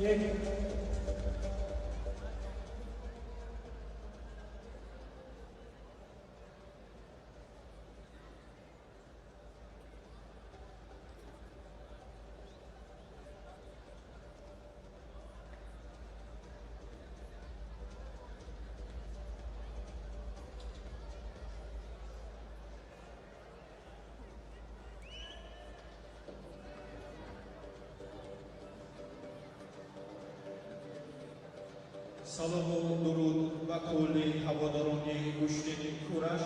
یک. سلام و درود و کلی هوادارانی گوشتین کورش.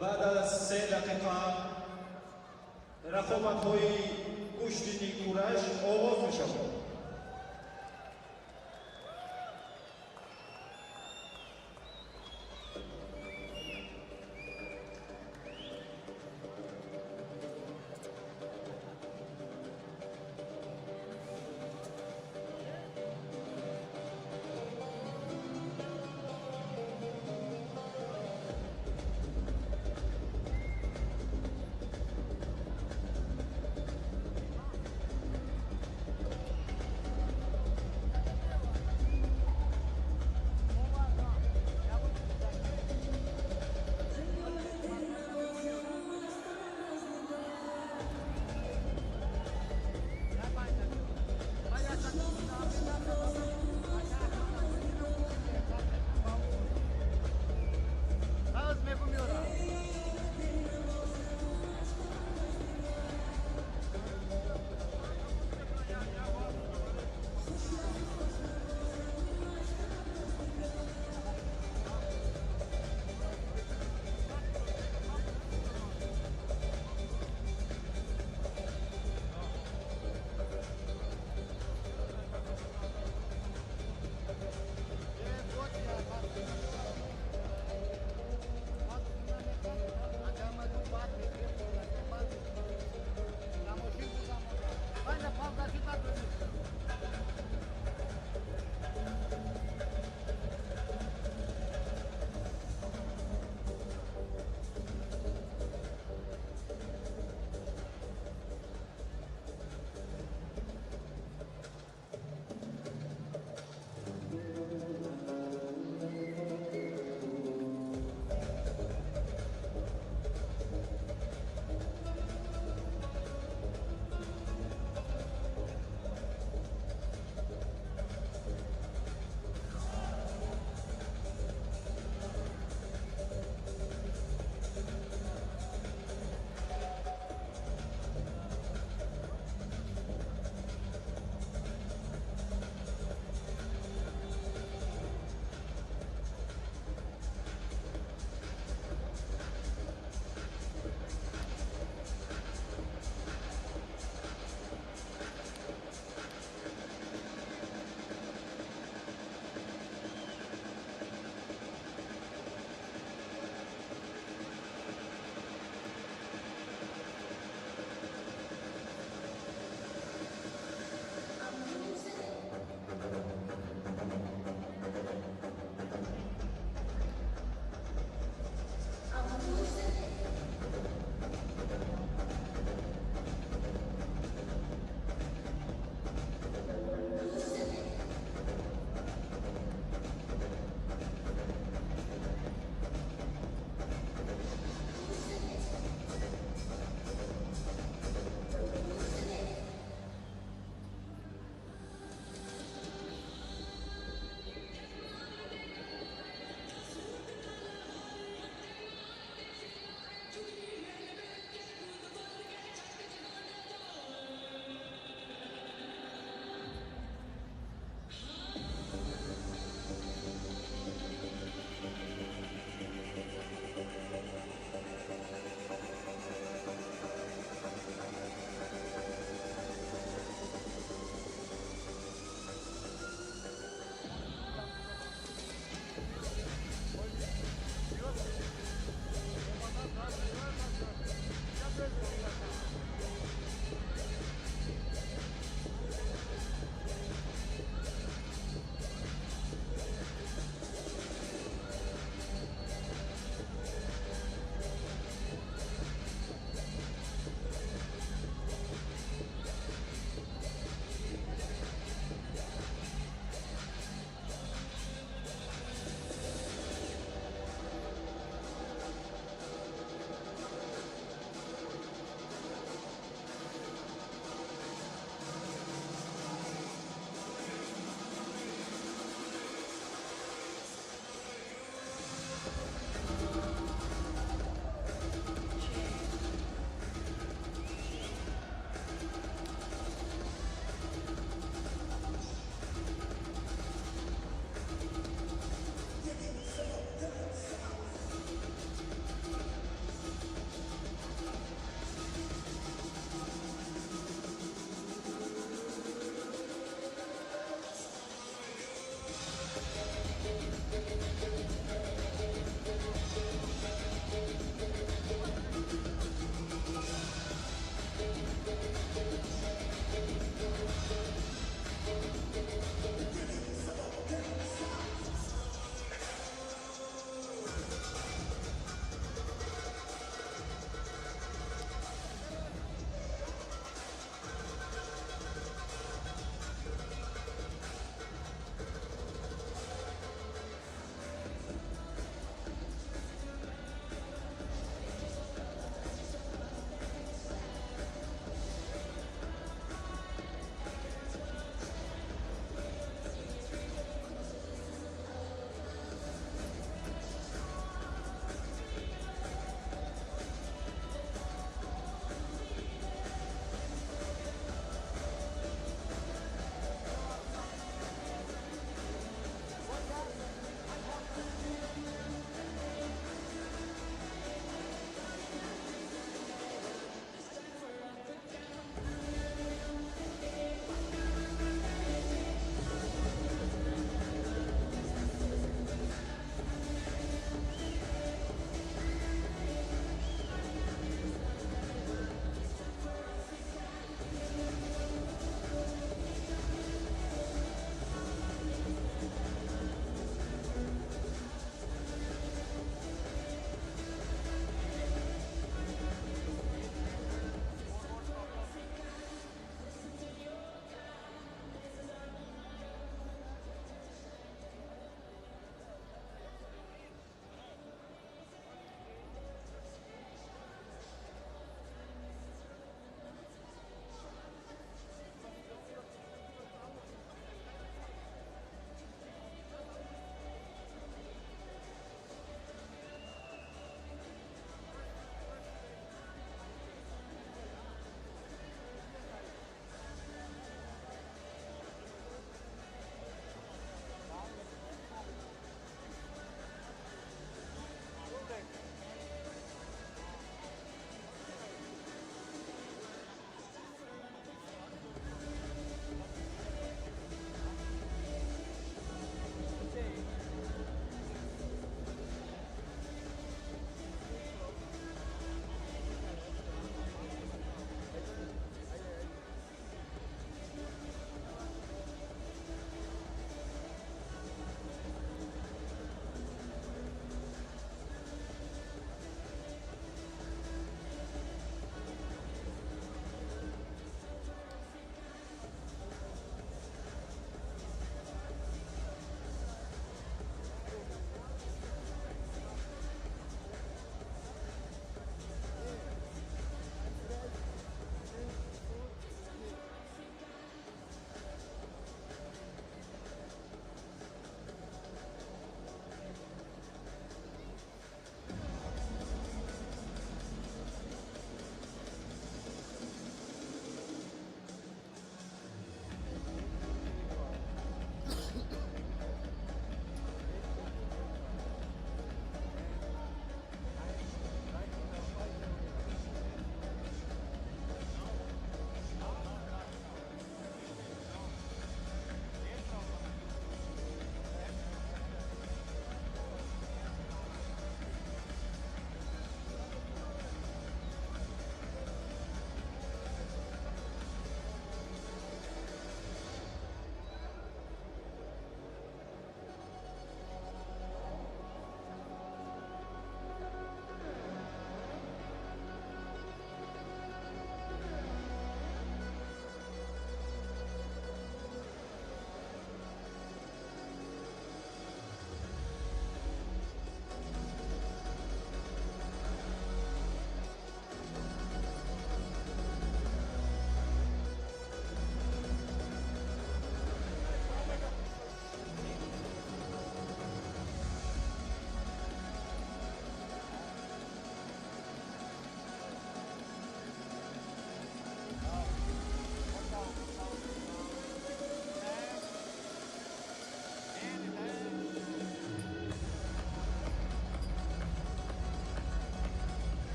بعد از 3 دقیقه رقابت های گوشتین کورش آغاز می شود.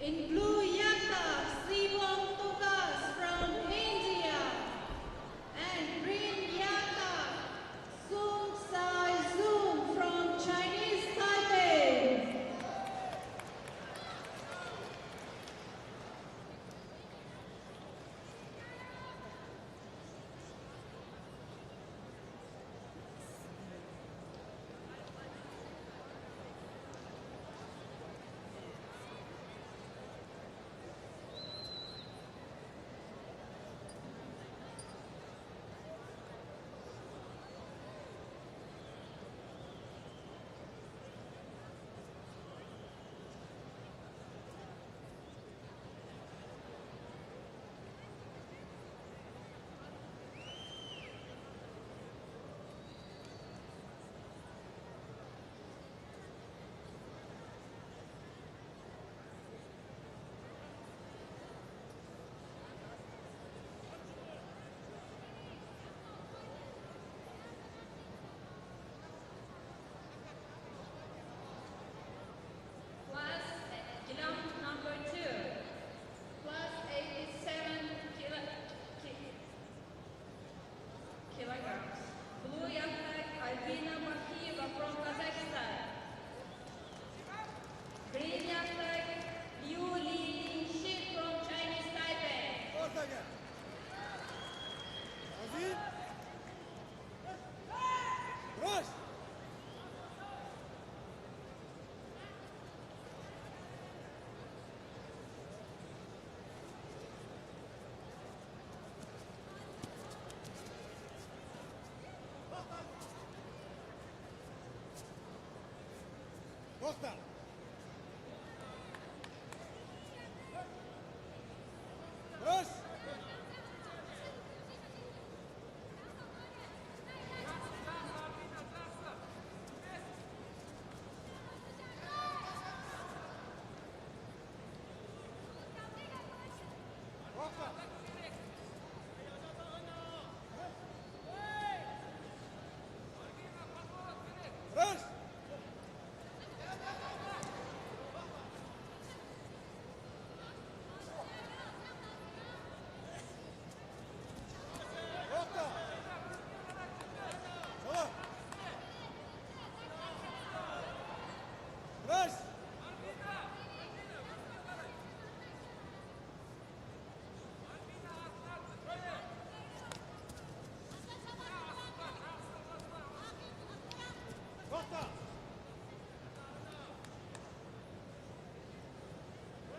In blue yaka, Sibong Tokas from India. And green yaka, Sung Sai Zoom from Chinese Taipei. Class Gilam number 2, plus 87 kilograms. Blue Yantak Albina Makieva from Kazakhstan. Green Yantak Liu Li Xin from Chinese Taipei. Ortaya. Hazır. Rush. Nokta. Rush. Nokta. Rush. Nokta. Sola. Rush. Nokta.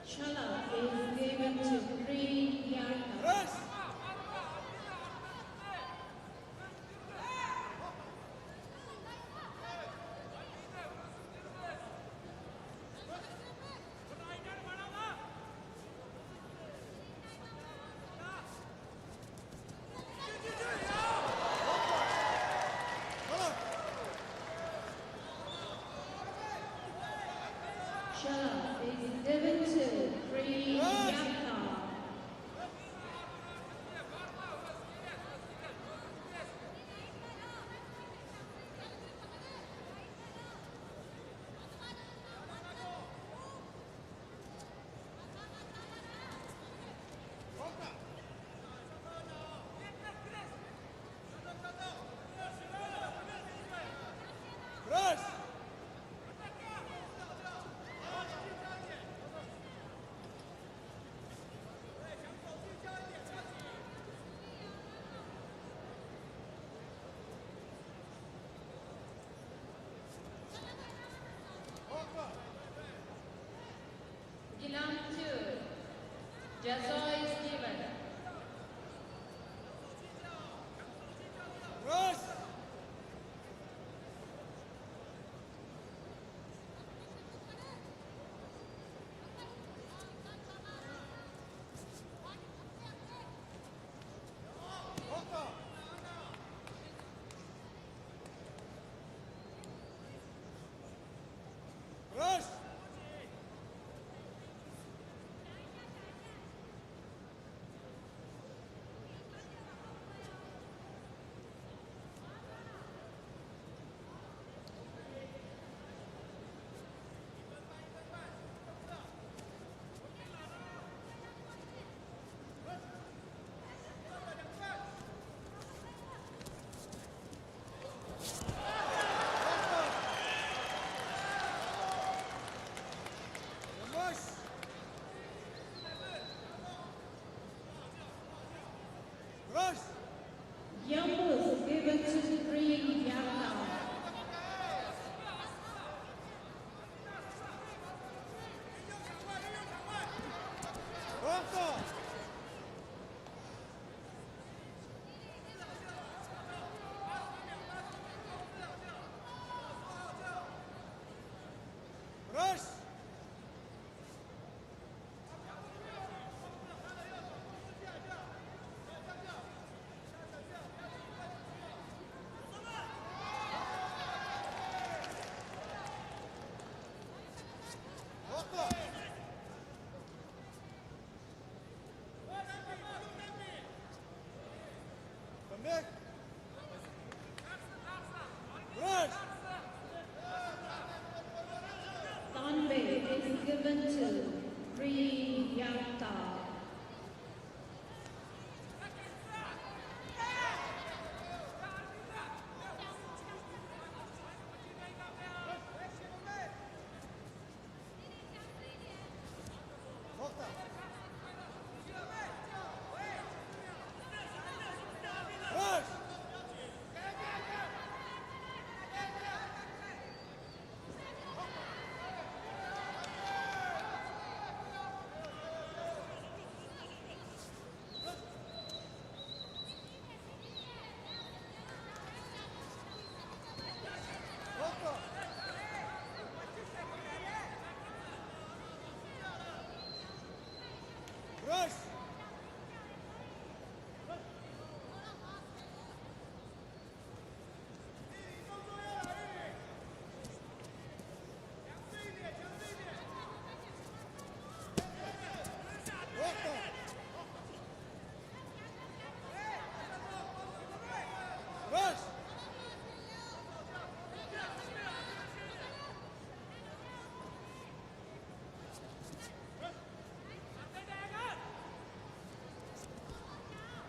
Chala is given to green yaka. Rush. Sola. Chala is given to green Yes. yaka. Nokta. Rush. Nokta. Gilam 2, Jazoy is given. Rush. Nokta. Rush. Nick. Rush. Danbei is given to Priyanta. Nokta. Rush. Nokta. Rush. Nokta. Rush.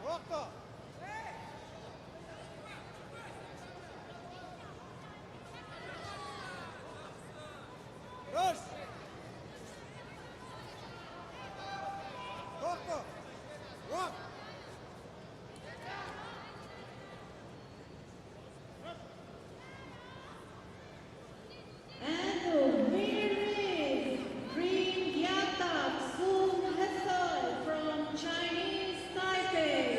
Nokta. Rush. Nokta. Rock. And the winner is Priyanta Soon Hassan from Chinese Taipei.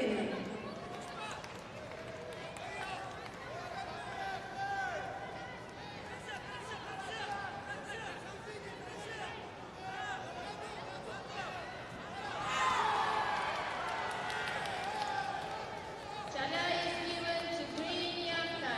Chala is given to Green Yanta.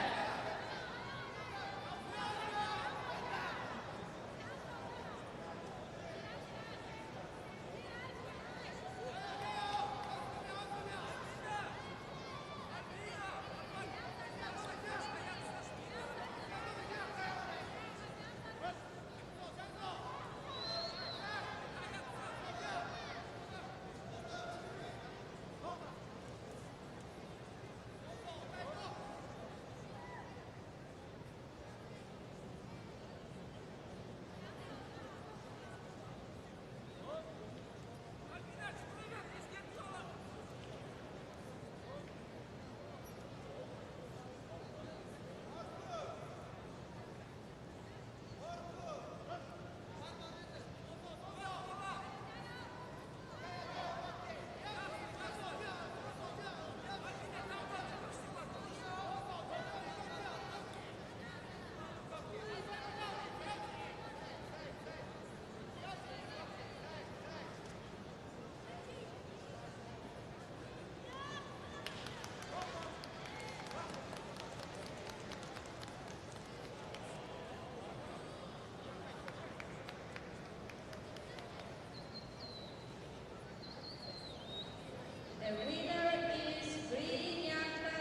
The winner is Green Yanta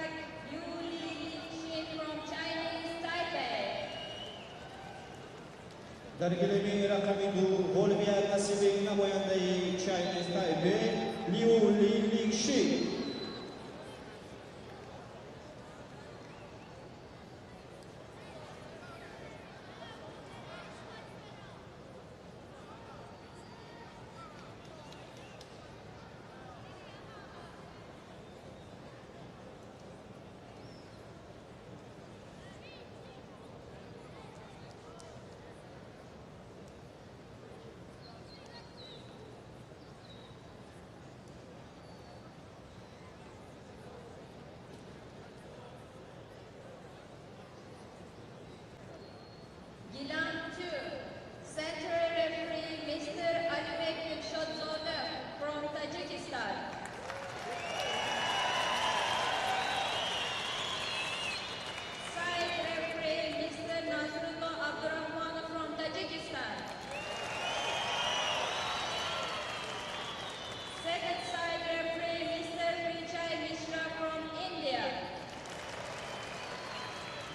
Yuli Lingxin from Chinese Taipei. Dari gelemi Rakamindu Olimpiad Nasibing Namoyandai Chinese Taipei Liu Lingxi.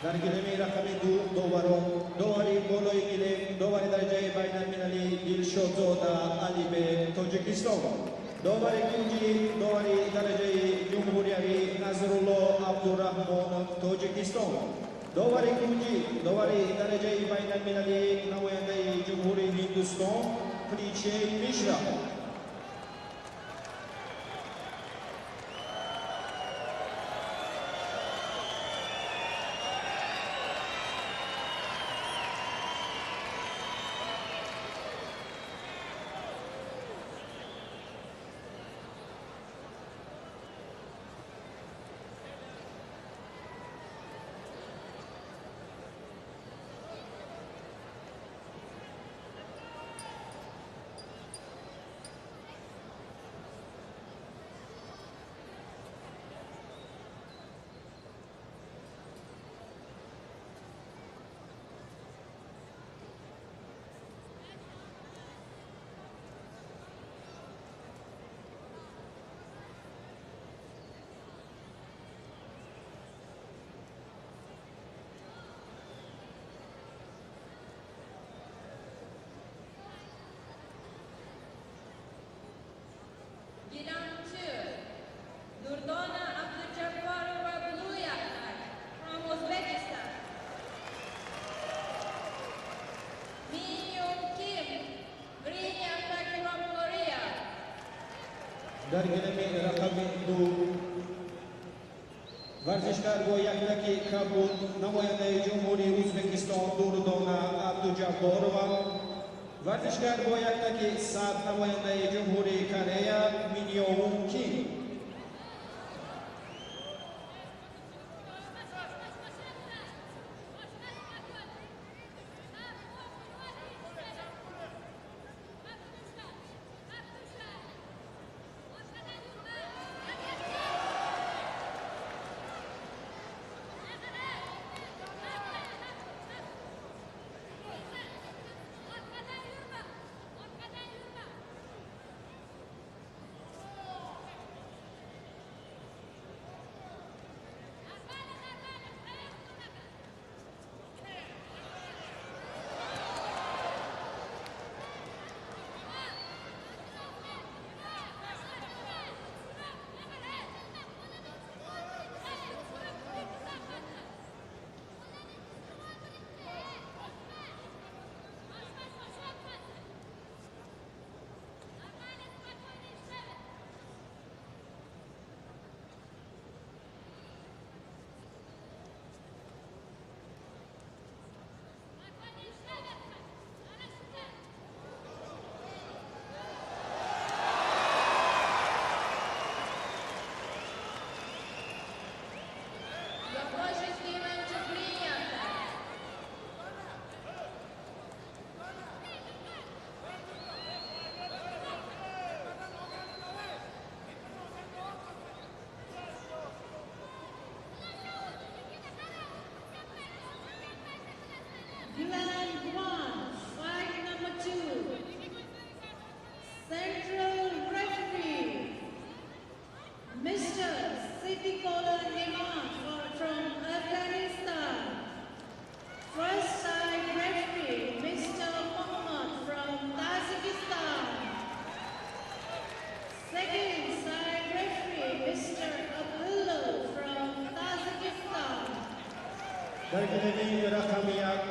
در گلمی رقم دوم دواری بالای گلم دوار درجه بین المللی دلشاد زاده علی به تاجیکستان دوار کنجی دواری درجه جمهوریوی نظرالله عبدالرحمان تاجیکستان دوار کنجی دواری درجه بین المللی نماینده جمهوری هندوستان پریچه میشرا Gilan 2, Durdona Abdujabbarova Blue Yaktak from Uzbekistan. Min Yoon Kim, Green Yaktak from Korea. در گلمی رقم دو ورزشکار با یکنکی کابل نماینده جمهوری ازبکستان دوردانا عبدوجبارова ورزشکار با یکنکی صد نماینده جمهوری کره مین یون کیم Yabashi Steven to Green Yaktak. Glenn 1, fight number 2. Central referee, Mr. Siddiqullah Imam from Afghanistan. First side referee, Mr. Muhammad from Tajikistan. Second side referee, Mr. Abdullah from Tajikistan. در گلمی رقم یک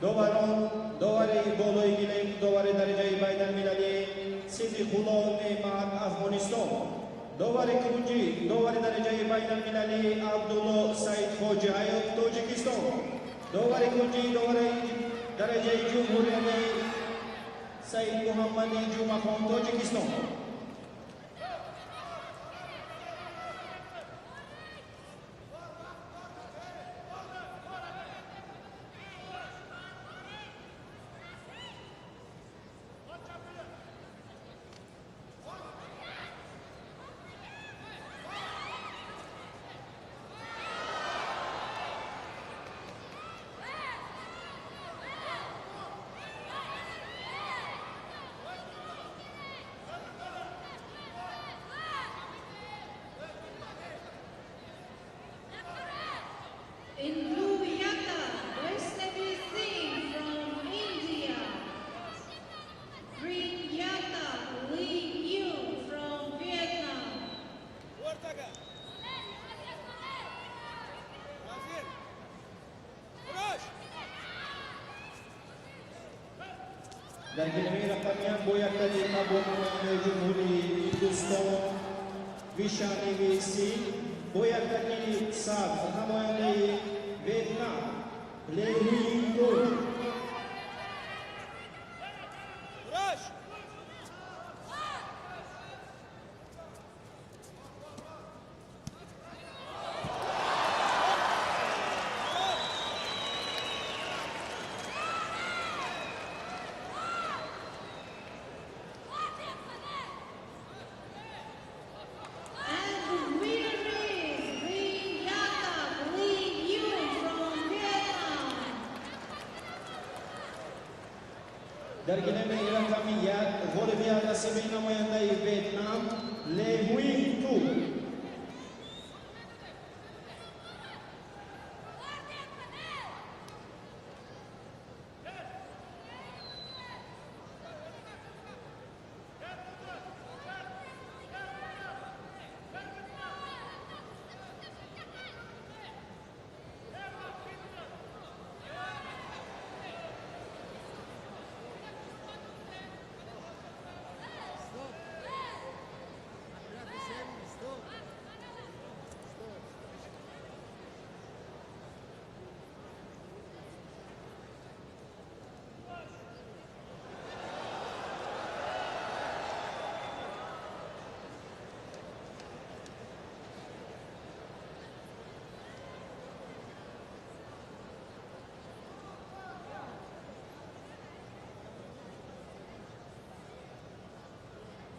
دواری بالای گلم دواری درجه بین المللی صدیقالله نعمت افغانستان دواری کنجی دواری درجه بین المللی عبدالله سعید خوجایف تاجیکستان دواری کنجی دواری درجه جمهوری سعید محمدی جمعخان تاجیکستان Dan kinamira kami ang boyak tadi kabut ng Jumhuri Hindustan Vishani VC boyak tadi sa namoy ni Vietnam Le Huy Ngo. Rush. And the winner is Green Yaka Lee Yoon from Vietnam. Dari kinamira kami ya Bolivia sa namoy ni Vietnam Le Huy Ngo.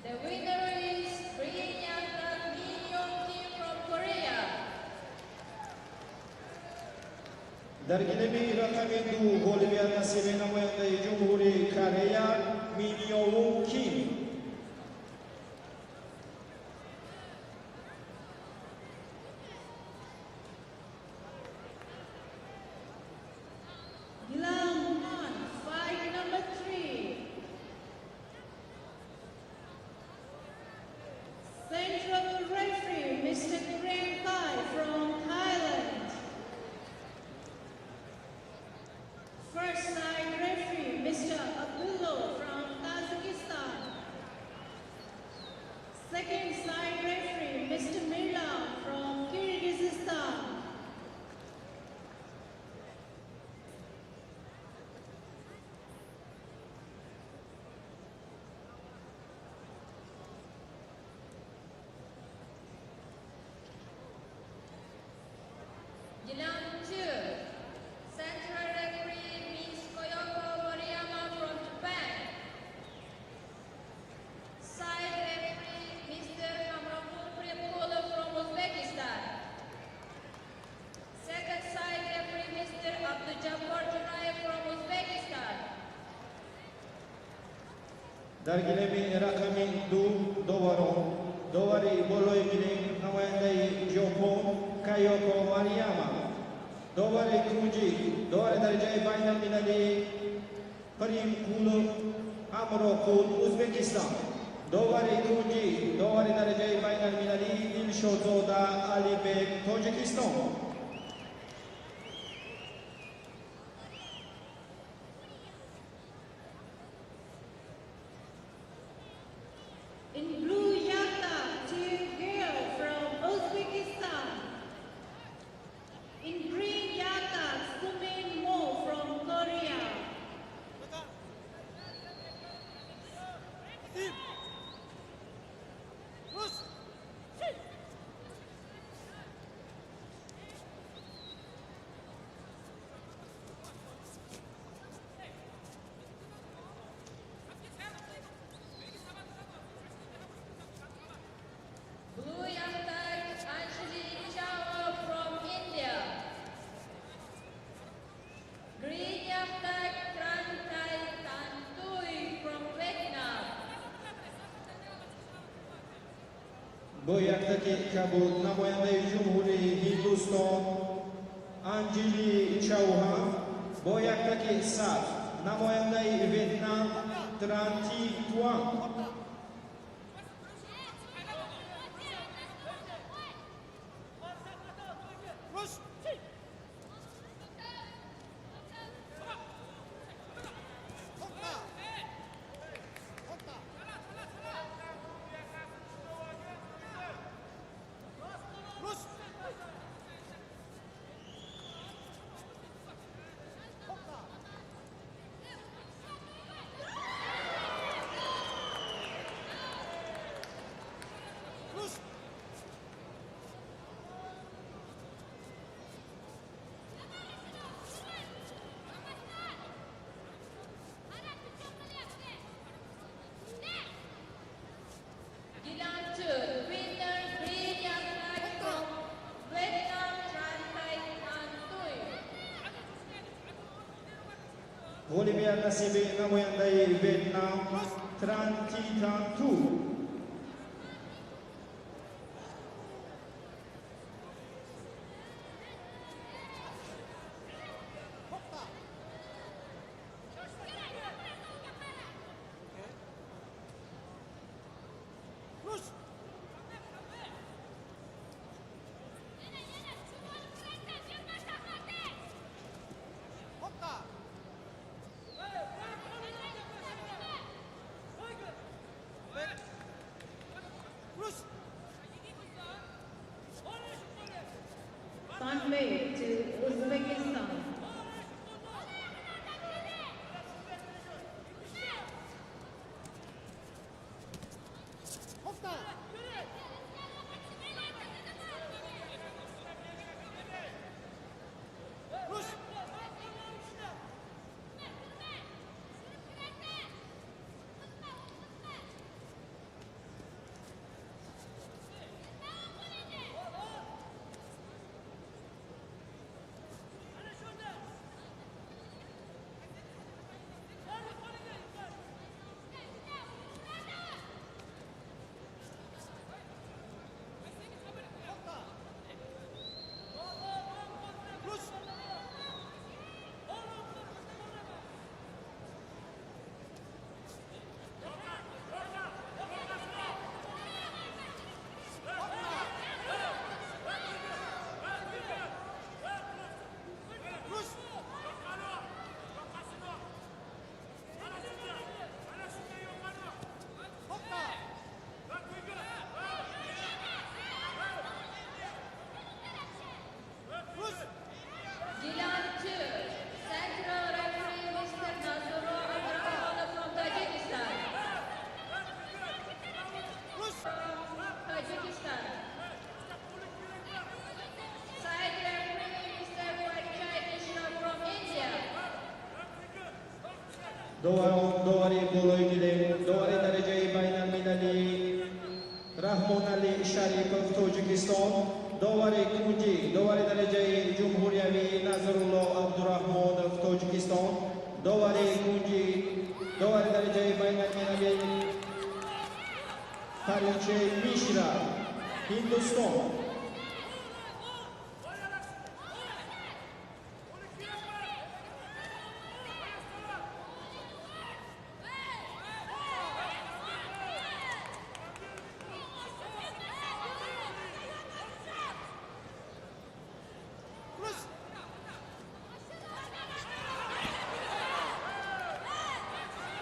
The winner is Green Yaka Lee Yoon Kim from Korea. Dari kinamira kami du Bolivia sa namoy ni Jumhuri Korea Min Young Kim. Gilang Han, fight number 3. Central referee, Mr. Krem Kai from Thailand. First side referee, Mr. Abdullah from Kazakhstan. Second side referee, Mr. Mirlam from Kyrgyzstan. Jilang 2. Central referee Ms. Koyoko Moriyama from Japan. Side referee Mr. Kamrakul Prepkola from Uzbekistan. Second side referee Mr. Abdul Jabbar Junayev from Uzbekistan. Dari kinamira kami du Dowari Boloy Giling namoy ni Jopon Kayoko Mariyama. Dowari Kuji, Dowari Darjai Final Minali Karim Kulo Amrokul Uzbekistan. Dowari Kuji, Dowari Darjai Final Minali Dilshozoda Alibek Tajikistan. In blue yaka, Team Girl from Uzbekistan. In green yaka, Sumin Mo from Korea. Team. Rush. Blue Yaka Anjali Chawla from India. Green Yaka Krantai Tantui from Vietnam. Boyak taki kabut namoy ni Jumhuri Hindustan Anjali Chauhan. Boyak taki sat namoy ni Vietnam Tranti Tuan. Rush. Hoppa. Nasibe Namoyandai Vietnam, Tran Thi Tran Thu. Rush. Hoppa. Rush. Point made to Uzbekistan. Hoppa. Rush. Rush. Rush. Hoppa. Rush. Gilan 2, Central Referee Mr. Nazaro Abdurrahman from Tajikistan. Rush. Tajikistan. Side referee Mr. Parichay Krishna from India. Doğari Boloy Gile, Doğari Dereceyi Baynalminali, Rahmon Ali Sharipov Tojikistan, Doğari Kunji, Doğari Dereceyi Cumhuriyavi Nazarullah Abdurrahmonov Tojikistan, Doğari Kunji, Doğari Dereceyi Baynalminali, Parichay Mishra, Hindustan. Rush.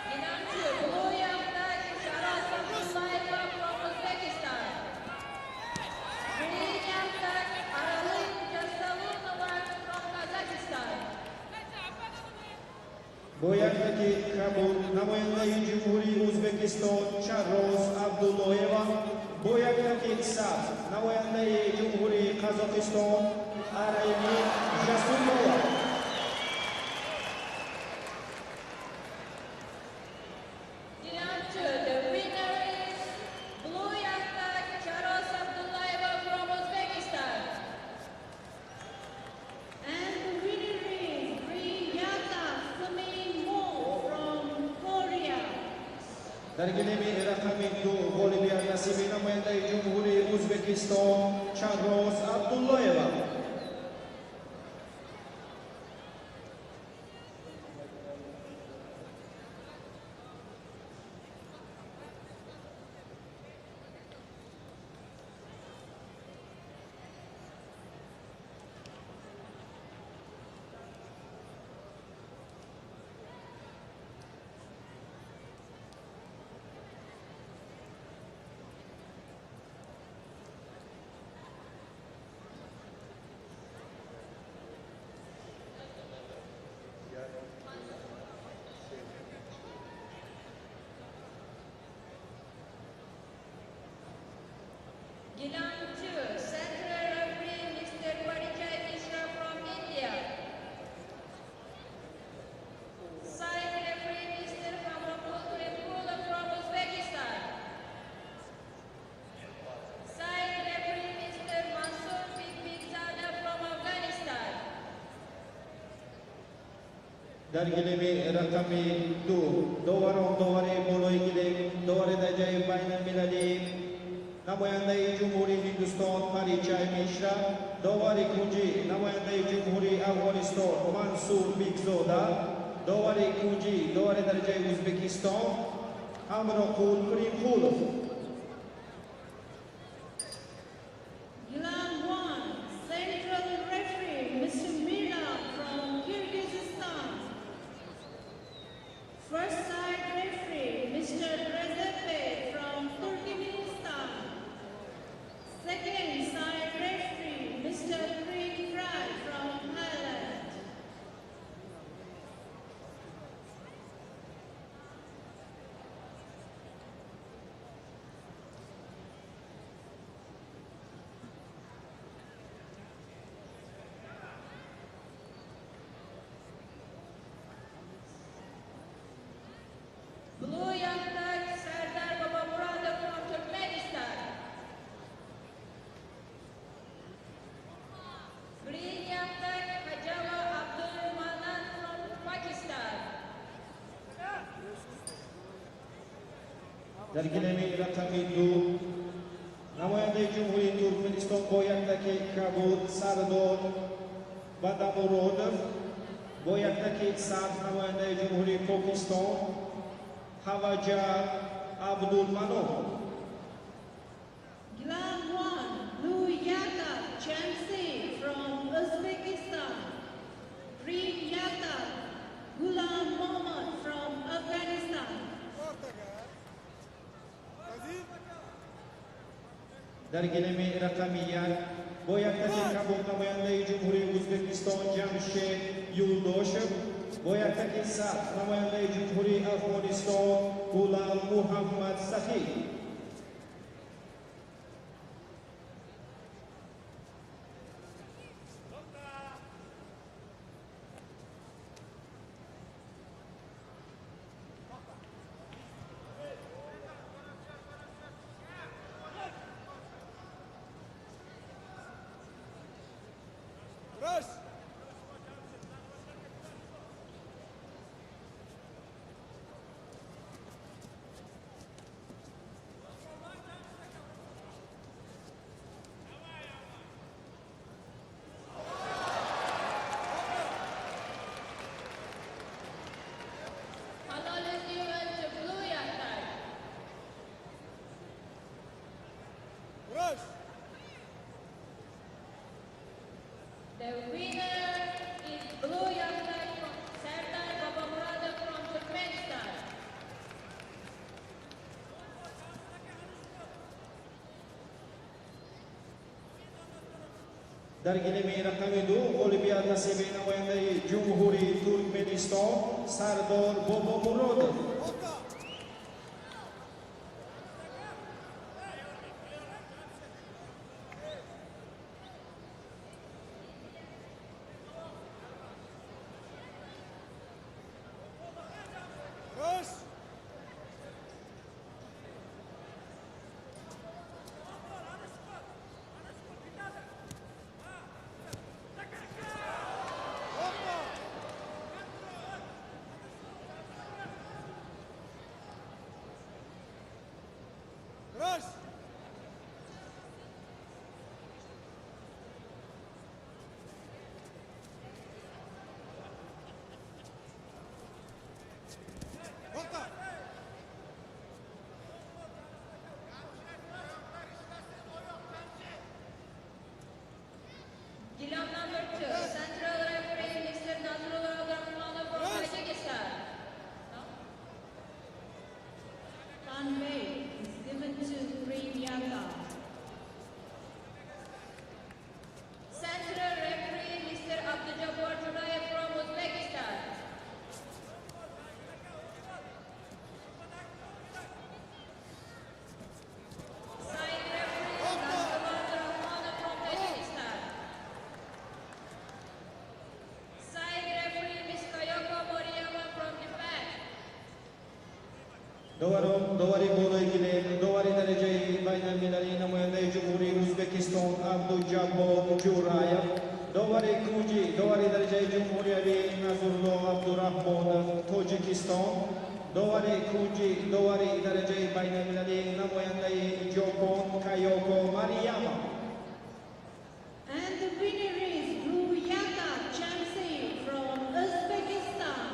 Gilan 2, Blue Yaktak Sharaz Abdullaeva from Uzbekistan. Green Yaktak Aralin Jasalunova from Kazakhstan. Boyardagi qabul namoyandai Jumhuriy O'zbekiston Charroz Abdulloyeva, Boyardagi Saf namoyandai Jumhuriy Qozog'iston Arayni Jasurova. Gilan 2, the winner is Blue Yaktak Sharaz Abdullaeva from Uzbekistan. And the winner is Riyata Sumin Mo from Korea. Dargilemi raqami 2 g'olibiya nasibi namoyandai Jumhuriy O'zbekiston Charroz Abdulloyeva. Gilan 2, Central Referee Mr. Parichay Krishna from India. Side Referee Mr. Hamrakul Premkulov from Uzbekistan. Side Referee Mr. Mansoor Bigzada from Afghanistan. Dergilemi rakami dovari bolo ilgili dovari dereceyi baynel milali namoyandayi Cumhuri Hindustan Marichai Mishra dovari kunji namoyandayi Cumhuri Afghanistan Mansur Bigzoda dovari kunji dovari dereceyi Uzbekistan Amroqul Karimqulov. Glam 1, Central Referee, Mr. Mira from Kyrgyzstan. First side referee, Mr. Rezepe from Turkmenistan. Second side referee, Mr. Green Fry from Thailand. Blue Yaktak Serdar Babamuradov from Turkmenistan. Green Yaktak Hajava Abdul Manan from Pakistan. Dergilemi rakami namoyandayi Cumhuri Turkmenistan boyaktaki Kabul Sardor Badamurodov boyaktaki Sad namoyandayi Cumhuri Pakistan Havaja Abdul Manov. Glam 1, Blue Yaka Chansi from Uzbekistan. Green Yaka Ghulam Mohammad from Afghanistan. Portugal. Aziz. Dergilemi rakamiyan boyaktaki Kabul namoyandayi Cumhuri Uzbekistan Jamshed Yuldoshev boyaktaki Sad namoyandayi Cumhuri Afghanistan Ghulam Muhammad Sahi. Rush. Halal is given to Blue Yaktak. Rush. The winner is Blue Yaktak from Serdar Babamuradov from Turkmenistan. Dergilemi rakami Olimpiyat nasibi namoyandayi Cumhuri Turkmenistan Sardor Bobomurodov. Volta. Rush. Volta. Rush. Volta. Glam number 2, Central Referee Mr. Nasrullah Abdurrahmanov from Tajikistan. Tanway is given to Green Yaka. Central Referee Mr. Abdujabbar Junayev from Uzbekistan. Side Referee Nasrullah Abdurrahmanov from Tajikistan. Side Referee Ms. Kayoko Moriyama from Japan. Dovari bolo ilgili dovari dereceyi baynel milali namoyandayi Cumhuri Uzbekistan Abdujabbar Jurayev dovari kunji dovari dereceyi Cumhuriyevi Nazrullah Abdul Abdurrahman, Tajikistan. Dovare Kunji, Dovare Darajai Bainamilali, Namoyandai, Jokon, Kayoko, Mariyama. And the winner is Ruyata Chamsi from Uzbekistan.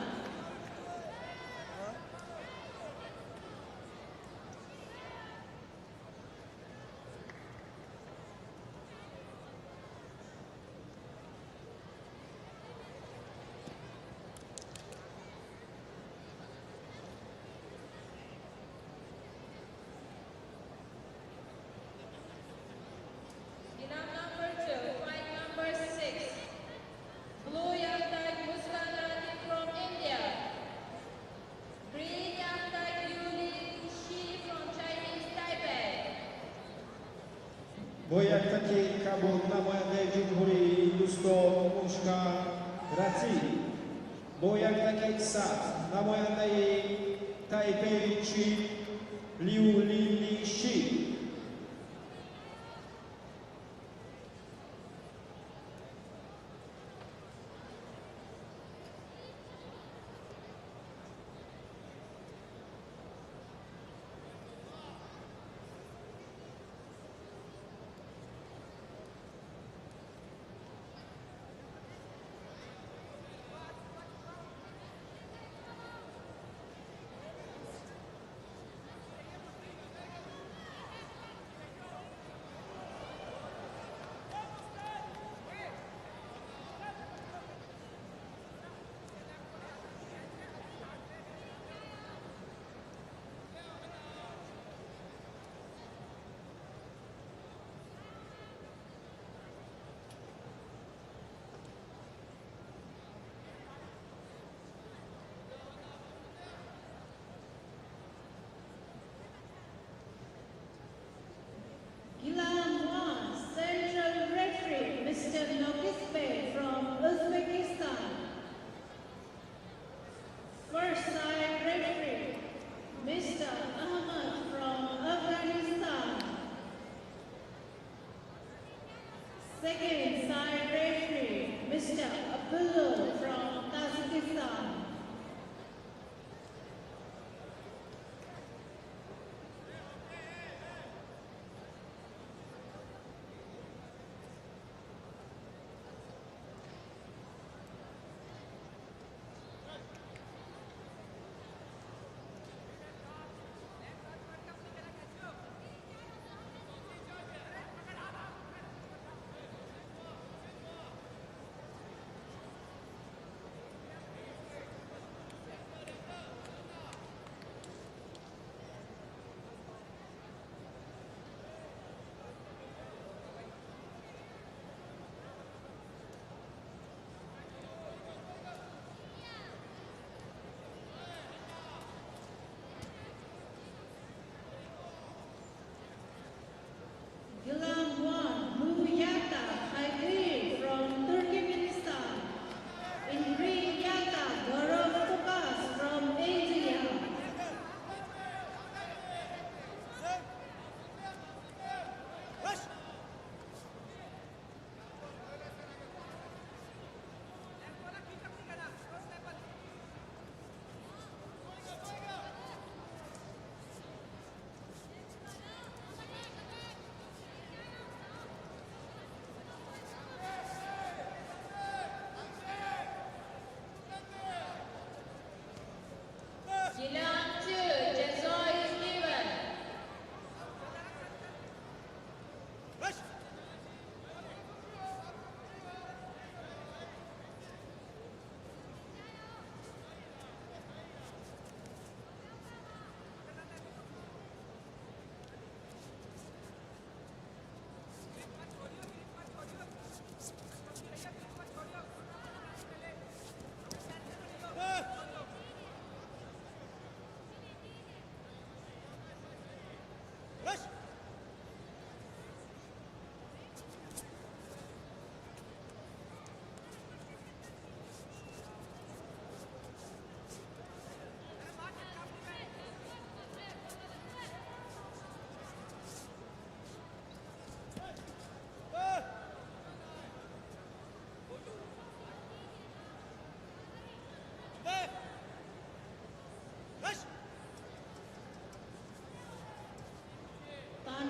Gilam number 2, fight number 6. Blue Yaktak Muskanati from India. Green Yaktak Yuli Shi from Chinese Taipei. Boyaktaki Kabul, Namoyandai, Jumhuri, Lusto, Mushka, Grazi. Boyaktaki Sat, Namoyandai, Taipei, Chi, Liu Li Shi. Gilam 1, Central Referee, Mr. Nokisbey from Uzbekistan. First side referee, Mr. Ahmad from Afghanistan. Second side referee, Mr. Abdullah from Tajikistan.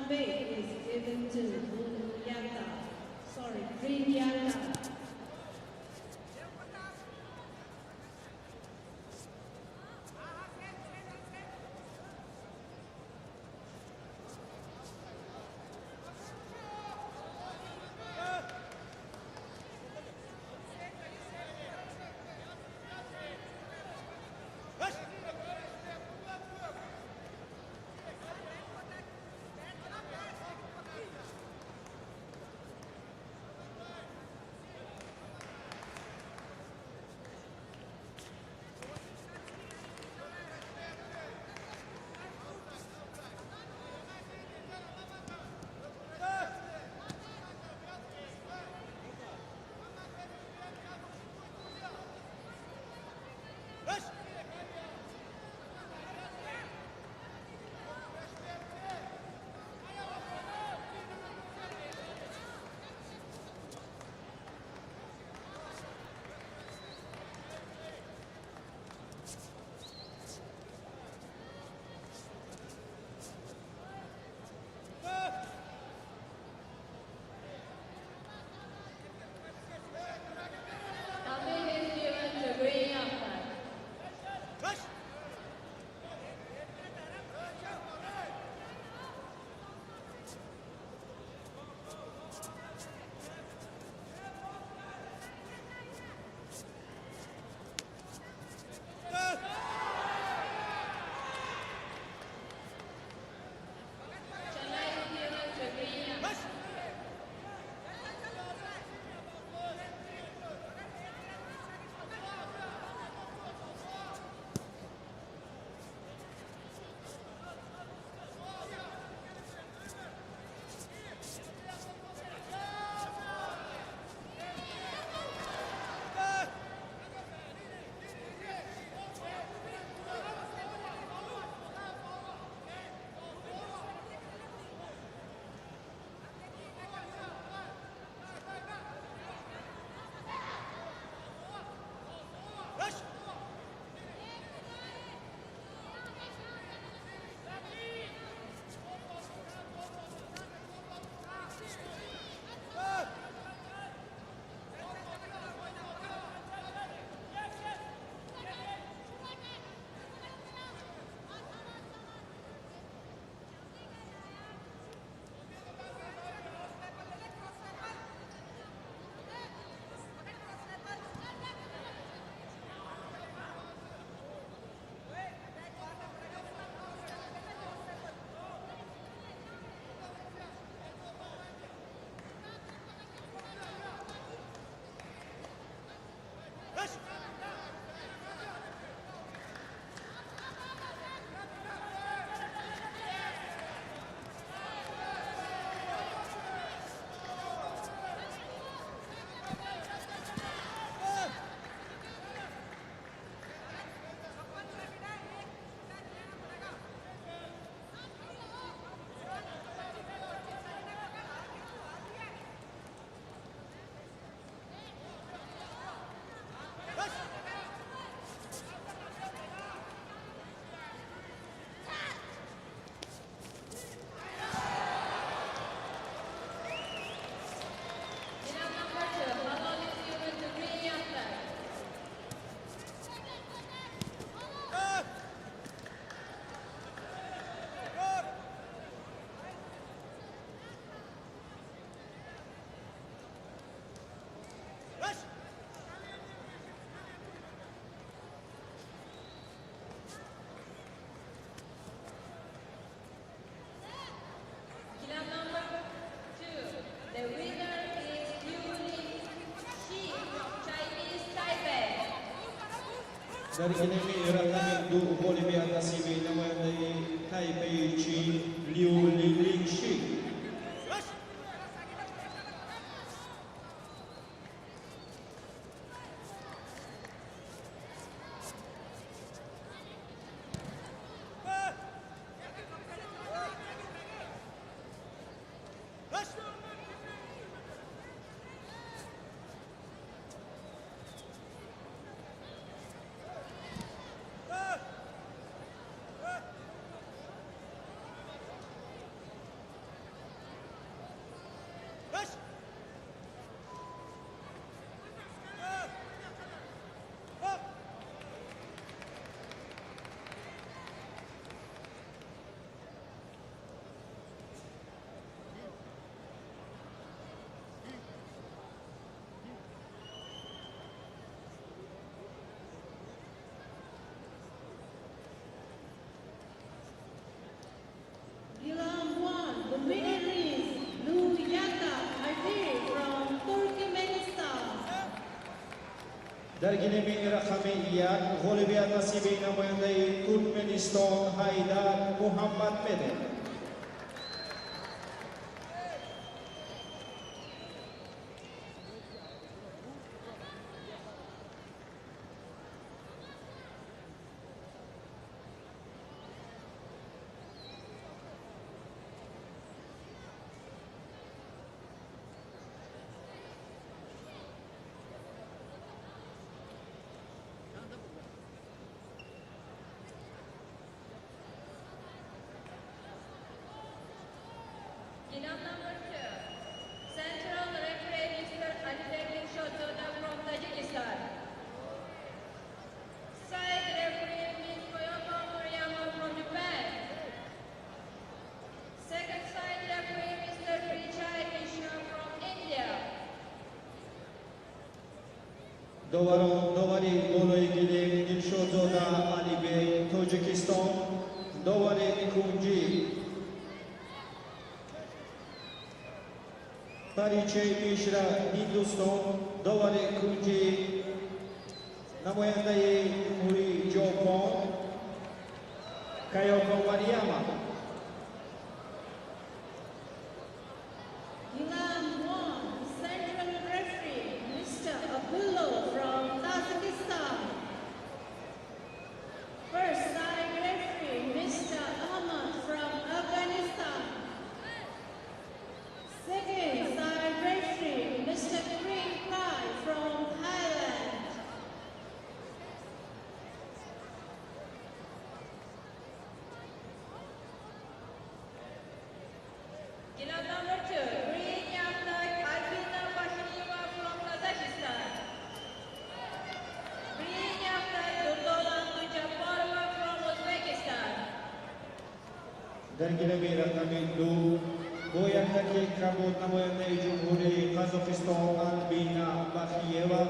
weight is given to Moon Yata. Sorry, Green Yata. Time is given to Green Yata. Chennai is given to Green Yata. Medal number 2, balloon is given to Green Yata. Medal number 2, the winner is Yulin Shi from Chinese Taipei. Dari enemy Iran du Olimpiada Civil namanya Taipei Chi Liu Ling Shi. Derginemi rakami iyad, g'olibiyat nasibi namoyandai Turkmeniston Haydar Muhammadmedov. Gilam number 2, Central Referee Mr. Alibek Shotoda from Tajikistan. Side Referee Ms. Koyoko Muriyama from Japan. Second side referee Mr. Prichai Krishna from India. Dovari Moloi Gilek Dilshodzoda Alibek Tojikiston. Dovari Kunji Parichey Mishra Hindustan. Dovari Kunji namoyandai Muri Jopon Kayoko Mariyama. Gilam 1, Central Referee Mr. Abdullah from Tajikistan. First side referee Mr. Ahmad from Afghanistan. Second side referee Mr. Karim Kai from Thailand. Gilam number 2, Green Yamnak Albina Bashirova from Kazakhstan. Green Yamnak Nurdolan Tujaparova from Uzbekistan. Derginemi rakami du goyandagi kabut namoyandai Jumhuriy Qozog'iston Albina Baxiyeva.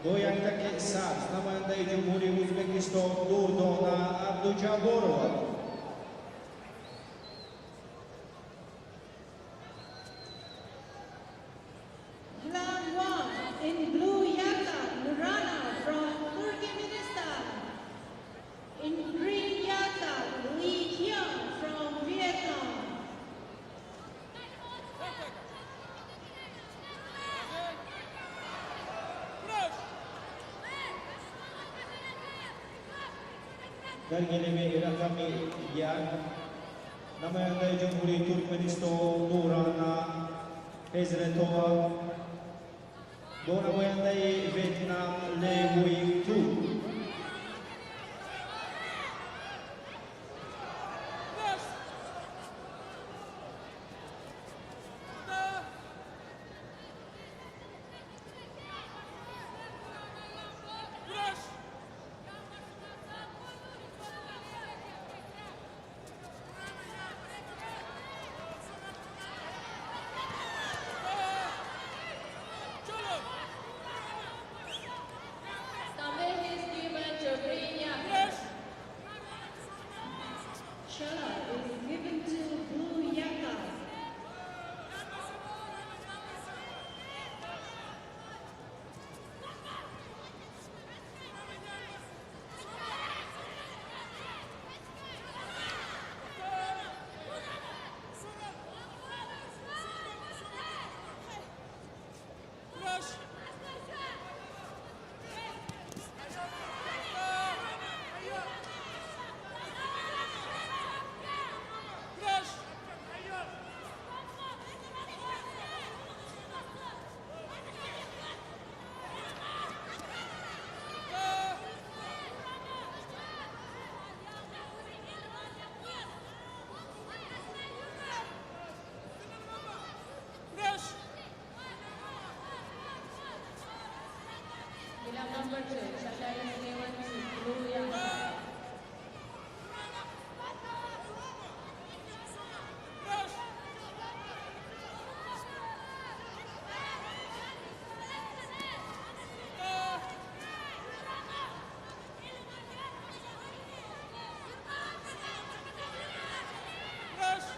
Goyandagi saz namoyandai Jumhuriy O'zbekiston Durdona Abdujaborova. Gilam 1, in blue yaka Nurana from Turkmenistan. In green yaka Lee Hyun from Vietnam. Rush! Derginemi rakami iyad namoyandai Jumhuriy Turkmeniston Nurana Hezretova. Do namoyandai Vietnam Le Nguyen Tu. Rush! Rush! Cholo! Summit is given to Green Yamnak. Rush! Chala is given to blue yaka. Rush! Rush! Rush! Gilam number 2, Chala is given to Blue Yamnak. Rush! Rush! Rush!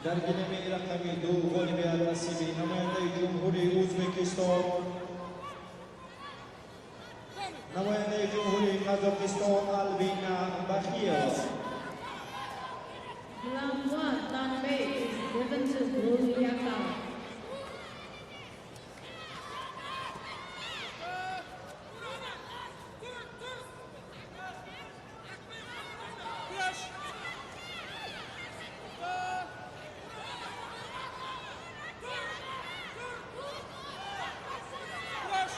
در گلمه رقمی 2 الیویا نصیبی نماینده جمهوری ازبکستان، نماینده جمهوری قزاقستان آلبینا بخیeva. Round 1, non-weight is given to Blue Yaka. Crush. Crush.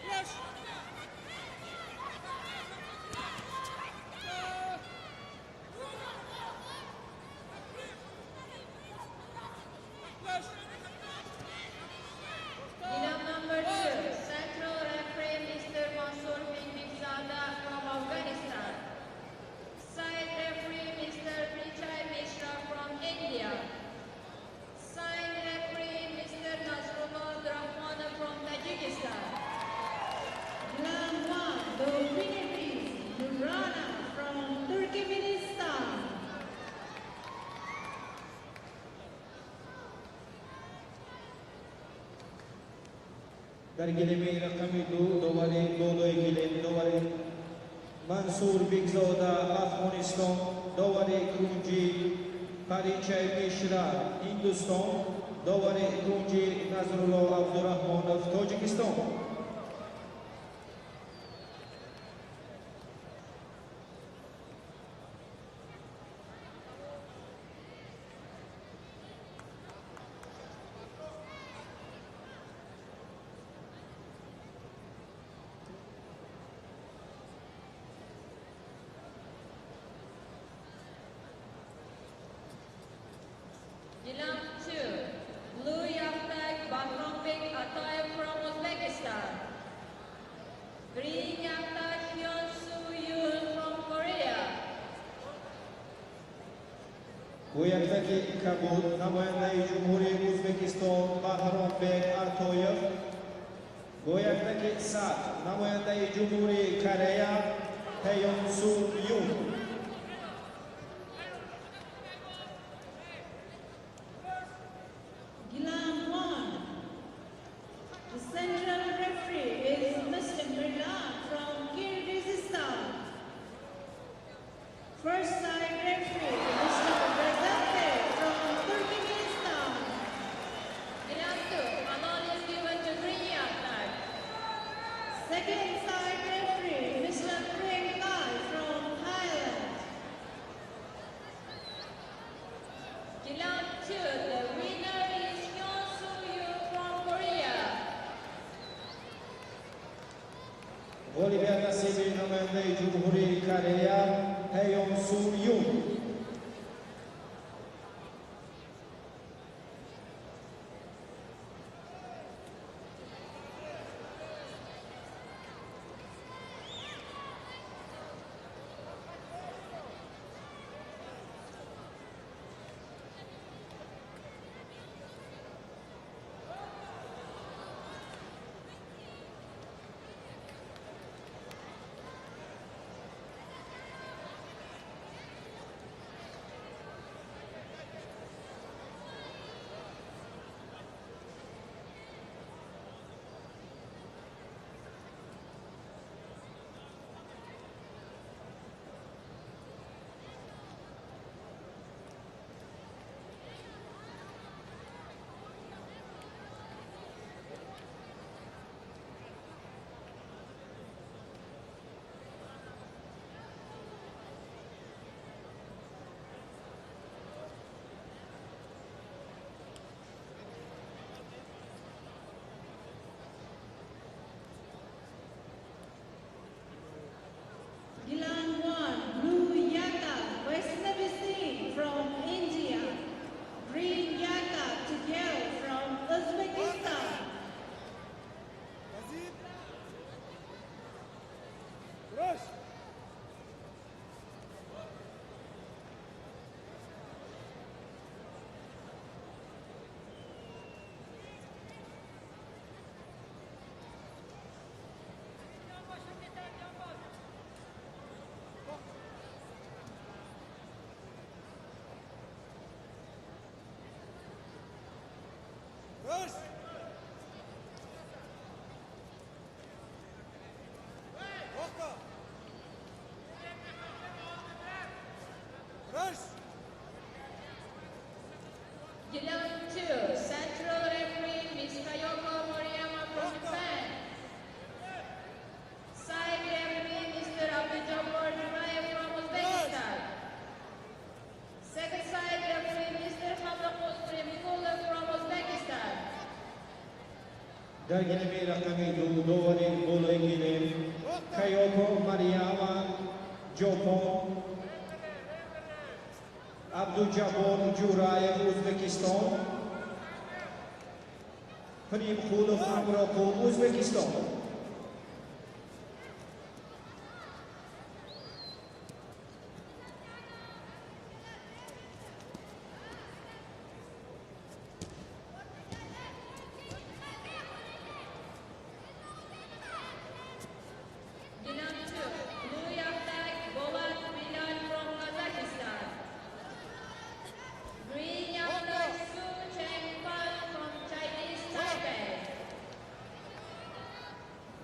Crush. Crush. Nilam number 2, Central Referee Mr. Mansoor Bigzada from Afghanistan. Side Referee Mr. Pichai Mishra from India. Side Referee Mr. Nasrullah Rahman from Tajikistan. Round 1, the winner is Nurana from Turkmenistan. در گلمه رقمی 2 دوباره دولوی گلم دوباره منصور بیگزاده افغانستان، دوباره گونجی پریچای میشرا هندوستان، دوباره گونجی نظرالله عبدالرحمانов تاجیکستان. Nilam 2, Blue Yaktak Bahrombek Atayev from Uzbekistan. Green Yaktak Hyun Soo Yoon from Korea. گویکتکی کبود نماینده جمهوری ازبکستان بهرامبek ارتویف، گویکتکی سات نماینده جمهوری کره هیون سو یون. Gilam 1, the central referee is Muslim Milan from Kyrgyzstan. First side referee, Mr. Berzante from Turkmenistan. Nilam 2, Anal is given to Green Yaktak. Second side referee, Mr. Prem Lai from Thailand. Nilam 2, the winner is Hyun Soo Yoon from Korea. الیویا نصیبی نماینده جمهوری کره هیون سو یون. Rush. Gilan 2, Central Referee Ms. Kayoko Moriyama from Japan. Side Referee Mr. Abdul Jurayev from Uzbekistan. Second side referee Mr. Hamdokuz Primkulov from Uzbekistan. Dergilemi rakami Dovani Bolo Igilim, Kayoko Mariyama, Japon, Abdul Jurayev, Uzbekistan, Primkulov Amrokov, Uzbekistan. Gilan 2, Blue Yaptak Bolat Bilal from Kazakhstan. Green Yaptak Su Chengpan from Chinese Taipei.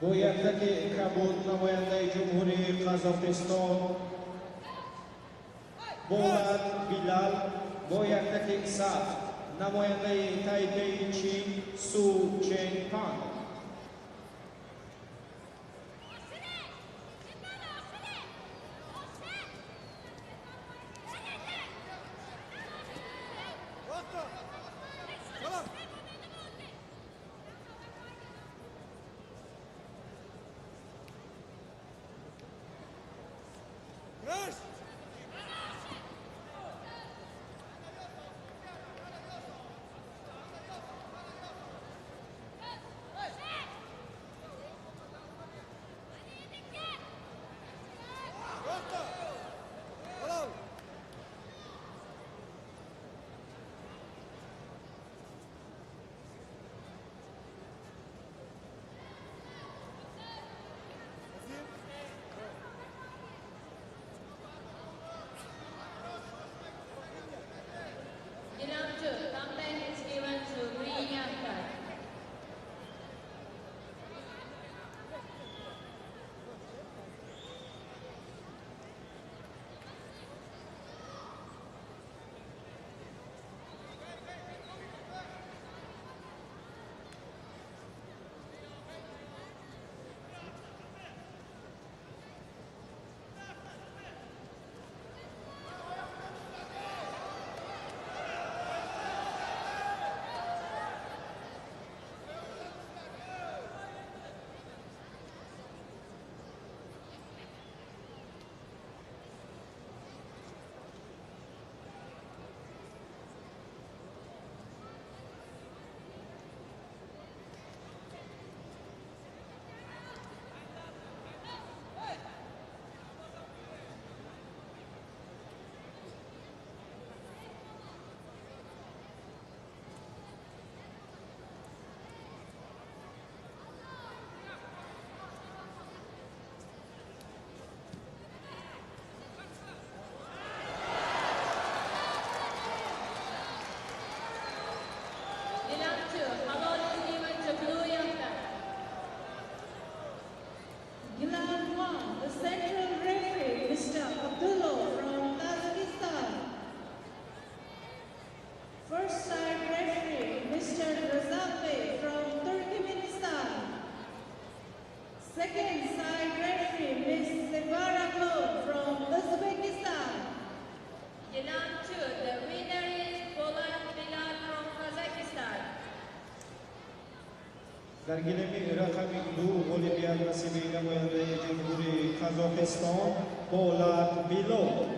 Bu yerdagi Kabul namoyandai Jumhuriy Qozog'iston, Bolat Bilal, bu yerdagi Saf namoyandai Taipei Chin Su Chengpan. Rota. Salam. Rush. Rota. Salam. Gilan 2, campaign is given to Green Yaptak. Gilan 2, Halal is given to Blue Yaptak. Gilan 1, the central referee, Mr. Abdullah from Kazakhstan. First side referee, Mr. Razakbek from Turkmenistan. Second side referee, Ms. Sevarakov from Uzbekistan. Gilan 2, the winner is Bolat Bilal from Kazakhstan. Dergilemi rakami Olimpiyat nasibi namoyandai Jumhuriy Qozog'iston, Bolat Bilal.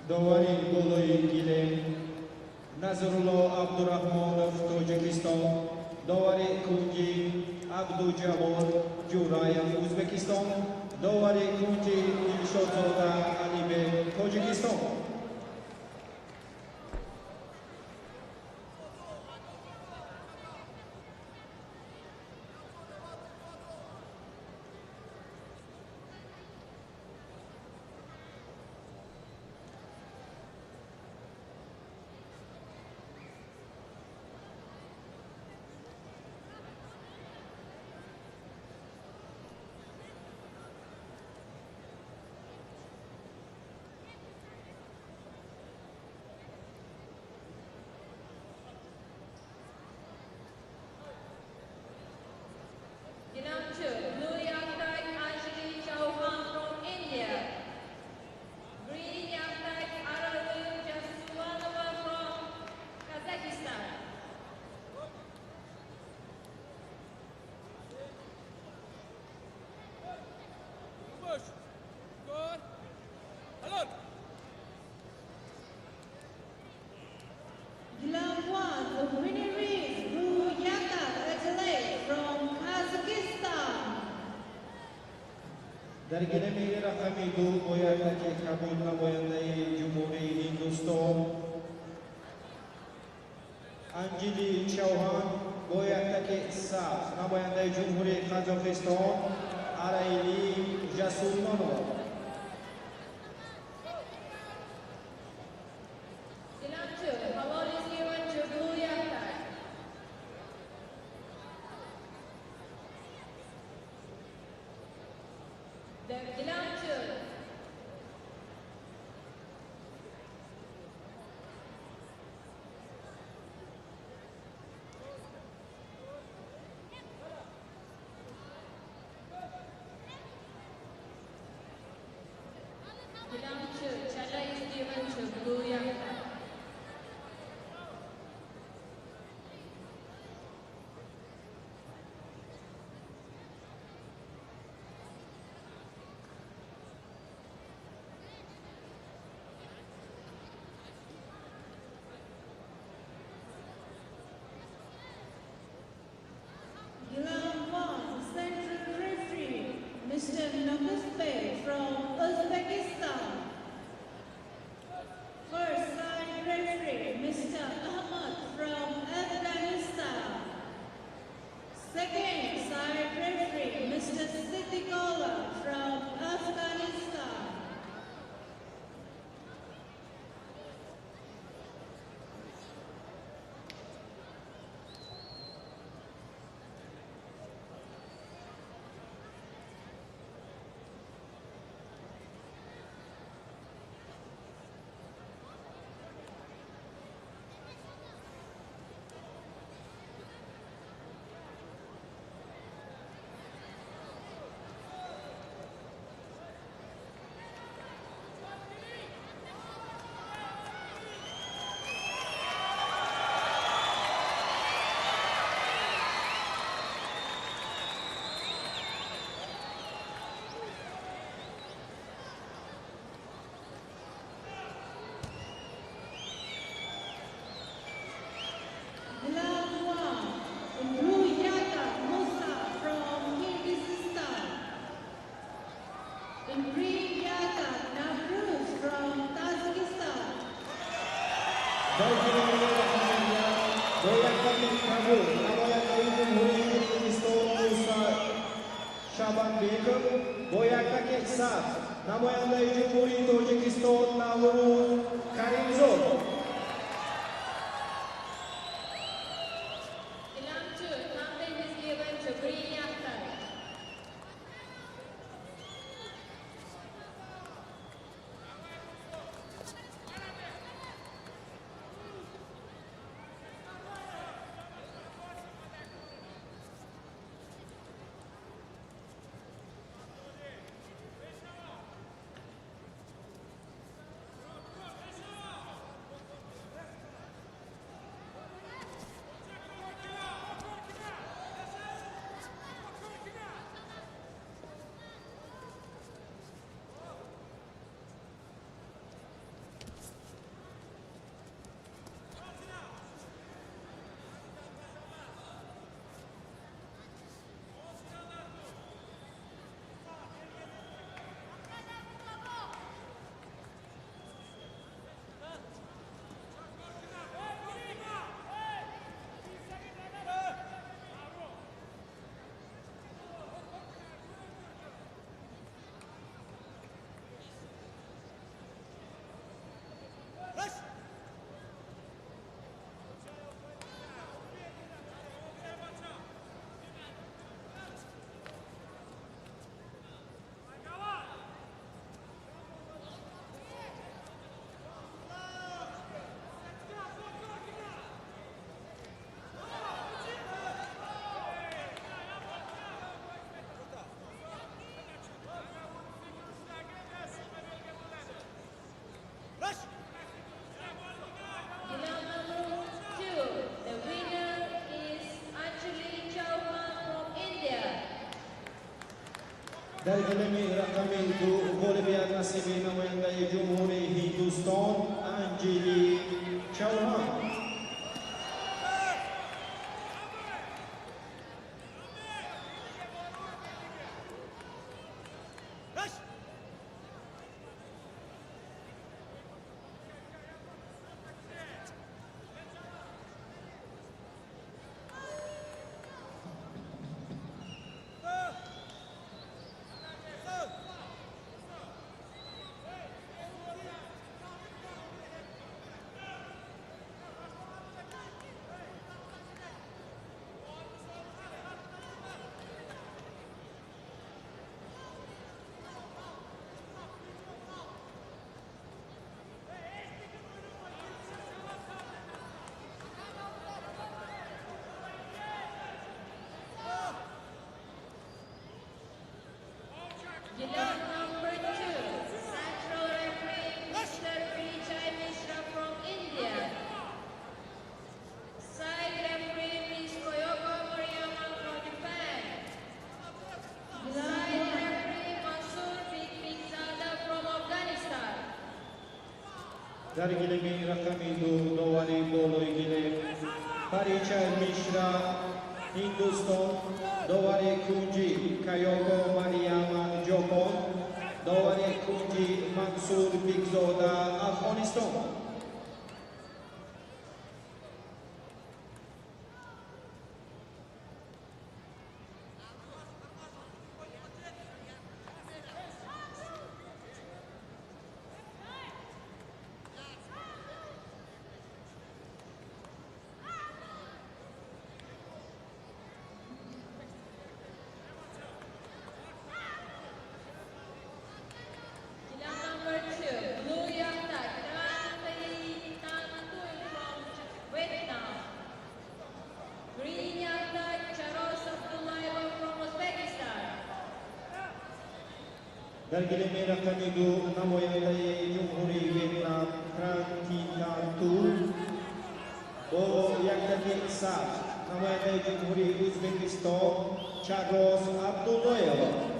Dovani Goloy Gilem, Nazrullo Abdurrahmonov, Tojikiston, Dovani Kunji Abdujabor, Jurayev, Uzbekistan, Dovani Kunji Dilshodzoda Alibek, Tojikistan. Gilam 2, Blue Yaktai Anjali Chauhan from India. Green Yaktai Aralu Jasuvanova from Kazakhstan. Push. Good. Alert. Glam 1, the winner is Ruyaka Atalay from Kazakhstan. در گلمی رقمی دو باید که کابل نماینده جمهوری هندوستان انجلی چوهان باید که سبز نماینده جمهوری قزاقستان ارایلی جسورمانو Gilam 2, the award is given to Blue Yaktai. The Gilam 2. Gilam 2, Chala is given to Blue Yaktai. Glam 1, central referee, Mr. Nabusbek from Uzbekistan. First side referee, Mr. Ahmad from Afghanistan. Second side referee, Mr. Siddiqullah from Afghanistan. Glam 1, Ruyaka Musa from Kyrgyzstan. In green Yaka Navruz from Tajikistan. در گلمی رقمی باید که کابل نماینده جمهوری هندوستان موسی شابان بیکم باید که سبز نماینده جمهوری تاجیکستان نوروز کریمزاد Gilam 2, captain is given to Green Yaktai. Dari gilemi rakami du Bolivia nasibi namayandai Jumhuri Hindustan Anjali Chauhan. Rush! Gillian number 2, Central referee Mr. Vijay Mishra from India. Side referee Ms. Koyoko Moriyama from Japan. Side referee Mansur Bigzada from Afghanistan. Dari gilemi rakami du Dowari Boloi Gilem Parichai Mishra Hindustan Dowari Kunji Kayoko Mariyama Japan Dowari Kunji Mansur Bigzoda Afghanistan. Gillian number 2, Blue Yanta Tran Tan Tui from Vietnam. Green Yanta Charos Abdullaeva from Uzbekistan. Dari gilemi rakami du namayandai Jumhuri Vietnam Trantinatu Bo Yaktaki Sat namayandai Jumhuri Uzbekistan Chagos Abdullayev.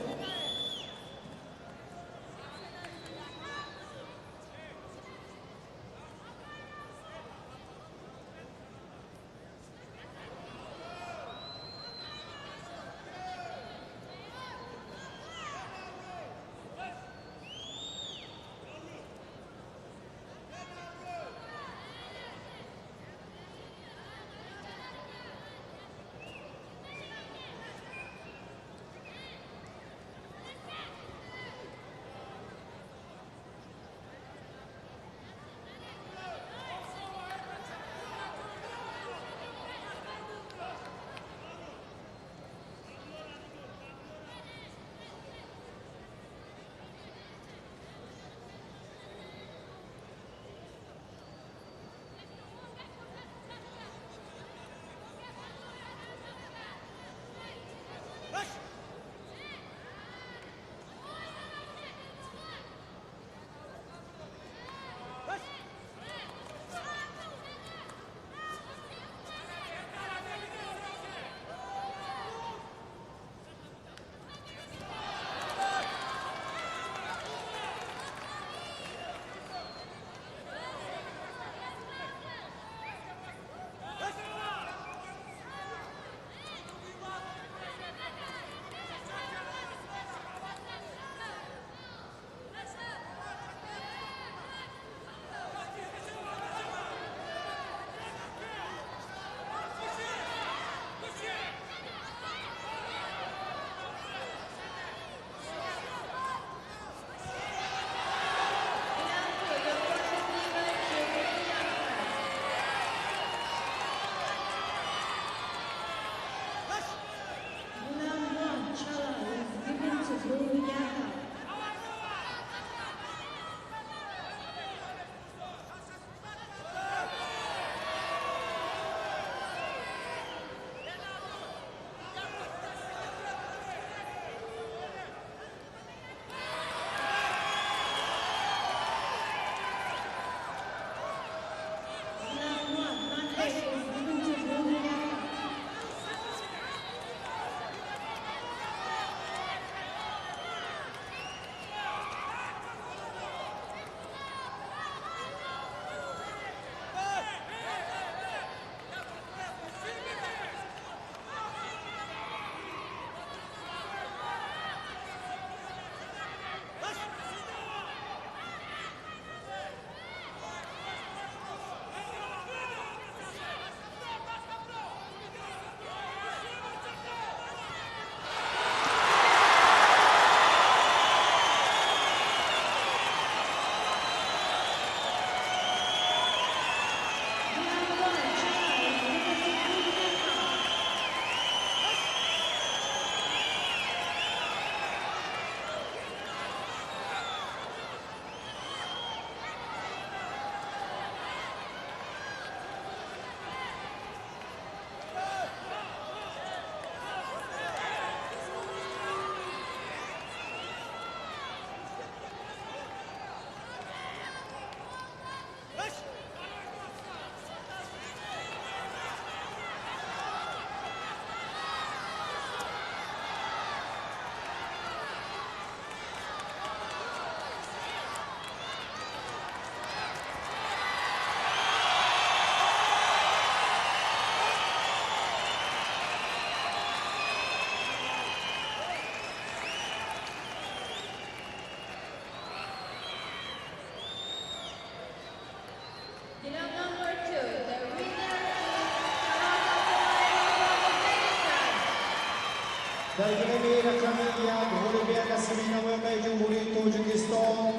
Dargilemi rakamiya Bolivia Nasimi Namoyandai Jumhuri Tojikistan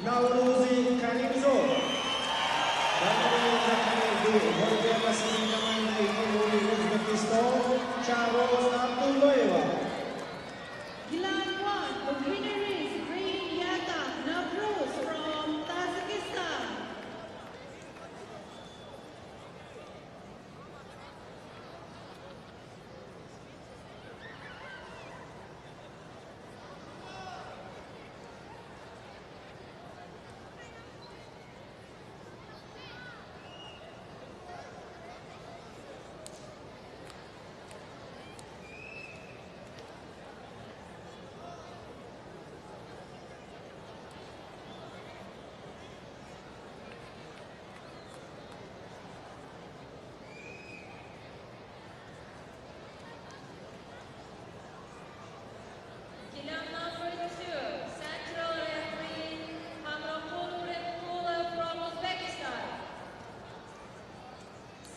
Nauruzi Karimzov. Dargilemi rakamiya Bolivia Nasimi Namoyandai Jumhuri Uzbekistan Charles Abdullaeva. Gland 1, the winner is Green Yata Navruz from Tajikistan. Gilam number 2, central referee Hamrakulu Remkula from Uzbekistan.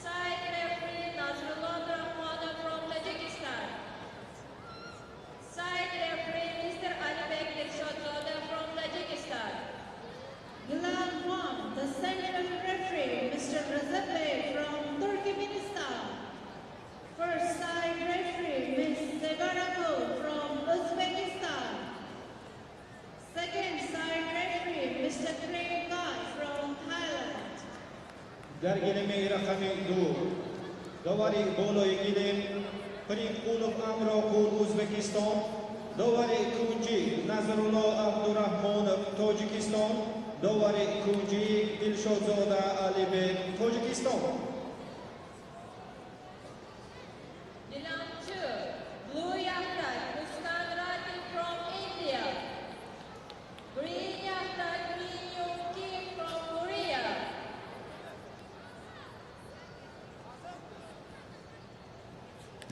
Side referee Nazrullah Rahmanov from Tajikistan. Side referee Mr. Alibek Dilshodzoda from Tajikistan. Gland 1, the central referee Mr. Razabey from Turkmenistan. First side referee Ms. Segarakul from Uzbekistan. Second side referee Mr. Prem Kai from Thailand. Dargilemi rakamiya Dawari Boloi Gilim Prikulov Amrokul Uzbekistan. Dawari Kunji Nazarullah Abdurrahmanov Tajikistan. Dawari Kunji Dilshodzoda Alibek Tajikistan. Gilam 2, blue yachta Muskan Rathi from India. Green yachta Min Yoon Kim from Korea.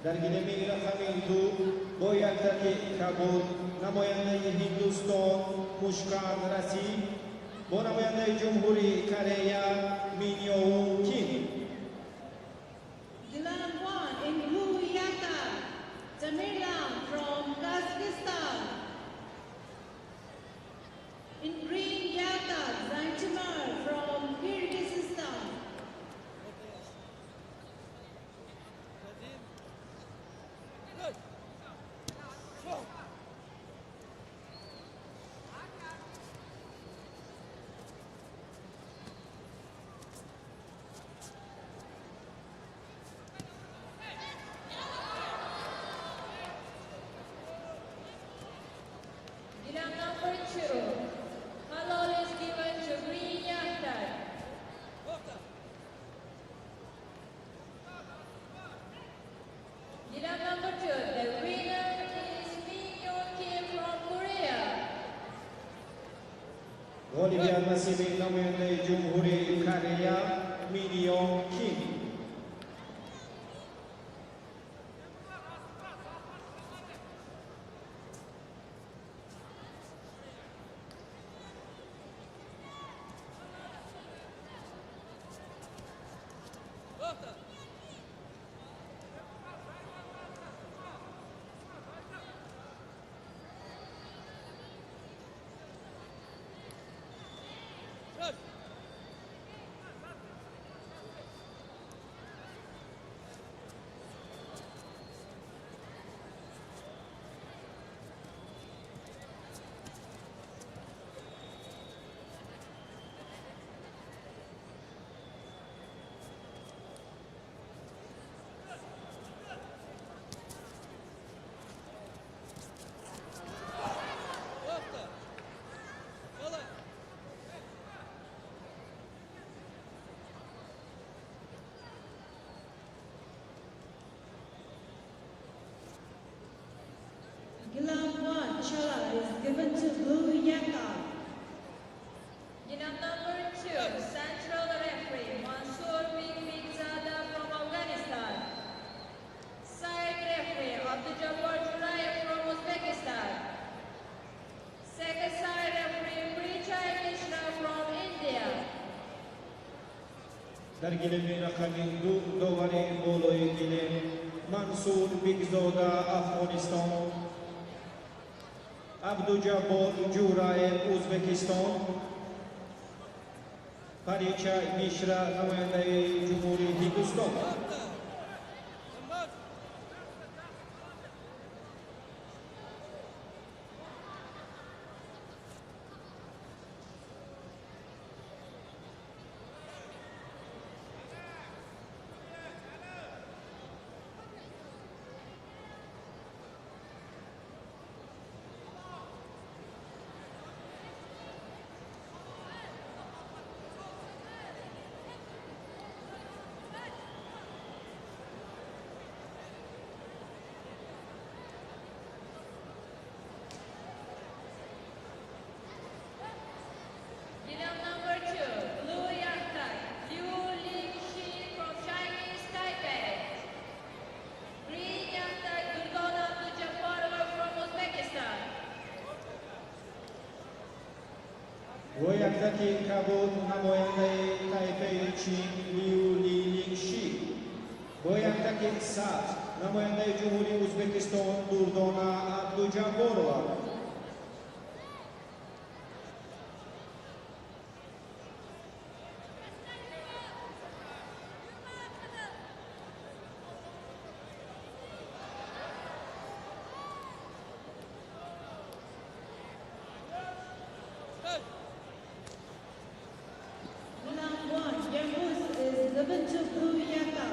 Dargilemi rakamiya Boyataki Kabul Namoyandai Hindustan Mushkan Rasi Bonamoyandai Jumhuri Korea Min Yoon Kim. Gland 1 in blue yata Tamerlan from Kazakhstan. In green yata Zantimar from Kyrgyzstan. Good. Go. Gilam number 2, halal is given to green yachta. Orta. Gilam number 2, the winner is Min Yoon Kim from Korea. Bolivia Nasimi Namoyandai Jumhuri Korea Min Yoon Kim. Orta. Good. Orta. Yola. Gland 1 Chala is given to blue yata. Gilam number 2, central referee Mansoor Bigzada from Afghanistan. Side referee Abdul-Jabbar Jurayev from Uzbekistan. Second side referee Prichai Mishra from India. Dargilemi rakamiya Dawari Boloi Gilim Mansur Bigzoda, Afghanistan. Abdujabbar Jurayev, Uzbekistan. Paricha Mishra, namoyandayi Jumhuriy Hinduston. Vaqtda. Samboj. Yilong number 2, Blue Yangtai, Liu Lingxi from Chinese Taipei. Green Yangtai, Durdona Abdujabbarova from Uzbekistan. Goyakdagi Kabul, namoyandayi Taipei, Chin, Liu Lingxi. Goyakdagi Sat, namoyandayi Jumhuriy Uzbekiston, Durdona Abdujabborova. Hey. Round 1, your host is Zavintu Blue Yaka.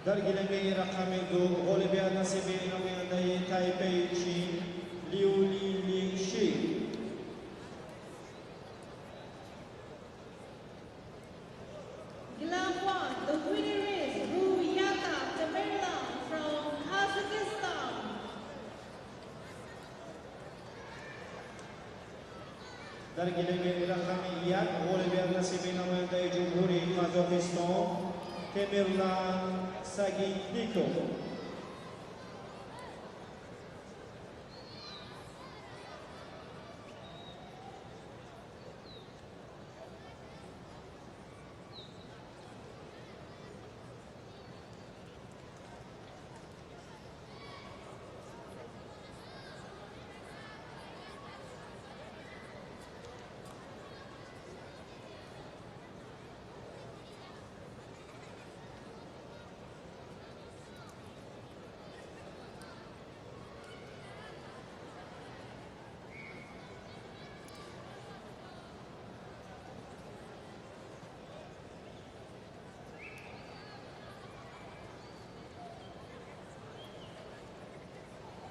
Dergilemeyi rakami du Olimpiyat nasibi namayandai Taipei Chin Liu Li Shi. Glam 1, the winner is Ruyata Tamerlan from Kazakhstan. Dergilemeyi rakami yan Olimpiyat nasibi namayandai Cumhuri Kazakistan Temirlan Sagindiko.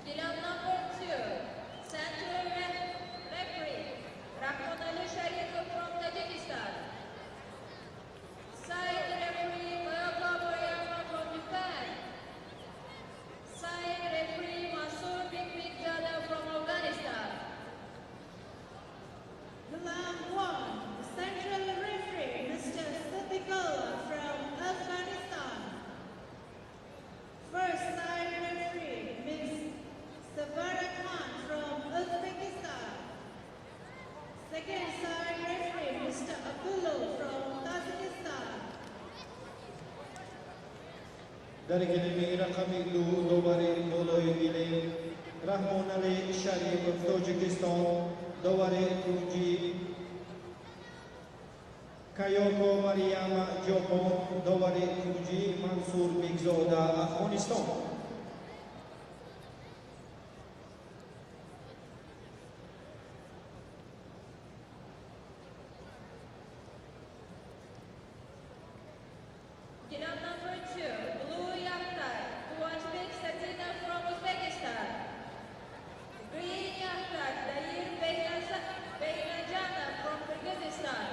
Glam number 2, central referee, Rahmon Ali Sharipov from Tajikistan. Side referee, Mayaka Boyama from Japan. Side referee, Masoor Bikbikzada from Afghanistan. Glam 1, the central referee, Mr. Satikala from Afghanistan. First side referee, Ms. Savara Khan from Uzbekistan. Second side referee, Mr. Abdullah from Kazakhstan. Dergilemeyi rakami du Dovare Moloy ile Rahmon Ali Sharif Tajikistan Dovare Kunji Kayoko Mariama Joko Dovare Kunji Mansur Bigzoda Afghanistan. Glam number 2, Blue Yakhtar, Tuanbek Satina from Uzbekistan. Green Yakhtar, Dair Beynajana from Kyrgyzstan.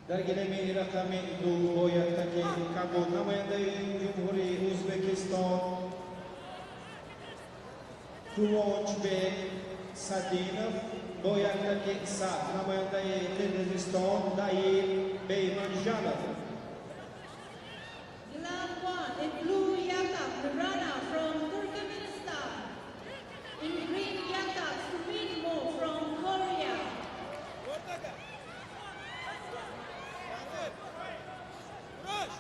Dergilemeyi rakami du Boyaktaki Kabul namayandai Cumhuri Uzbekistan Tuanbek Sadinov Boyaktaki Sa namayandai Kyrgyzstan Dair Beymanjanov. Glam 1 in blue Yatak Nurana from Turkmenistan. In green Yatak Suminmo from Korea. Ortaka. Ahmet. Rush.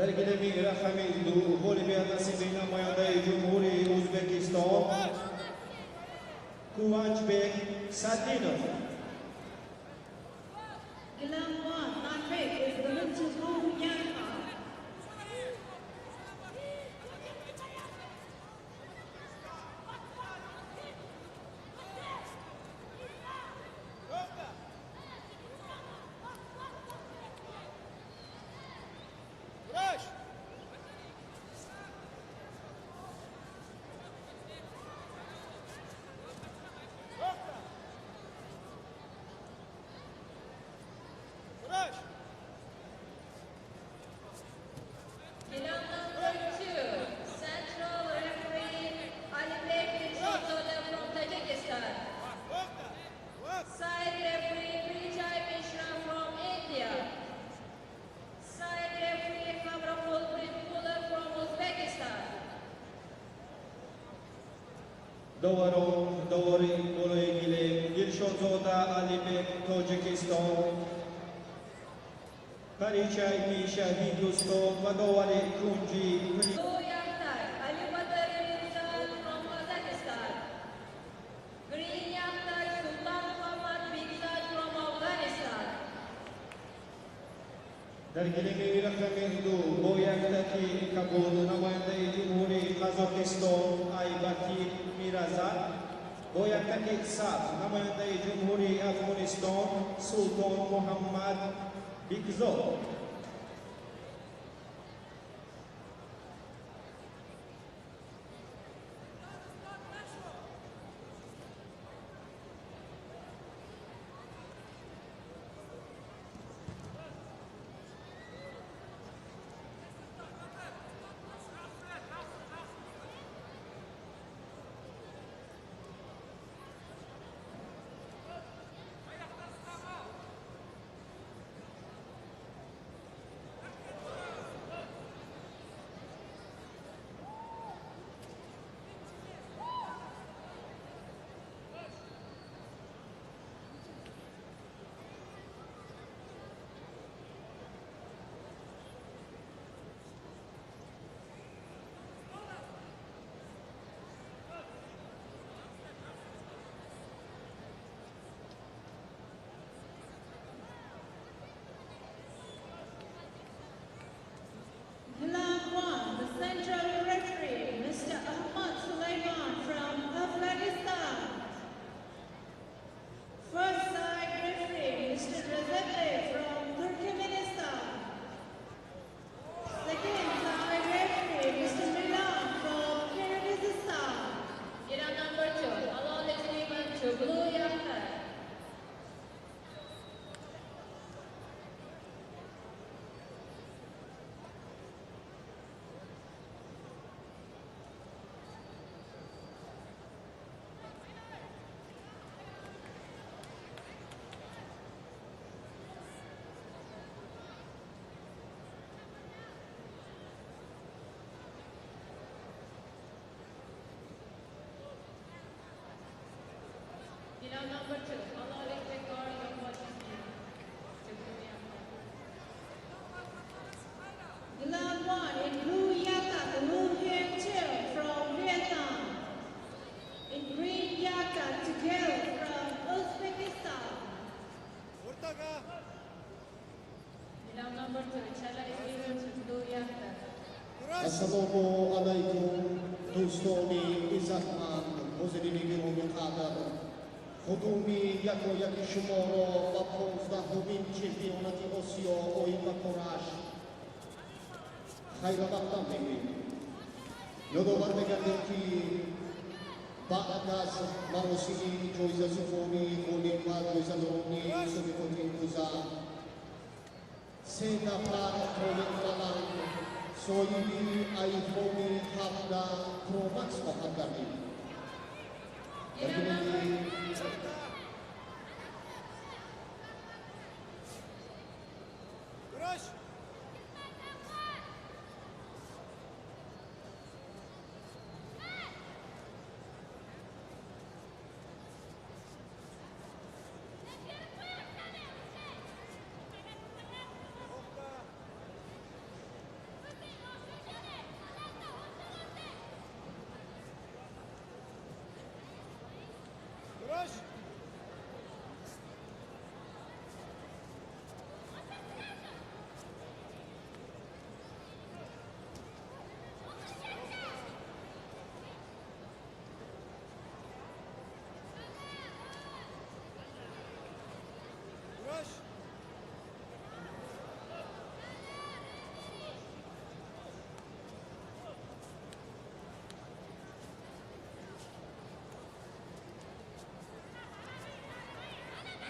Dergilemi Rahamildu, Bolivya nasibin namoyandayi Cumhuri Uzbekistan, Kuvanchbek Sadinov. Gulam 1, Tanvik is given to Wu Yanka. Rush! Rush! Gulam number 2, Central Referee Alibek Shotoda from Tajikistan. Side referee Vijay Mishra from India. Side referee Khamraful Printpula from Uzbekistan. Dovori Boloigile, Dilshodzoda Alibek, Tajikistan. Parichai Misha Hindustan, Vadovare Kunji, Blue Yakhtar Ali Badr Rizal from Kazakhstan. Green Yakhtar Sultan Muhammad Bigzad from Afghanistan. Dergilemi Rahamildu, Boyaktaki Kabul, namoyandayi Cumhuri Kazakistan, Aybaki Mirazat. Boyaktaki Saf, namoyandayi Cumhuri Afghanistan, Sultan Muhammad Bigzod. Gulam 1, the central referee, Mr. Ahmad Sulaiman from Afghanistan. First side referee, Mr. Razadeh from Turkmenistan. Second side referee, Mr. Milan from Kyrgyzstan. Gulam number 2, Halal is given to Blue Yakhtar. Gulam number 2, Halal is Bekar Yomot is given to Blue Yakhtar. Gulam 1 in blue yaka, Wu Hien Chil from Vietnam. In green yaka, Tigel from Uzbekistan. Ortaga! Gulam number 2, Chala is given to Blue Yakhtar. Rush! Assalamu alaikum دوستانی عزتمند حاضرین گرامی قدر خدومی یکی شما را با 15مین چمپیونات آسیا آیین و کرش خیر مقدم می‌گوییم. یادآور بگردیم که بعد از مراسم جایزه سومی گلیم و جایزه دومی سومیت امروزه 3 نفر تولید کنند صاحبی آیفون 17 پرو مکس خواهد گردید. Gulam number Rush!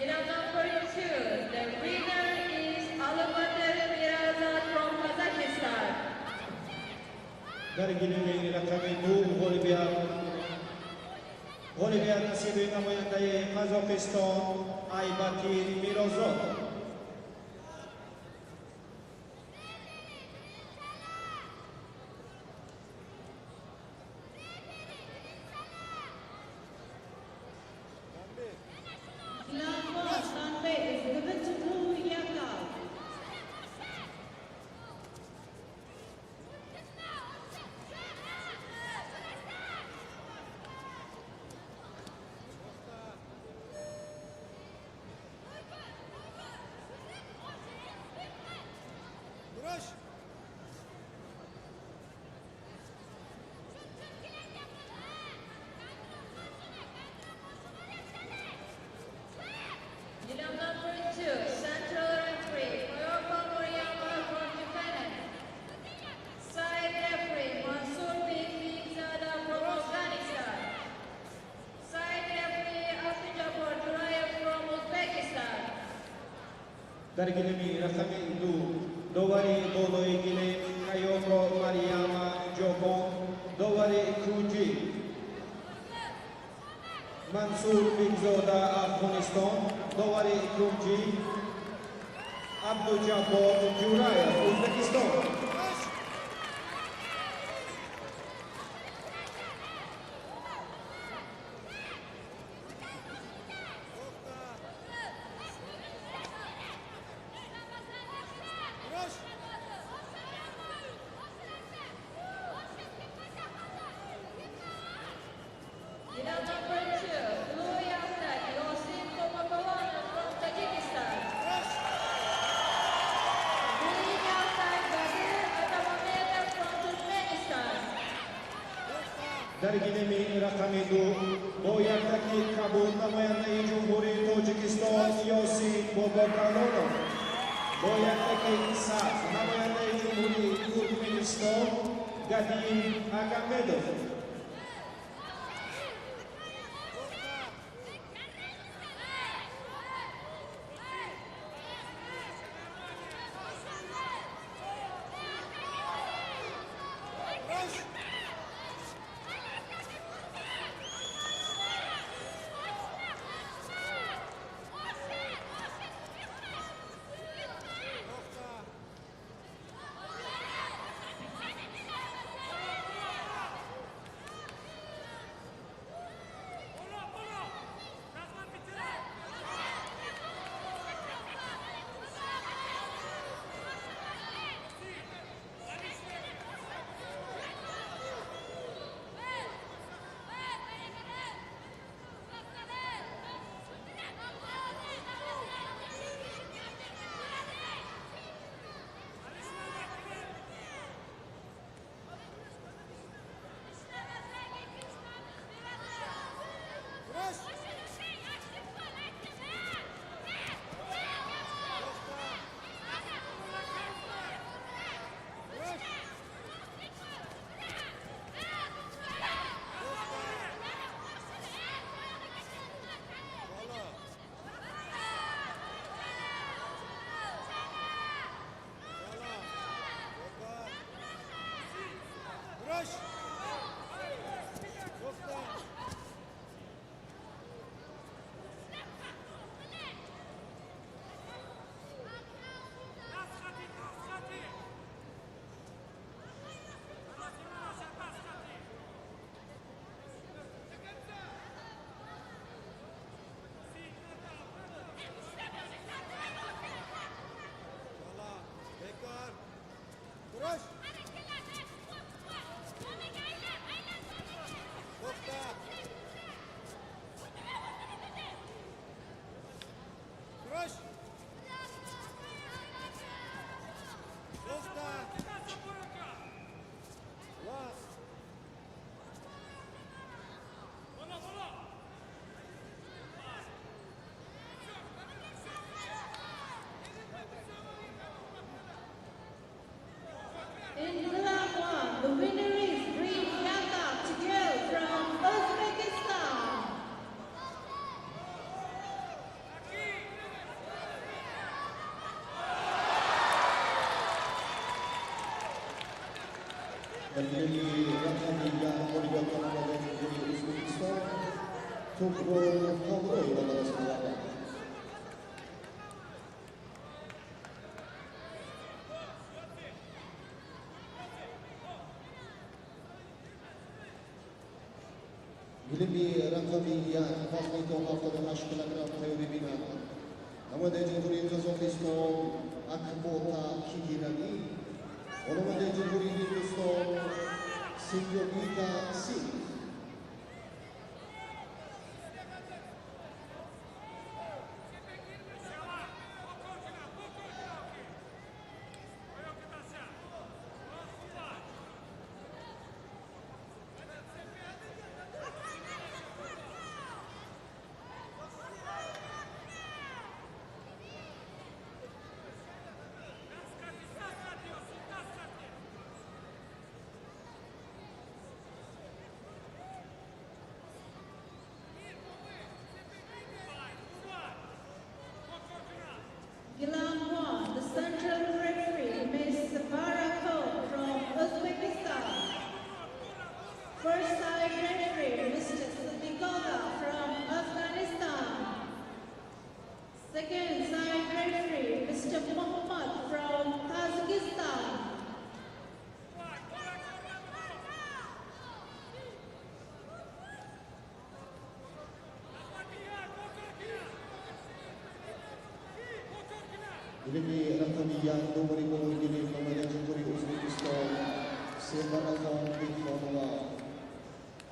Medal number 2, the winner is Alıbadır Mirazat from Kazakhstan. Dari Guinea Rakamindu Bolivia nasibu namanya dari Kazakhstan Aybatir Mirozot. Lava Sanbe is given to Blue Yaka. Duruş. Medal number 2, central referee Koyoko Moriyama from Japan. Side referee Mansur bin Bigzada from Afghanistan. Side referee Abdujabbar Durayev from Uzbekistan. Dari Guinea Rakamindu Dowari Bolo Igile Kayoko Mariyama Joko Dowari Kuji Mansur bin Zoda Afghanistan Dowari Kuji Abdul Jabbar Jurayev Uzbekistan. Duruş. Duruş. Medal number 2, Blue Yastak Yosin Tomakolona from Tajikistan. Duruş. Green Yastak Badir Atamameda from Turkmenistan. Dari Guinea Rakamindu Boyardaki Kabul namanya Cumhuriyet Tajikistan Yosin Bobokalolo Boyardaki Sat namanya Cumhuriyet Turkmenistan Gadim Agamedov. Duruş. Duruş. Duruş. Valla. Valla. Duruş. Yoksa. Valla. Bekar. Duruş. Yoksa. Duruş. Yoksa. Valla. In Dan ini Rakami yang melibatkan pada negeri Uzbekistan, Tukrul Hamroy pada sebuah. Ilimi Rakami yang pasti toh pada masyarakat teori bina. Nama dari negeri Uzbekistan Akbota Kihirani. Orang dari negeri Hindustan Sinjogita Singh. Gilan 1, the central referee, Ms. Barako from Uzbekistan. First side referee, Mr. Siddiqullah from Afghanistan. Second side referee, Mr. Muhammad from Tajikistan. Ilimi Rakami yang 2000 ini namanya negeri Uzbekistan Sembarang Bikmana.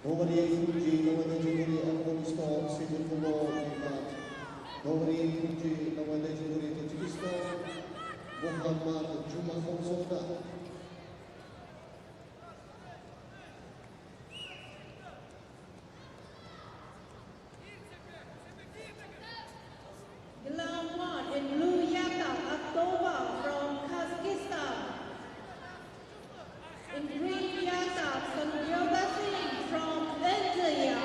Nomori kunci namanya negeri Afghanistan Siddiqullah Iman. Nomori kunci namanya negeri Tajikistan Muhammad Juma Khomzoda. Gilan 1 in blue Yaka Aktoba from Kazakhstan. In green Yaka Sanyoga Singh from India.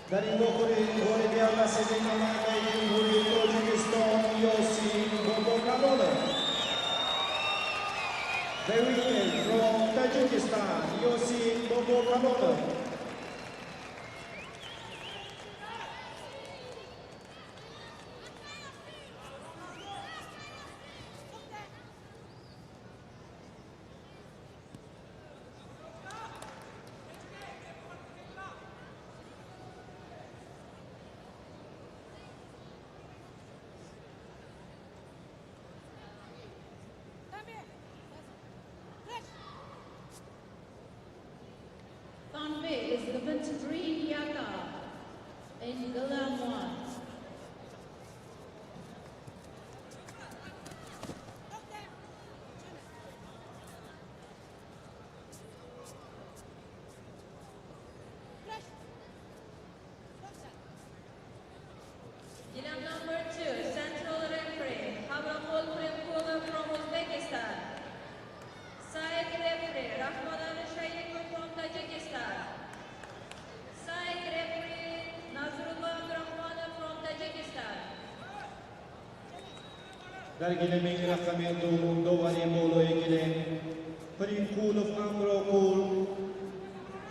Dari Bolivia sebenarnya dari Tajikistan Yosi Bobokalole. Very from Tajikistan Yosi Bobokalole. Conway is given to green Yaka in Gilan 1. Gilan number 2, central referee, Havramol Premkula from Uzbekistan. Side referee, Rahman Shayikov from Tajikistan. Side referee, Nazrullah Abdurrahman from Tajikistan. Dari Gileming Rakami Dovani Molo Egile. Prinkulov Amrokul.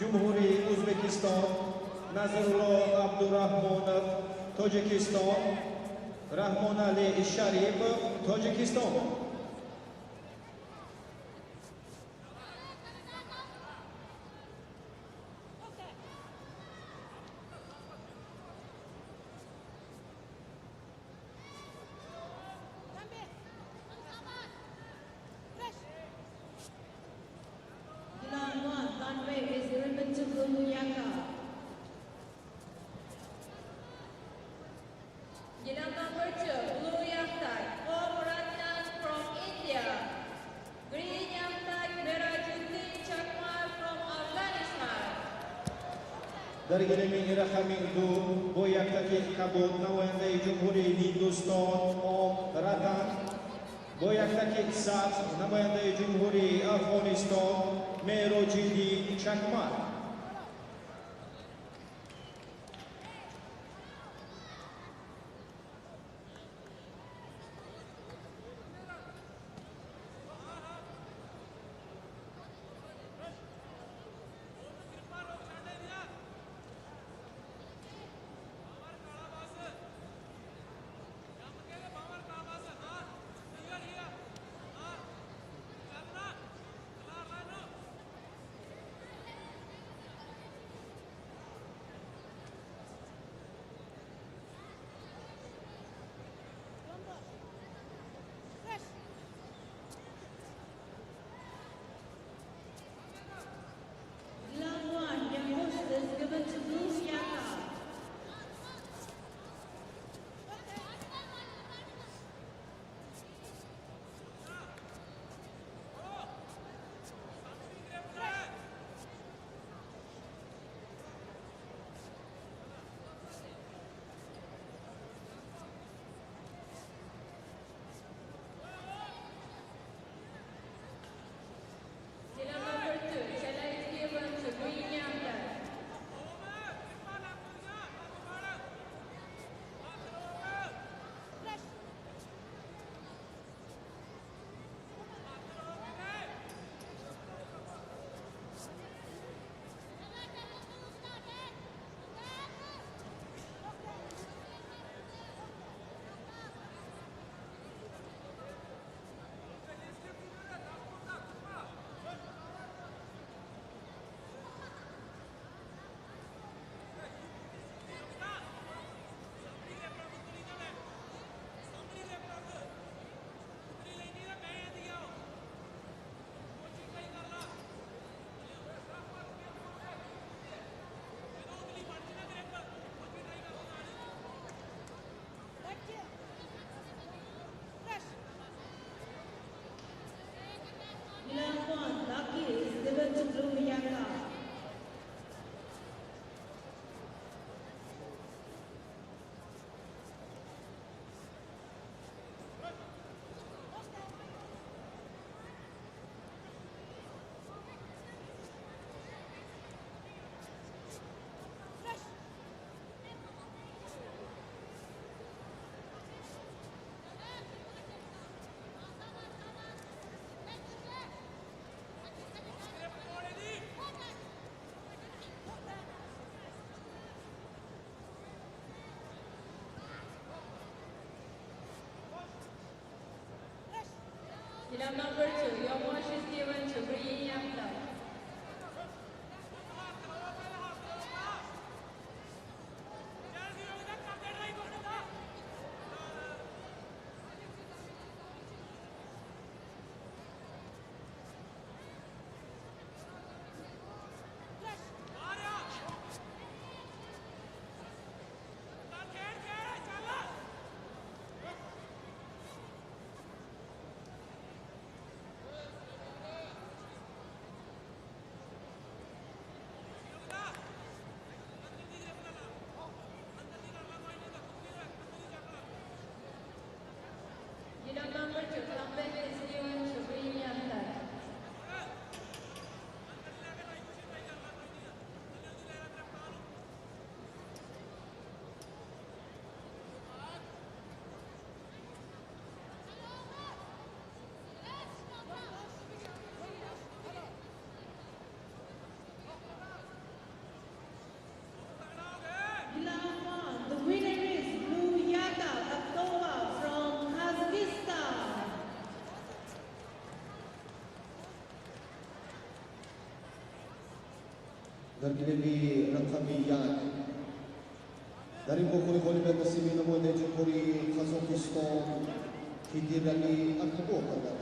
Jumhuri Uzbekistan. Nazrullah Abdurrahman Tajikistan. Rahmon Ali Sharif Tajikistan. Gilan 1, Conway is given to blue Yaka. Gilan number 2, Blue Yakhtar, Om Ratnan from Dari Gilemi Irahamingdu, Boyak Taki Kabut, Nawende Jumhuri Hindustan, Om Ratan, Boyak Taki Sat, Nawende Jumhuri Afghanistan, Mero Jindi Chakmar. Glove 1, young host is given to Blue Yaka. Sila number 2, Shala is given to Green Yamda. Glove 1, Lucky is given to Blue Yaka. Sila number 2, your watch is given to Green Yamda. Sila number 2, Tambek is given to Green Yamda. Glove 1, the winner is Blue Yaka Abdullah from Kazakhstan. Dari Gilemi Irahamiyat. Dari Bokuri Oliver Nasimi Nawende Jumhuri Kazakhstan, Kidirani Akbota.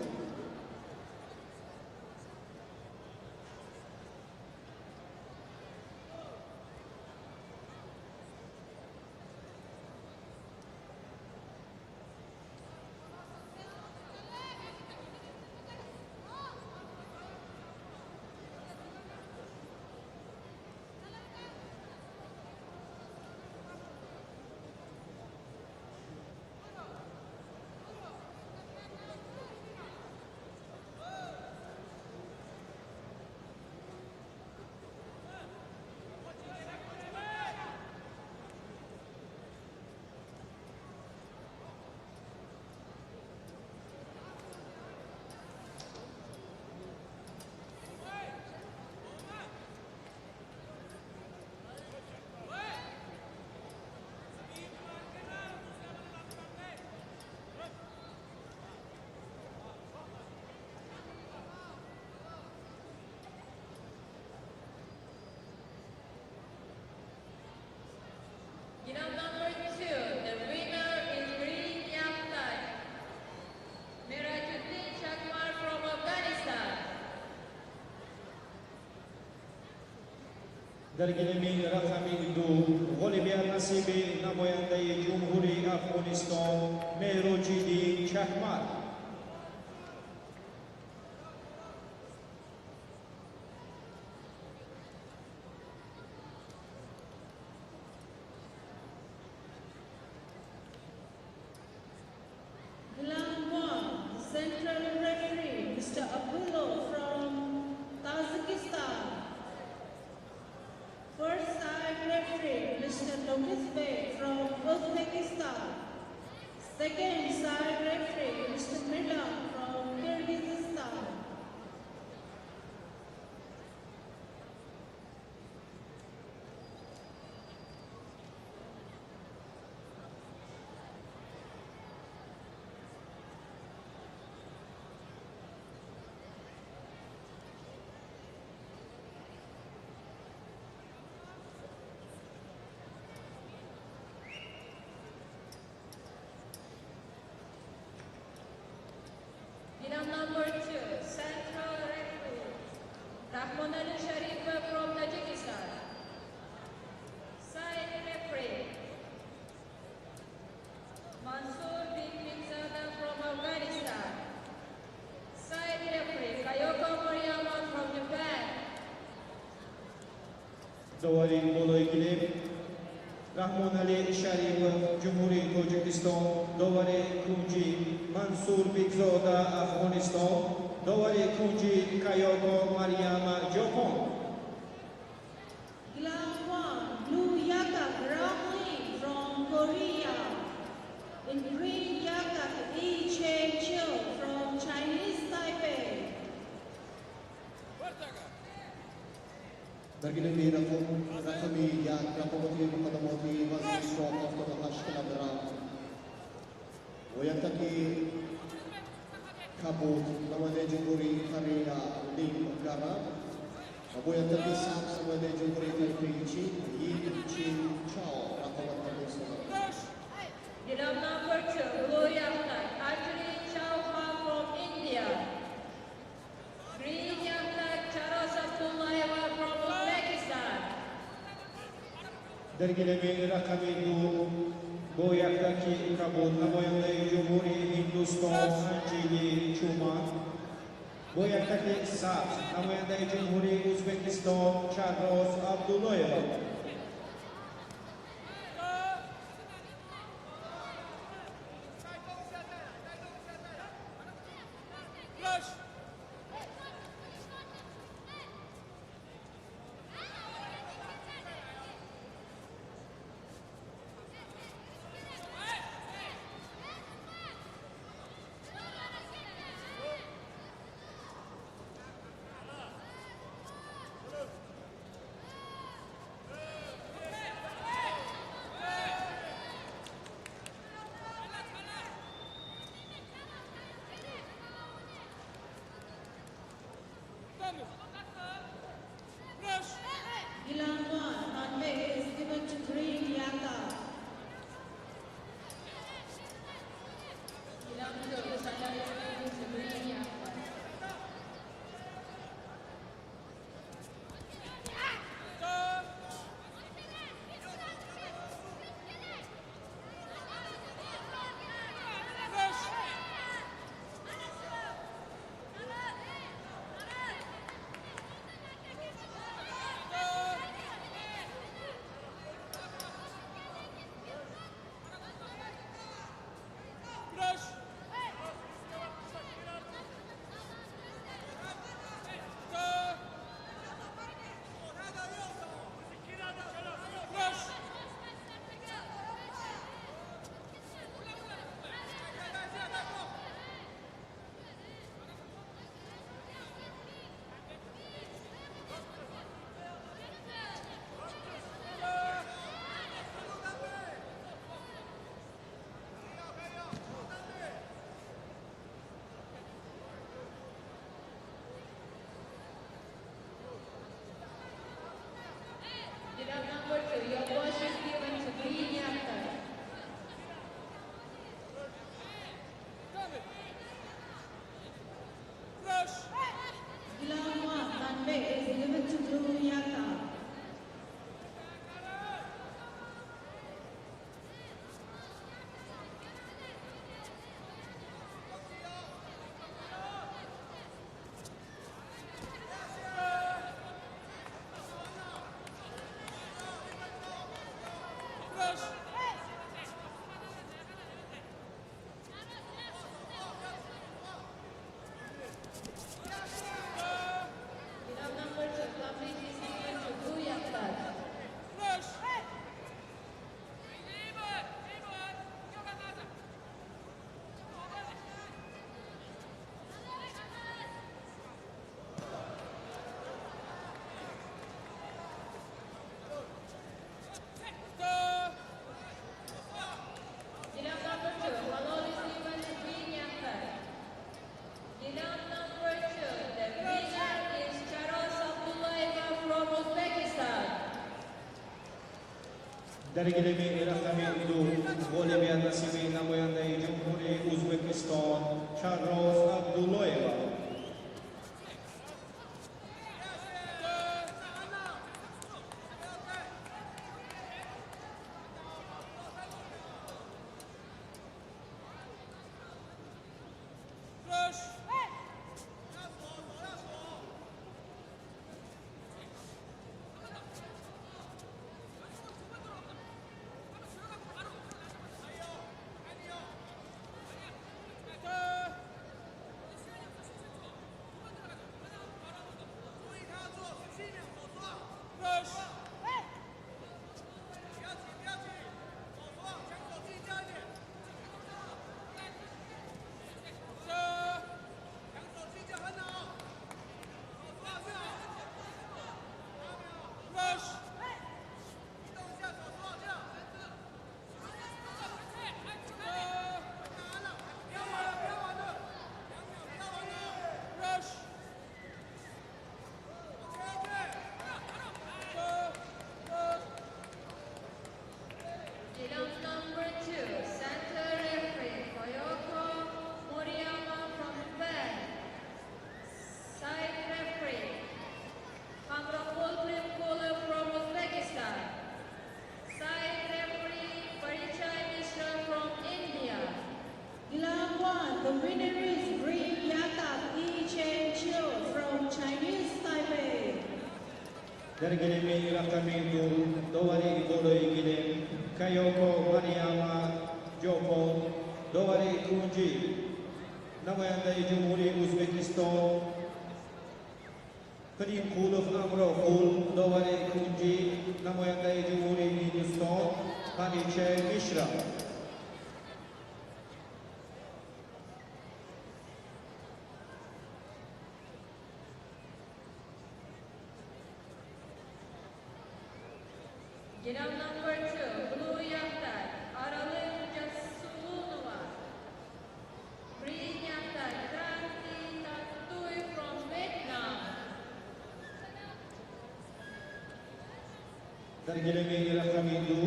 Dergilemin raqami du g'olibiya nasibi namoyandayi Jumhuriy Afg'oniston Mehrojidin Chahmar. Round 1, central referee Mr. Abdullah from Tajikistan. First side referee Mr. Nokisbek from Uzbekistan. Second side referee Mr. Mila from Kyrgyzstan. Round number 2, central referee Rahmonali Sharipova from Tajikistan. Side referee Mansoor Bikzada from Afghanistan. Side referee Kayoko Moriyama from Japan. Dovori bo'lo ikilib Rahmonali Sharipov Jumhuriy Tojikiston, Dovori Kunji Mansur Bikzoda Afg'oniston, Dovori Kunji Kayoko Mariyama Japon. Round 1, blue Yakak Ramli from Korea. In green Yakak Yi Chen Chiu from Chinese Taipei. Dergilemin raqami raqamati muqaddamati vazn ishtirok haftada tashkil etiladi. O'yindagi Kabul Namade Jumhuriy Koreya Lim Garab va o'yindagi Sab Namade Jumhuriy Taipei Yi Chin Chao raqobatlarni hisoblaydi. Round number 2, blue Yaktak Ajri Chauhan from India. Green Yaktak Charas Abdullayeva from Uzbekistan. Dergilemin raqami du bo'yaqdagi Kabul namoyandayi Jumhuriy Hindiston Anjili Chuman. Bo'yaqdagi Sab namoyandayi Jumhuriy O'zbekiston Charroz Abdullayeva. Round 1, Hanbei is given to green Yakak. Round 2, central referee Green Yaktak. Round number 2, your watch is given to Green Yaktak. Round 1, Hanbei is given to blue Yakak. Dari gilimi rakami du Bolivia nasimi namoyandai Jamhuri Uzbekistan Charles Abdullaeva. Gilong number 2, center referee Koyoko Moriyama from Japan. Side referee Kamrakol Premkola from Uzbekistan. Side referee Parichay Mishra from India. Glam 1, the winner is Green Yaka Yi Chen Chiu from Chinese Taipei. Dari gilimi rakami du Dowari Boloi Gilim Kayoko Mariyama Joko Dowari Kunji namoyandai Jamhuri Uzbekistan Karim Kulov Amro Kul Dowari Kunji namoyandai Jamhuri Hindustan Parichay Mishra. Gilong number 2, Blue Yaktai, Aralin Jasulunova. Green Yaktai, Kranti Tatui from Vietnam. Dari gilimi rakami du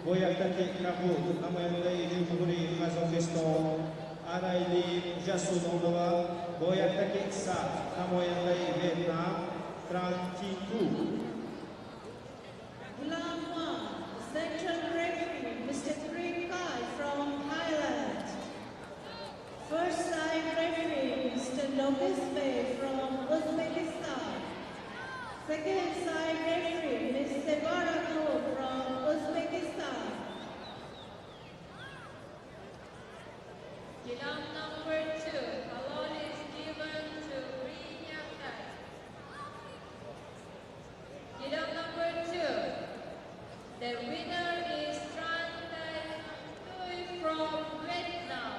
Boyaktaki Kabut namoyandai Jamhuri Kazakhstan Araili Jasunova Boyaktaki Sat namoyandai Vietnam Trantitu. Glam 1, central referee Mr. Krim Kai from Thailand. First side referee Mr. Lopez Bey from Uzbekistan. Second side referee Mr. Barakov from Uzbekistan. Gilong number 2, Halal is given to Green Yaktai. Gilong number 2, the winner is Tran Thai Tui from Vietnam.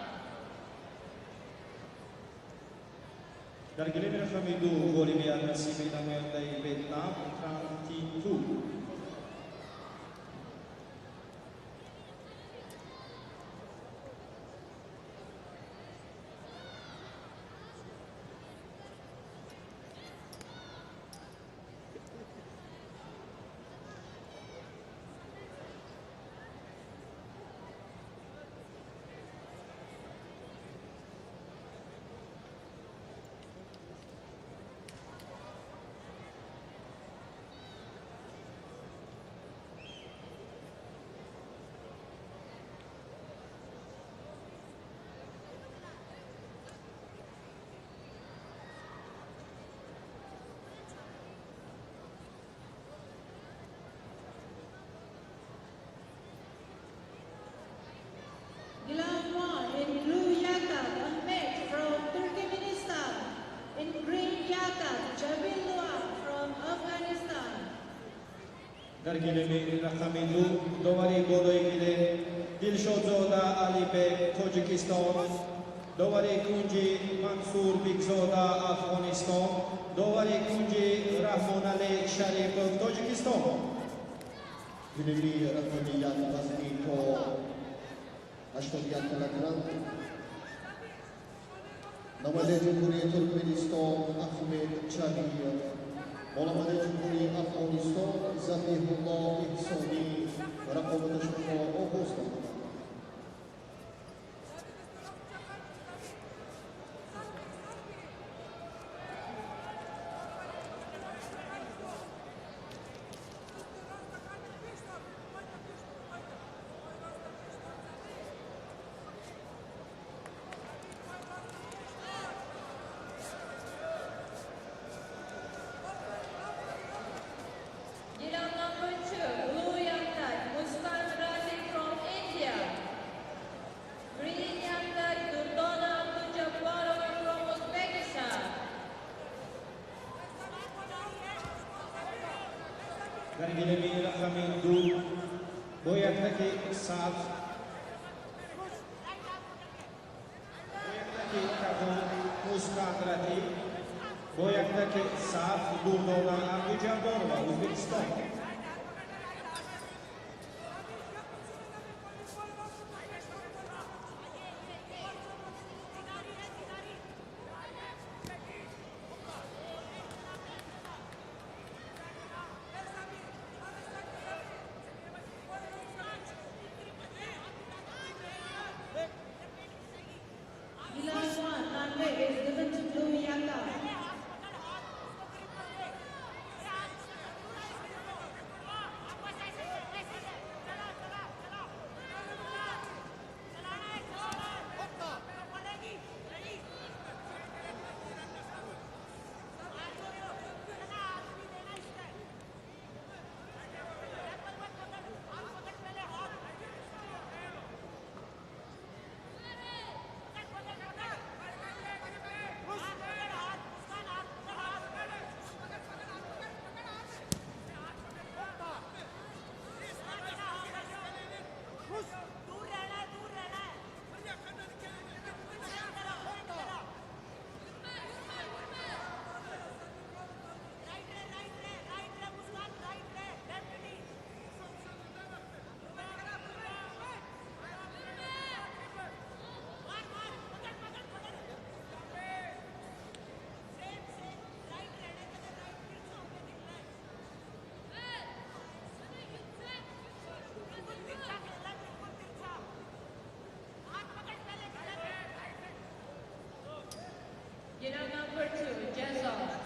Dari gilimi rakami du Bolivia nasimi namoyandai Vietnam Trantitu. Glam 1 in blue yaka Ahmed from Turkmenistan. In green yaka Jabilwa from Afghanistan. Dari gilimi rakami du Dowari Boloi Gilim Dilshozoda Ali Bek Tajikistan Dowari Kunji Mansur Bigzoda Afghanistan Dowari Kunji Rahmon Ali Sharif Tajikistan. Gilimi rakami Yan Basni ko Ashtobiyan Kalakran. Namoyandai Jamhuri Turkmenistan Ahmed Chabi Molamada Jumhuriy Afg'oniston Zabihulloh Ihsoniy raqobatashuvga ovoz berdi. Yelang number 2, blue young tag, Muskan Rathi from India. Green young tag, Durdona Abdul-Jabbarova from Uzbekistan. Gargilemi Rahamindu, Boyaktaki Saaf, Boyaktaki Kabu, Muskan Rathi, Boyaktaki Saaf, Durdona Abdul-Jabbarova, Uzbekistan. The last one, runway is given to Blue Yaka. Yelang number 2, Jazov.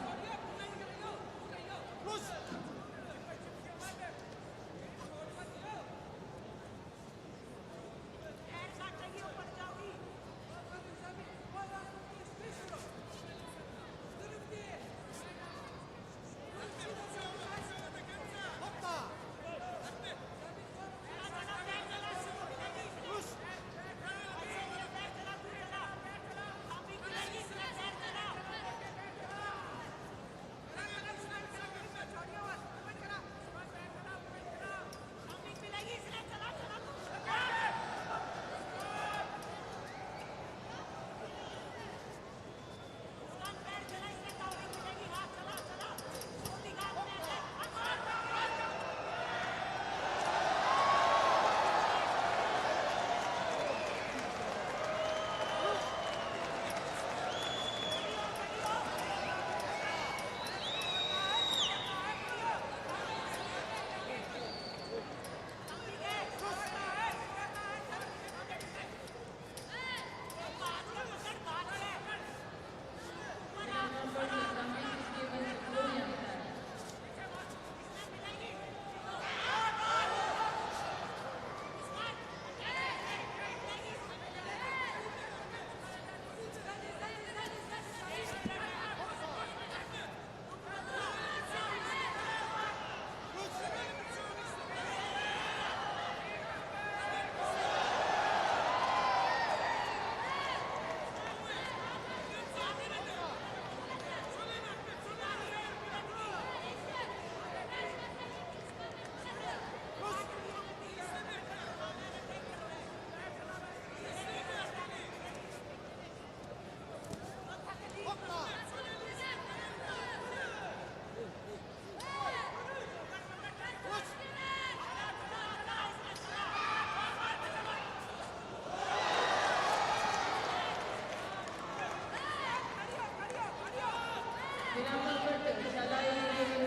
Yelang number 2, Shalai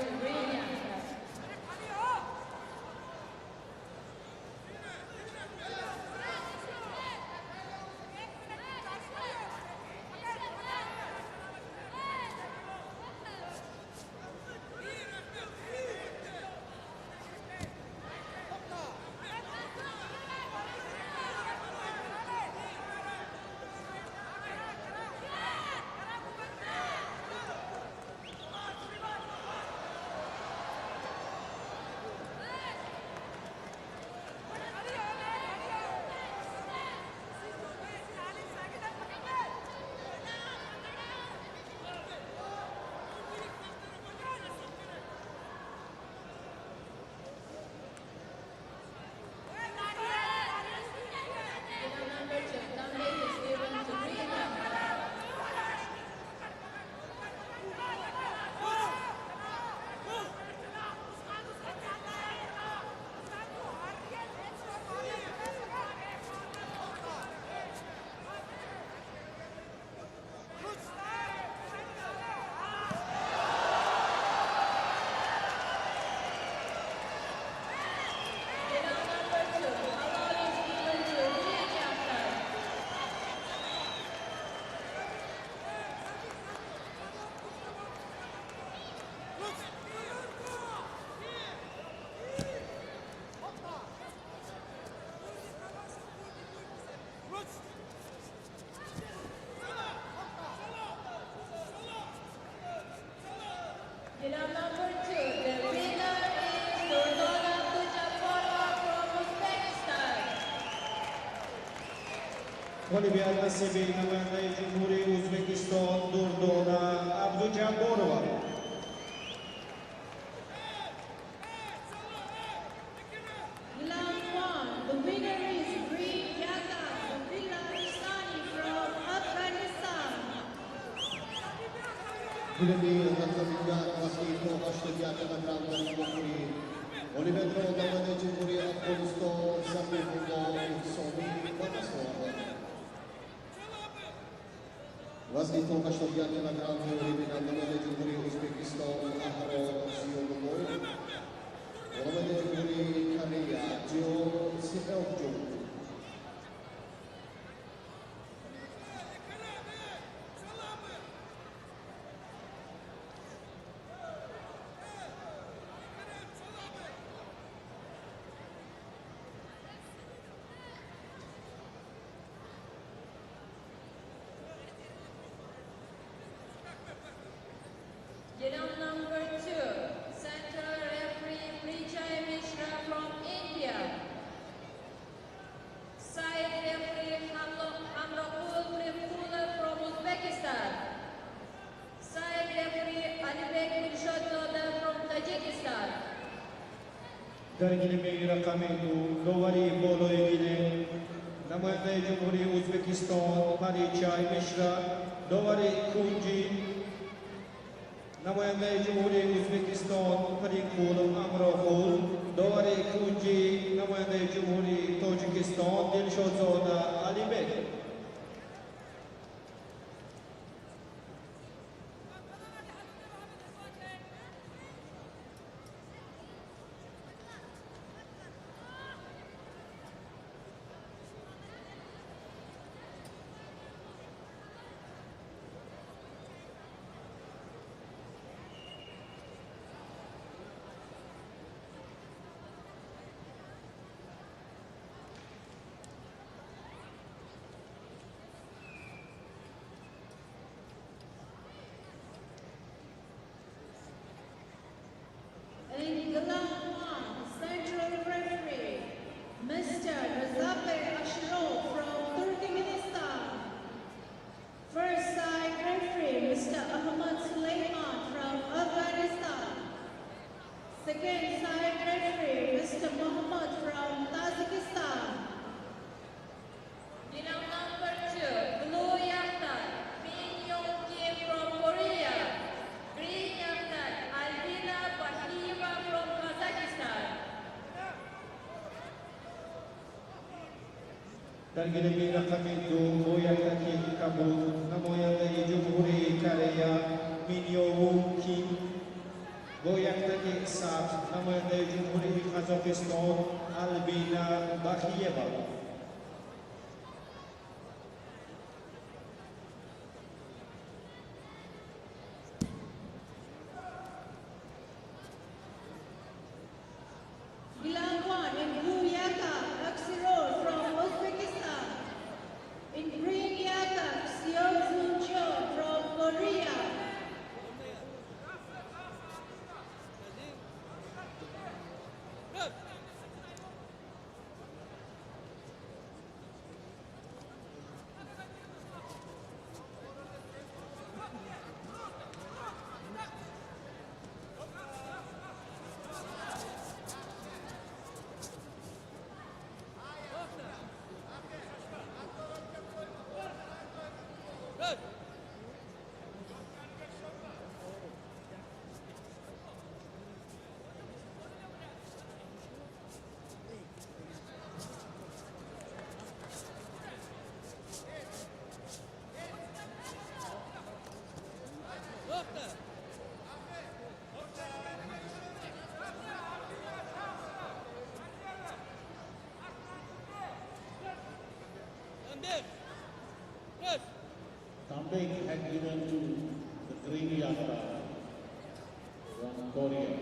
Glam number 2, the winner is Durdona Tujaporova from Uzbekistan. Olimpiyat nasibi namoyandayi Jumhuriy O'zbekiston Durdona Abdujaborova. Glam 1, the winner is Green Yaga Abdullah Isani from Afghanistan. Bilimi Hatzabigan Vasito Başlıkyan Yanakramdan Yokuri Olivedro Davade Cumhuri Afganistan Sabihugo Somi Batasova Vasito Başlıkyan Yanakramdan Olivedro Davade Cumhuri Uzbekistan Ahro Siyogo Davade Cumhuri Korea Gio Siheljo Glam number 2, central referee Vijay Mishra from India. Side referee Hamrakul Premkula from Uzbekistan. Side referee Alibek Dilshodzoda from Tajikistan. Dargilimi raqamidu Dovari Bolo Egile namoyandayi Jumhuriy O'zbekiston Parichay Mishra Dovari Kunji namoyandayi Jumhuriy O'zbekiston Parinkul Amroqul Dovari Kunji namoyandayi Jumhuriy Tojikiston Dilshodzoda Alibek. In Glam 1, central referee Mr. Razabe Ashraf from Turkmenistan. First side referee Mr. Ahmad Suleiman from Afghanistan. Second side referee Mr. Muhammad from Tajikistan. Glam number 2, blue Yaktan Min Yong Kim from Korea. Green Yaktan Albina Bahieva from Kazakhstan. Dargilimi raqamidu Boyakaki Kabul namoyandayi Jumhuriy Koreya Min Yo Kim Boyaktagi Saf namoyandayi Jumhuriy Qozog'iston Albina Baxiyeva. Glam 1 in blue Yaka Aksiror from Uzbekistan. In green Yaka Xiaozun from Korea. Tambek had given to the Green Yatra from Korea.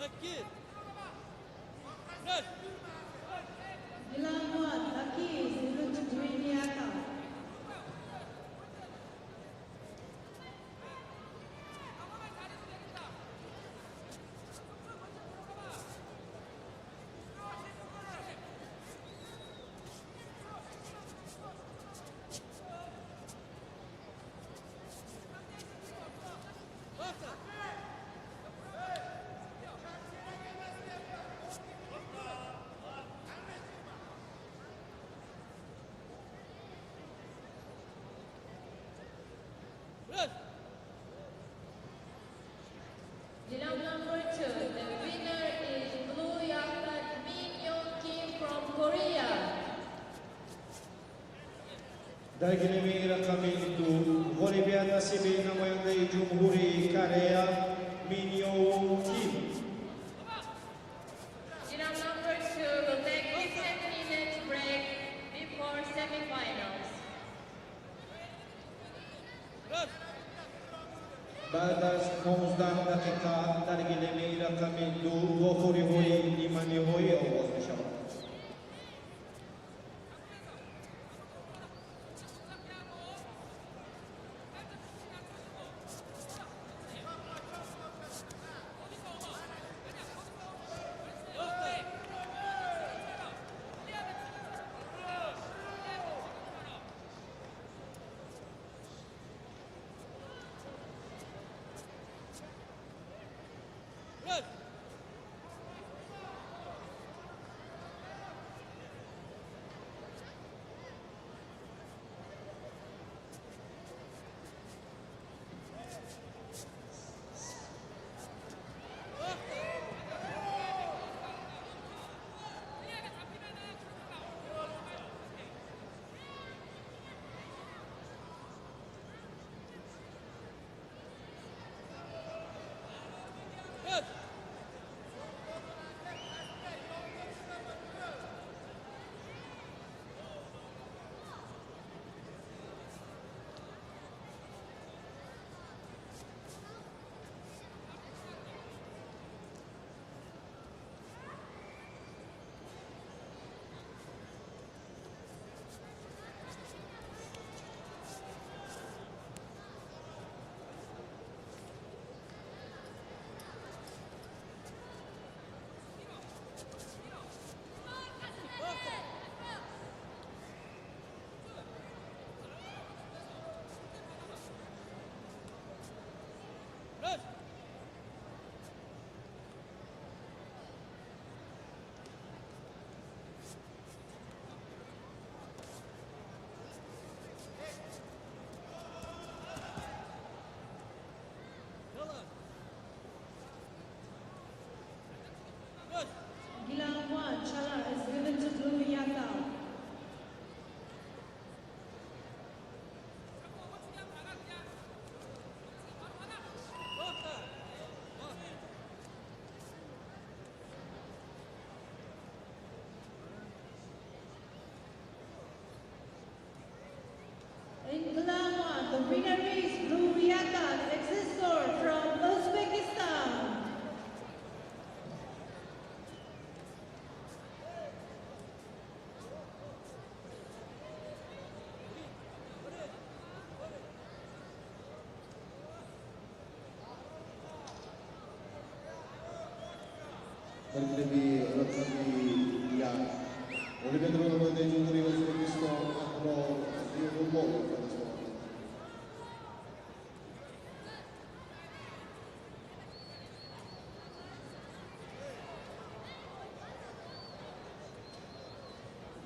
ركز رش Gilang 1, Lucky is equal to Green Yaka. رش Gilam number 2, the winner is Blue Yaka Min Young Kim from Korea. Dergilemi rakami itu Olimpiyat nasibi nama yang dari Jumhuri Korea Min Young Kim. Gilam number 2 will take 15 minutes break before semifinals. رش Batas 19 dakika dergilemi rakami itu Gohuri Imani Hoi Awas Insyaallah. رش رش رش يلا رش Gilang 1, Chala is given to Blue Yaka. وقف In Gilang 1, the winner is Blue Yaka, the Existor from Uzbekistan. Dergilemi rakami yang Olimpiyat nama dari Jumhuri Uzbekistan Akbar Ziyulullah pada soal.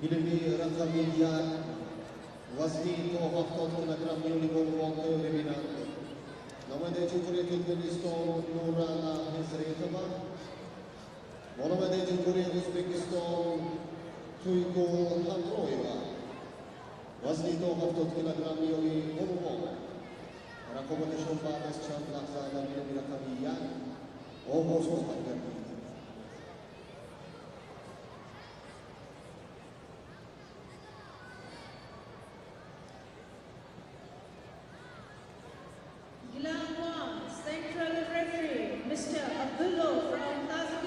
Ilmi rakami yang wazni 70 kilogram uniform waktu lebih nanti. Nama dari Jumhuri Uzbekistan Nurana Hezretova. Nama dari Jumhuri Uzbekistan Tuiko Handroeva. Wazni 70 kilogram uniform. Para kompetisi batas jam pelaksanaan ilmi rakami yang Omoso Hangari. Gilang 1, Central Referee, Mr. Abdullah from Kazakhstan.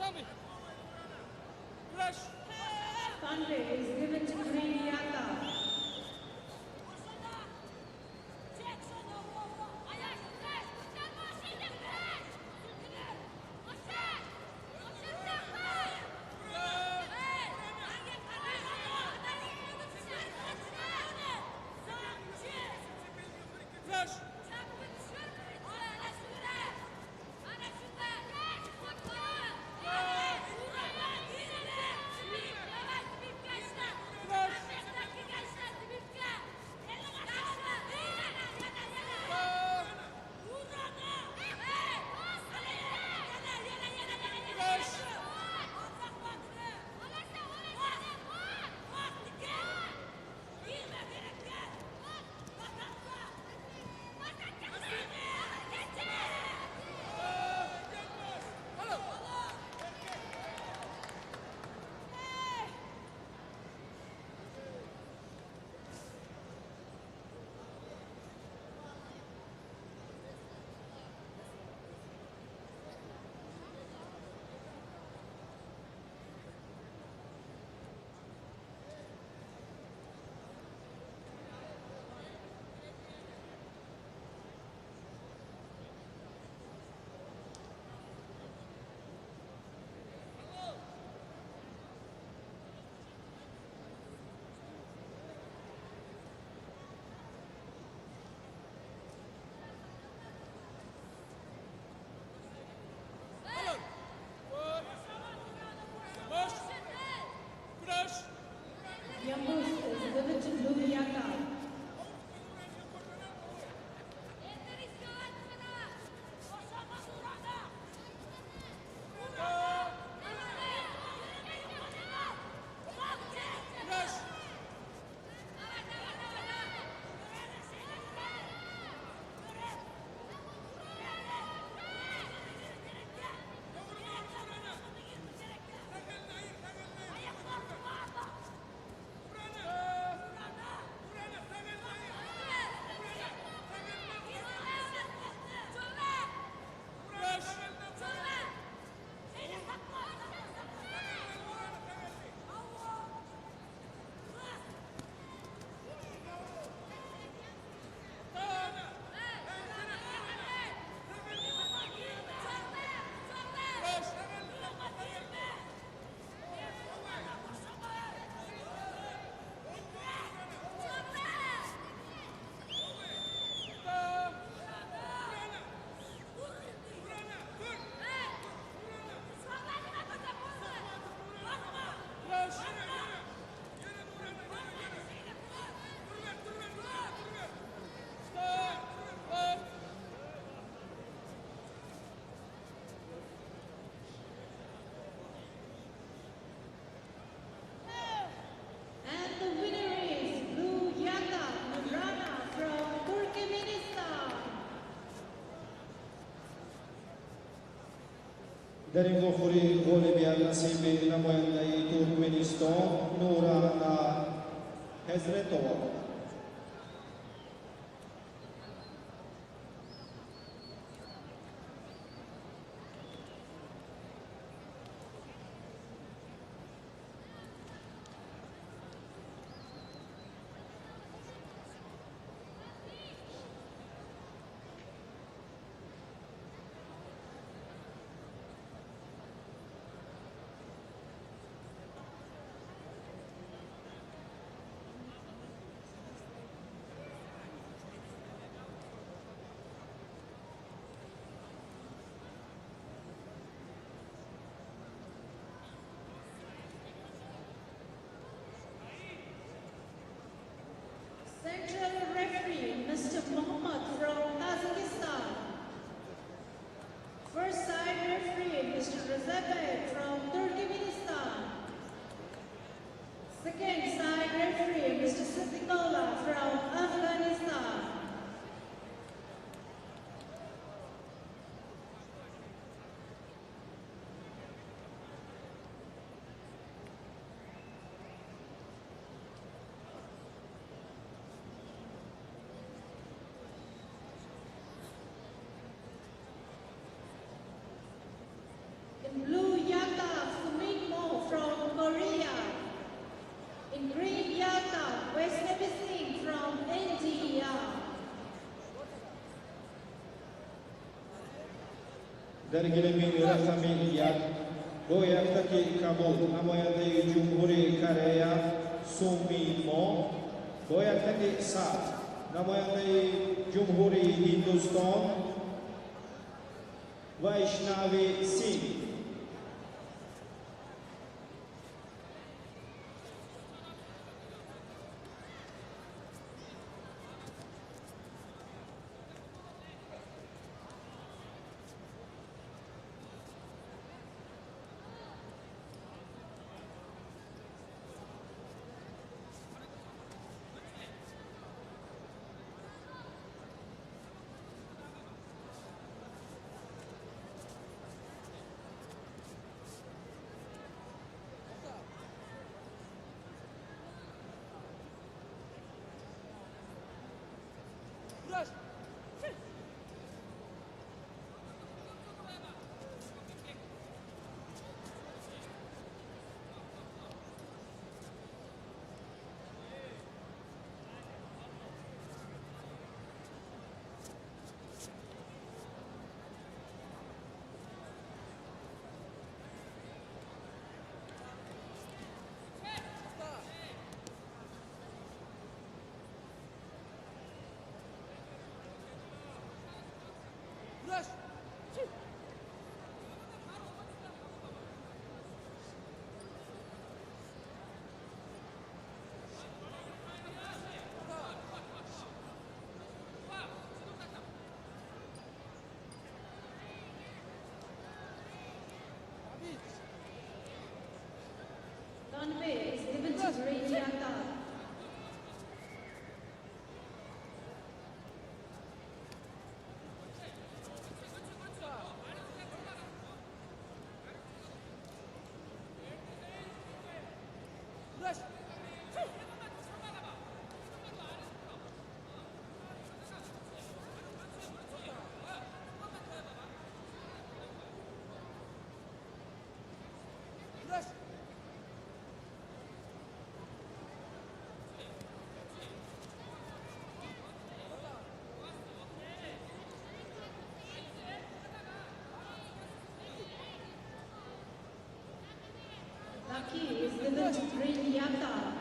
Rami. Rush. Pandey is given to green yaka. Rush. Rush. Rush. Yambus is given to blue yaka. Rush. Rush. Rush. Rush. Stop. Rush. And the winner is blue yaka Nurana from Turkmenistan. Daring Gofuri Olivier Nasimi Namoyandai Turkmenistan Nurana Hezretova. Central referee Mr. Mohammed from Kazakhstan. First side referee Mr. Rezepet from Turkmenistan. Second side referee Mr. Siddiqullah from Afghanistan. In blue yaka در گلمی رقمی یک رویافتکی کابل نماینده جمهوری کره سومی مو رویافتکی سات نماینده جمهوری هندوستان وایشناوی سینگ Crush. Crush. Runway is given to Green Yaka. Crush. Crush. Lucky is given to Green Yaka.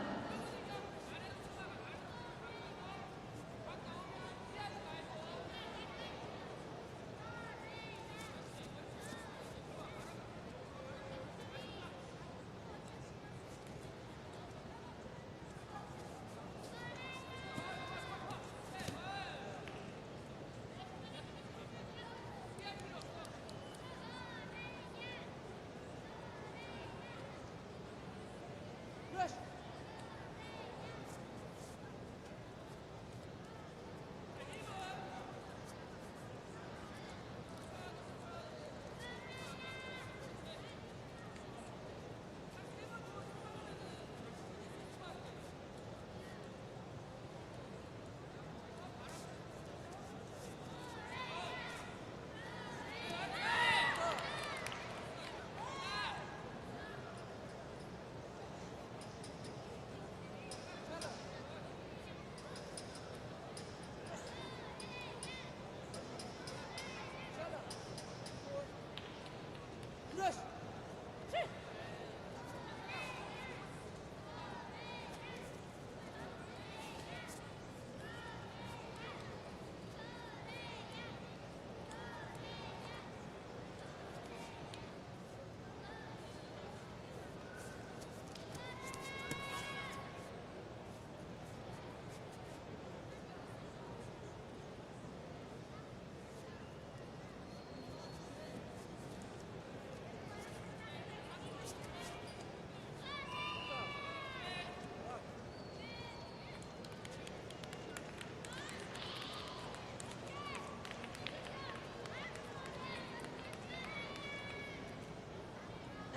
Crush. Crush.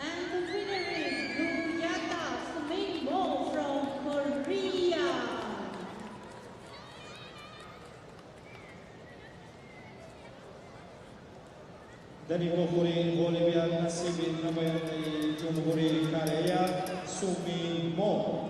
And the winner is Blue Yaka Suming Mo from Korea. dari Jumhuri Bolivia Nasibin namayanday Jumhuri Korea Sumi Mo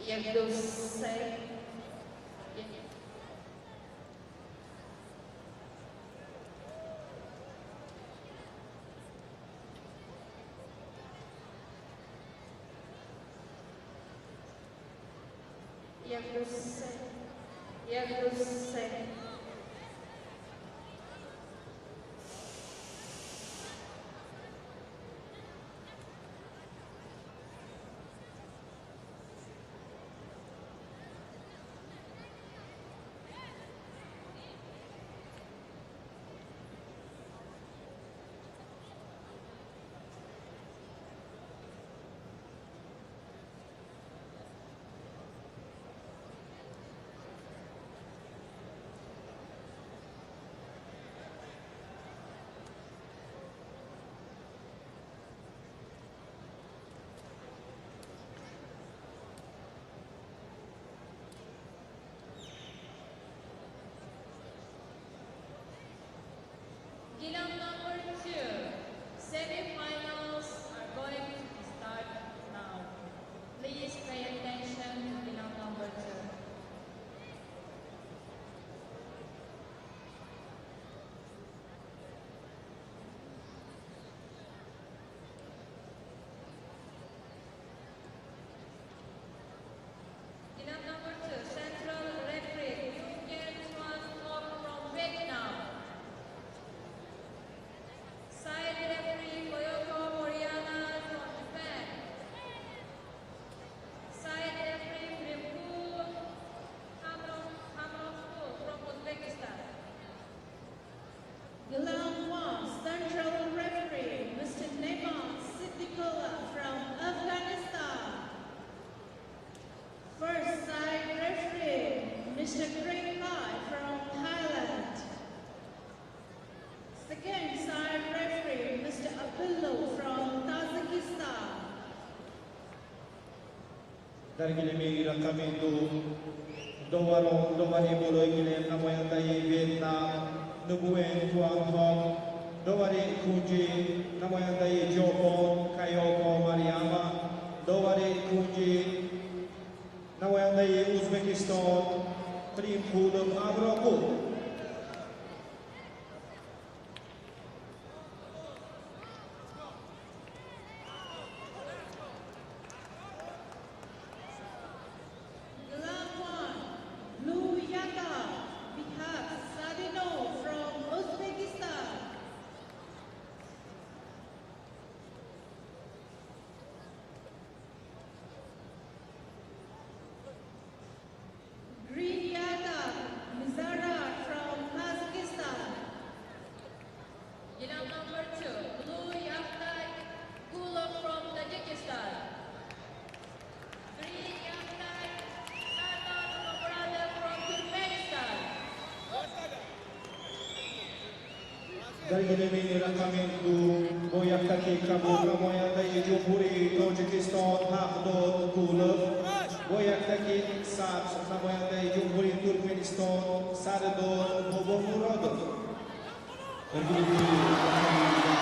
Yevdosek. Yevdosek. Yevdosek. Gilam number 2, semi-finals are going to start now. Please pay attention to Gilam number 2. Gilam number 2, central referee, Nguyen Xuan Ngoc from Vietnam. Side referee, Koyoko Moriana from Japan. Side referee, Rimpu Hamrovku from Uzbekistan. Glam 1, central referee, Mr. Neman Siddiqullah from Afghanistan. First side referee, Mr. Craig Lai from Thailand. Second side referee, Mr. Abdullah from Tajikistan. Dargilimi Rakamendo, Dowaron, Dowari Moloigile, Namoyandai, Vietnam, Nubuen, Tuan Hong, Dowari Kunji, Namoyandai, Jopon, Kayoko, Mariama, Dowari Kunji, Namoyandai, Uzbekistan, Trim Pudum, Abroko. Glam 1, Blue Yaka, Bihar Sadino from Uzbekistan. Green Yaka, Mizara from Kazakhstan. Gilam number 2, Blue Yaktak Gulov from Tajikistan. Green Yaktak Sardan Mobrada from Turkmenistan. Dargilimi Rakamendo, Boyaktaki Kabu, Namoyandai, Jopuri, Tajikistan, Hakdod, Kulov, Boyaktaki Sats, Namoyandai, Jopuri, Turkmenistan, Sarador, Bobomuradov. Dargilimi Rakamendo,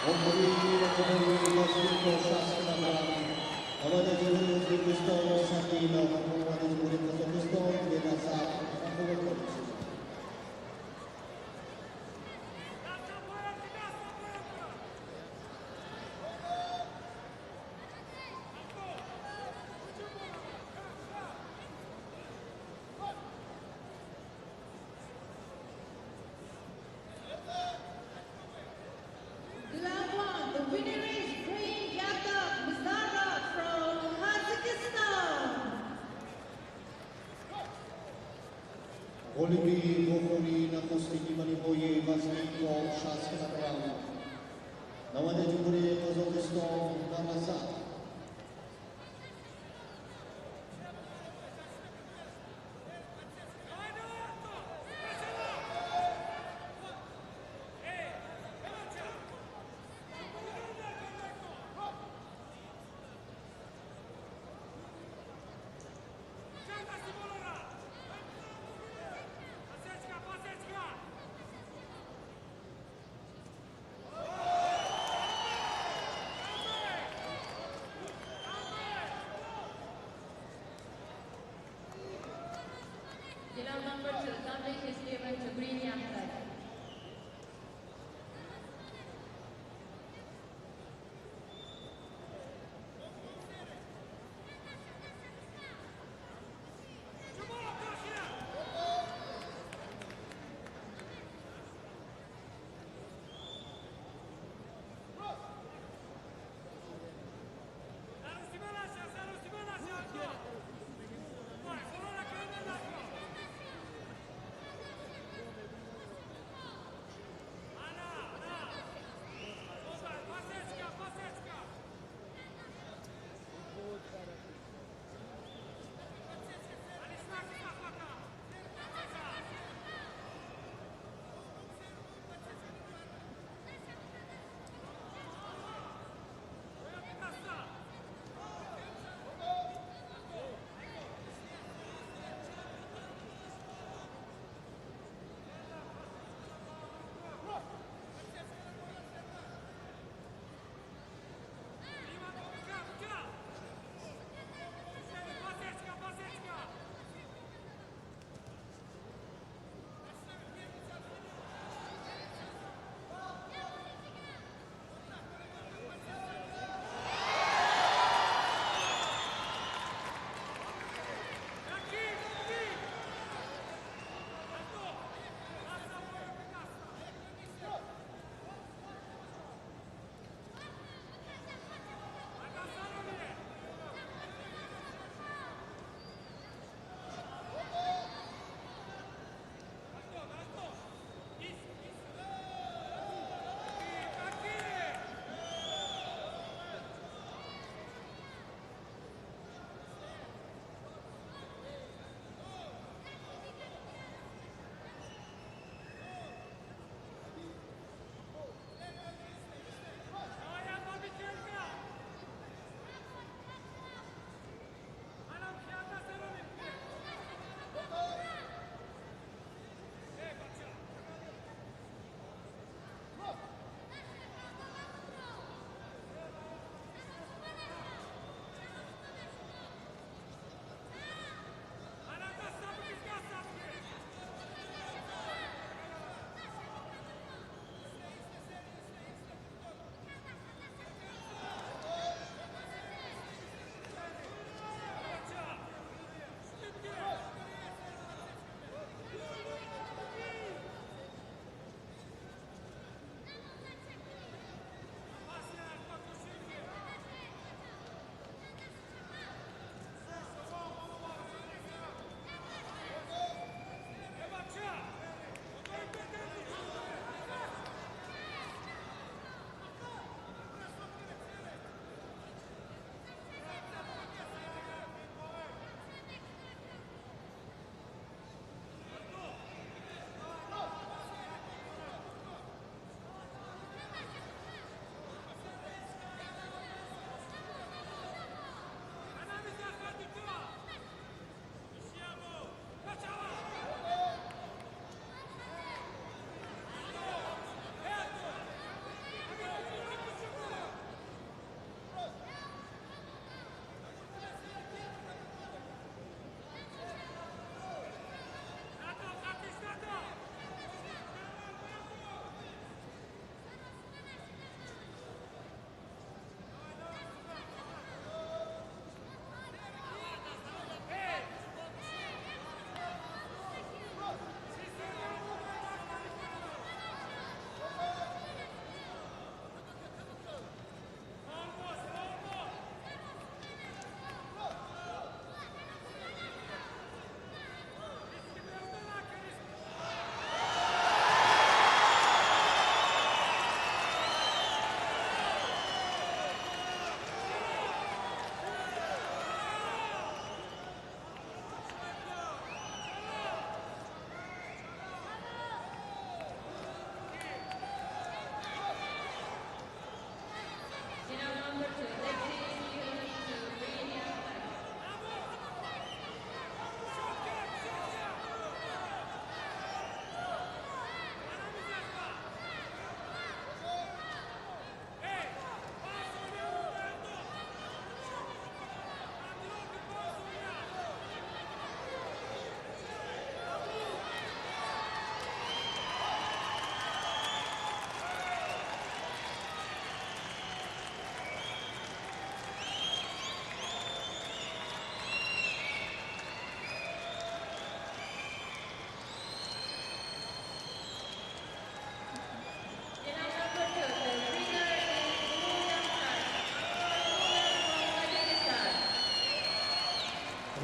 Omri, Rakamendo, Nasriko, Shaskanaman, আমাদের জীবনে উদ্বিগ্ন সাথী আমাদের জীবনে যথেষ্ট বেদাসা সম্ভব করছে Glam 1, the winner is Green Yaka, Mizara from Kazakhstan. Olivi, Bokori, Nakosiki, Maniboye, Vasniko, Shaskanagram. আমাদের জীবনে যথেষ্ট বেদাসা number 2. Number is given to Green Yangtag.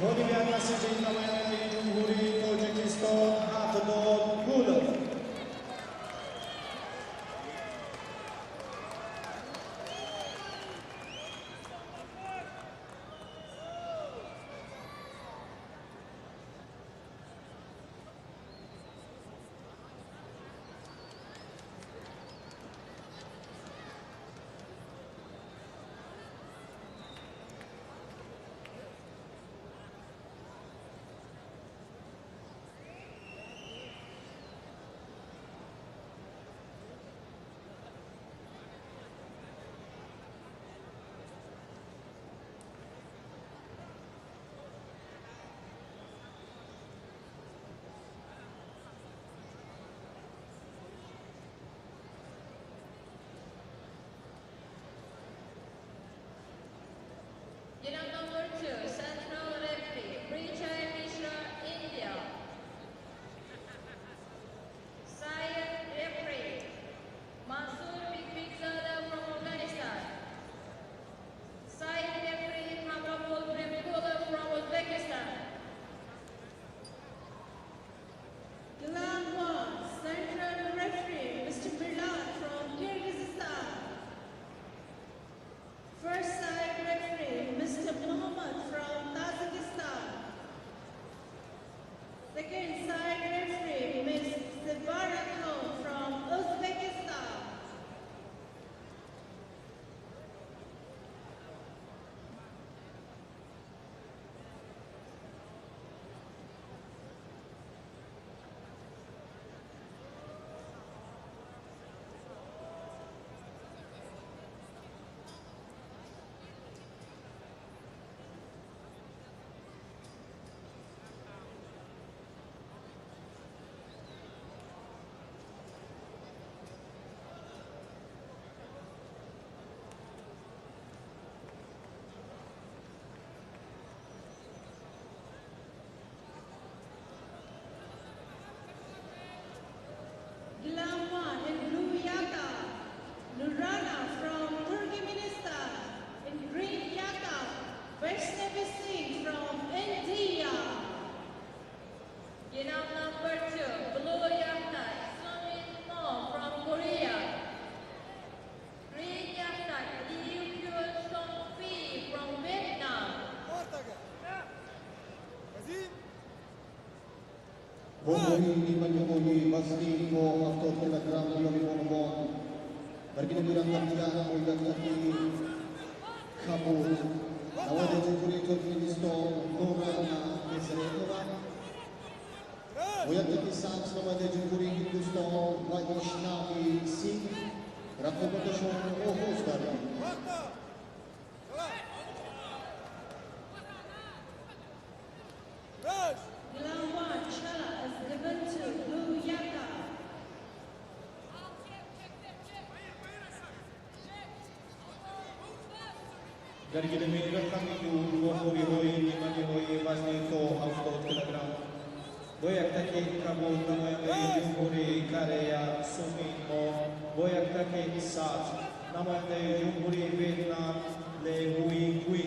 Bolivia Nasibin Namayani Jumhuri Tajikistan Hafidon Gulov. Unit number 2, Central Referee, Prijay Mishra, India. Syed Referee, Mansoor Bigzada from Afghanistan. Syed Referee, Hamrabul Premkula from Uzbekistan. Glam 1, Central Referee, Mr. Birlan from Kyrgyzstan. First side referee, Mr. Muhammad from Tajikistan. Second side referee, Ms. Sevara Khan from Uzbekistan. Glam 1 in blue yaka, Nurana from Turkmenistan. In green yaka, Vaishnavi Singh from India. Unit number 2, Blue Yakta, Sumin Mo from Korea. Green Yakta, Liu Kyun Song Phi from Vietnam. Bohori di Manjumuri Basri ko after telegram di Olivon Bergina bilang kerja mulia kaki Kabul Nawada Jumhuri Turkmenistan Norana Israelova Mulia kaki Sans Nawada Jumhuri Hindustan Vaishnavi Singh Rakobatashon Ohostar Glam 1 Chala is given to blue yaka. Dari kita minta kami tu dua hoi hoi lima hoi pasti to auto telegram. Boyak taki kamu namanya Jumhuri Korea Sumimo. Boyak taki Sat namanya Jumhuri Vietnam Le Hui Hui.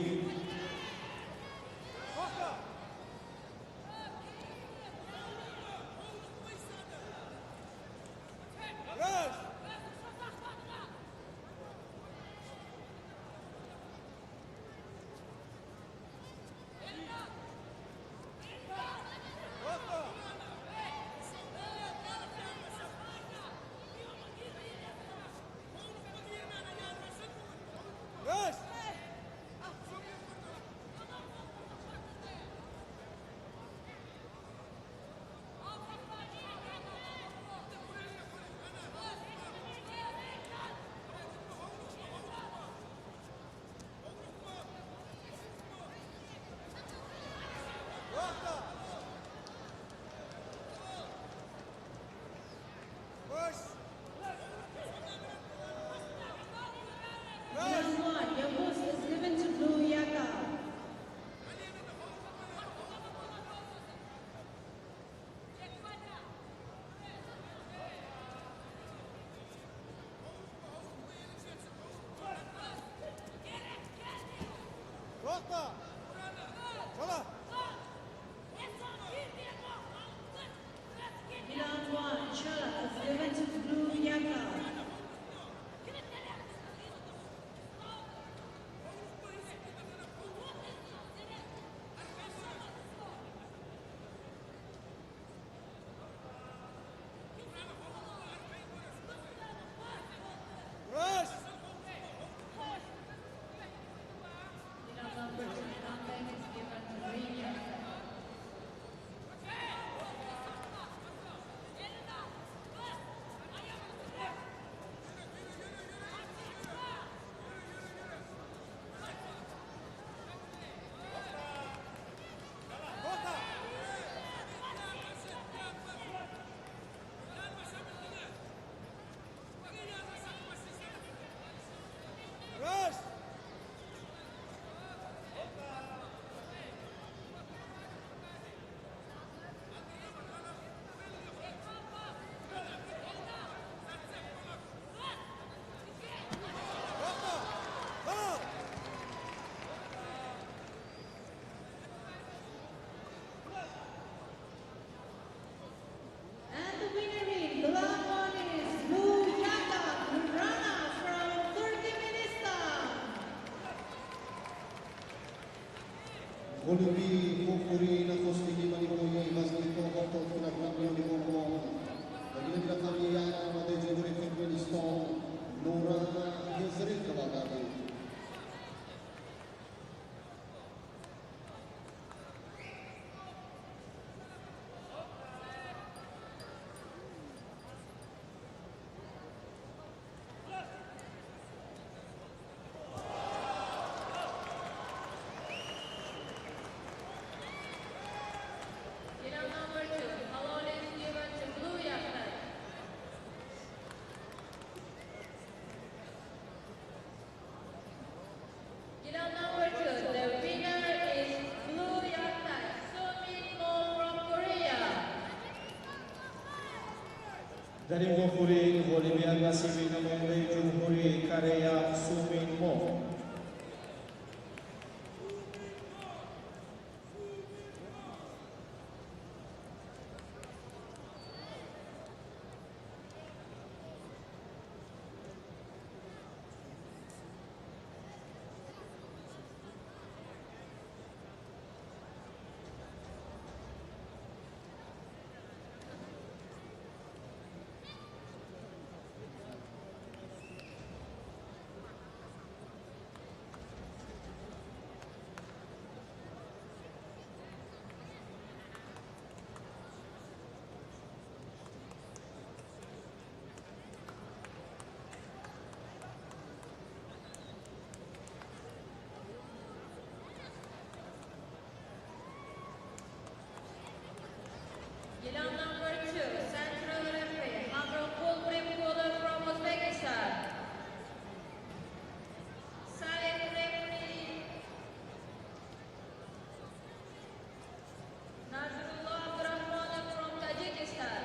WB Pupuri na Kostiki Manihoyi Vasnito Hoto Kilagramyo ni Bongo. Nagilagila kami yan ang mga Jeburi Finministon Nura Yusri Kabagari. Gilam number 2, Halon is given to Blue Yakta. Gilam number 2, the winner is Blue Yakta, Sumin Mo from Korea. Dari Gofuri, Bolivia Gasimi Namende Jumhuri Korea Sumin Mo. Gilam number 2, central referee, Hamro Kulpripkula from Uzbekistan. Side referee, Nazrullah Abdurrahmanov from Tajikistan.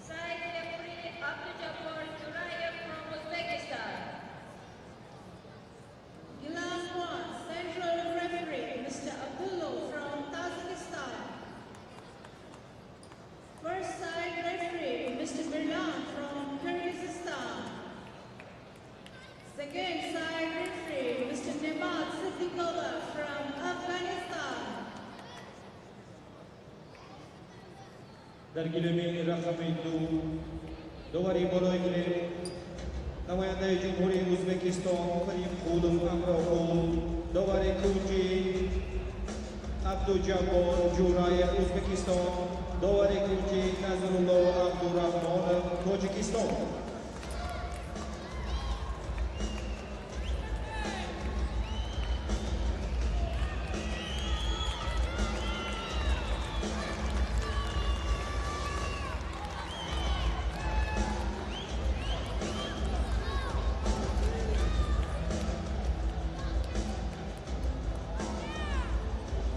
Side referee, Abdujabbar Jurayev from Uzbekistan. Gilam 1, central referee, Mr. Abdullah from Tajikistan. First side referee, Mr. Birlan from Kyrgyzstan. Second side referee, Mr. Nemad Siddiqova from Afghanistan. Dari Gilemi Rakamidu, Dowari Boloigile, Namayanda Jumhuri Uzbekistan, Karim Kulum Amrohul, Dowari Kuji, Abdujabbar Jurayev Uzbekistan, Dowari Kuji Nazrullah Abdurrahmanov Tajikistan.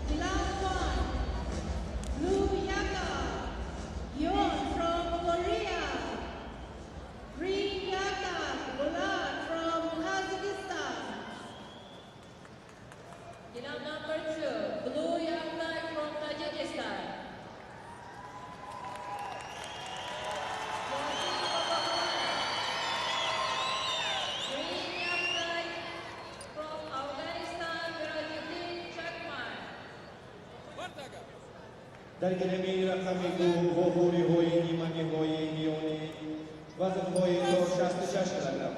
Gilam 1, Blue Yaka, Yon from Korea. Green Yaka, Bulat from Kazakhstan. Gilam number 2, Blue Yakta from Tajikistan. Wasi Babakwana. Green Yakta from Afghanistan, Virajuddin Chakman. Dari Gilemi Rakamidu, Gofuri Hoi, Nimani Hoi, Nioni, Vazan Hoi, Do Shasta Shashkalaga.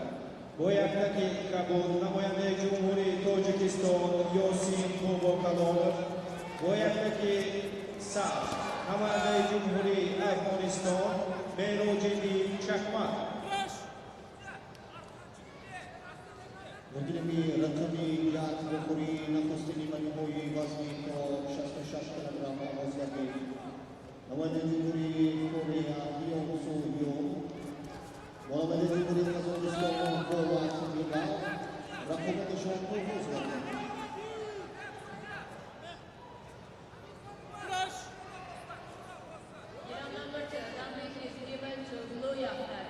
Boyakaki Kabul, Namoyande Jumhuri Tajikistan, Yosin Bobo Kalonov, Boyakaki Sa, Namoyande Jumhuri Afghanistan, Merojidi Chakma. Nagilami Rakami Lat Pupuri na Kostiki Manihoyi Vasnito Shasta Kilogramo Ozgati. Namade Jumhuri Korea Dion Soyo. Namade Jumhuri Kazakistan Goa Sumila. Rakami Shoko Ozgati. Gilam number 2, Damik is given to Blue Yakta.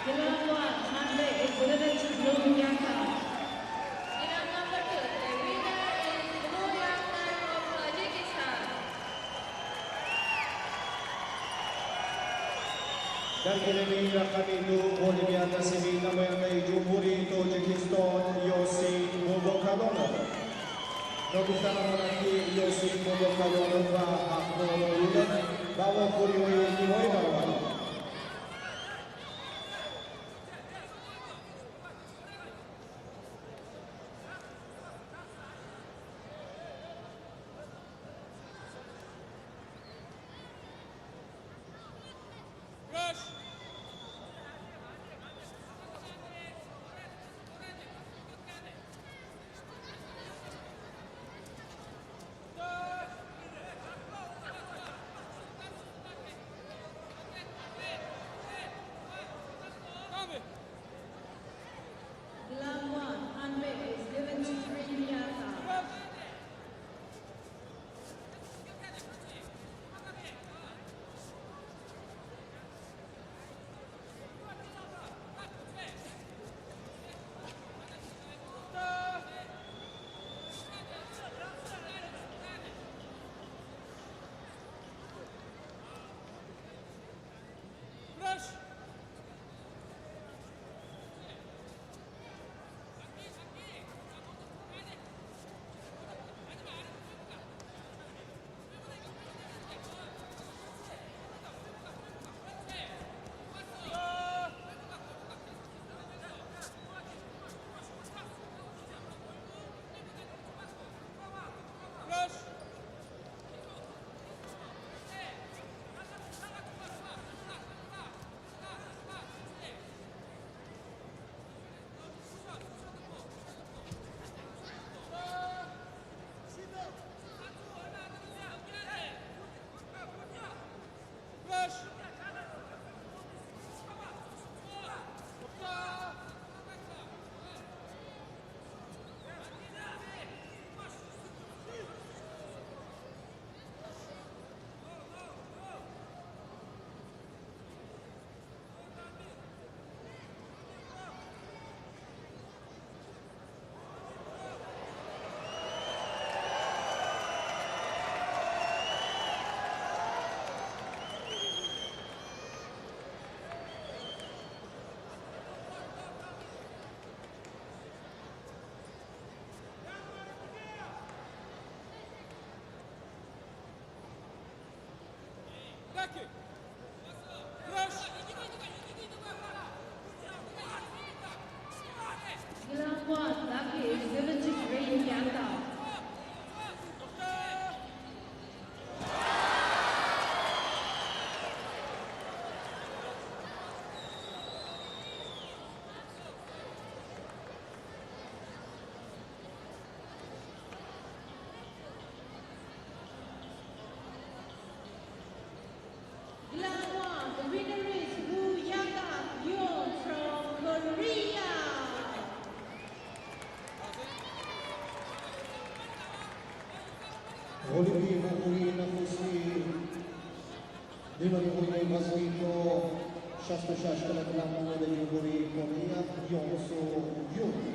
Glam 1, Hanbei is given to Blue Yaka. Glam number 2, the winner is Blue Yaktak of Tajikistan. در گلمی رقمی دو بولیویا تصمی نماینده جمهوری تاجیکستان یاسین موبوکالونو نوکوفتن آمدن یاسین موبوکالونو و اخنان رولن با واکوریوی نیمای برابر Rush. Come. Glam 1, Hanbei is given to Green Yaka. Rush. Rush. Rush. Rush. Lucky. Rush. Glam 1, Lucky is given to Green Yaka. Glam 1, the winner is Blue Yaka Yoon from Korea. Olivier Mokoui Nafosi, Dimari Mokoui Masito, 66 kg de Jumhuri Korea, Yonso Yun.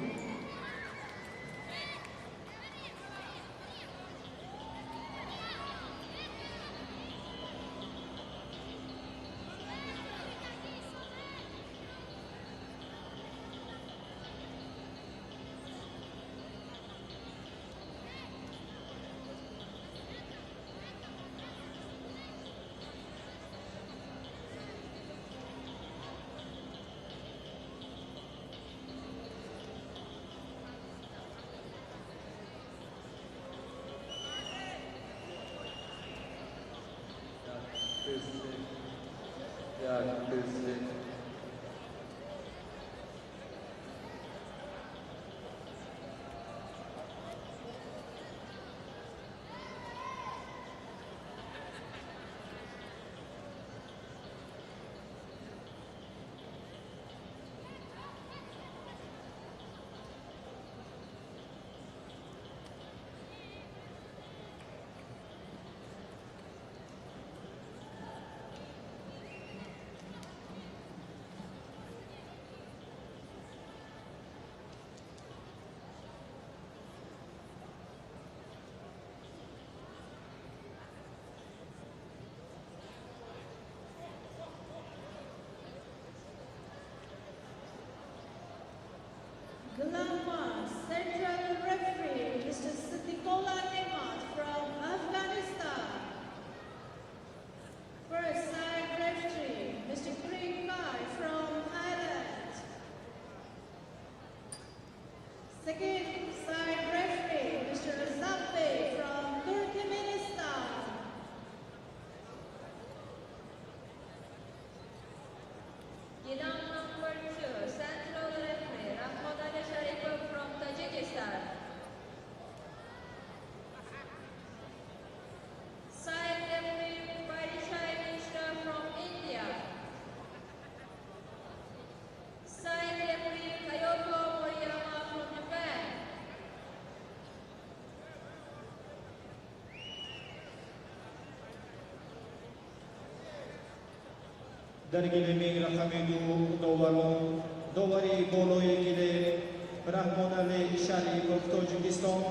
Dargilimi Rahamidu Dovaron, Dovari Boloigile, Rahmonali Sharif of Tajikistan,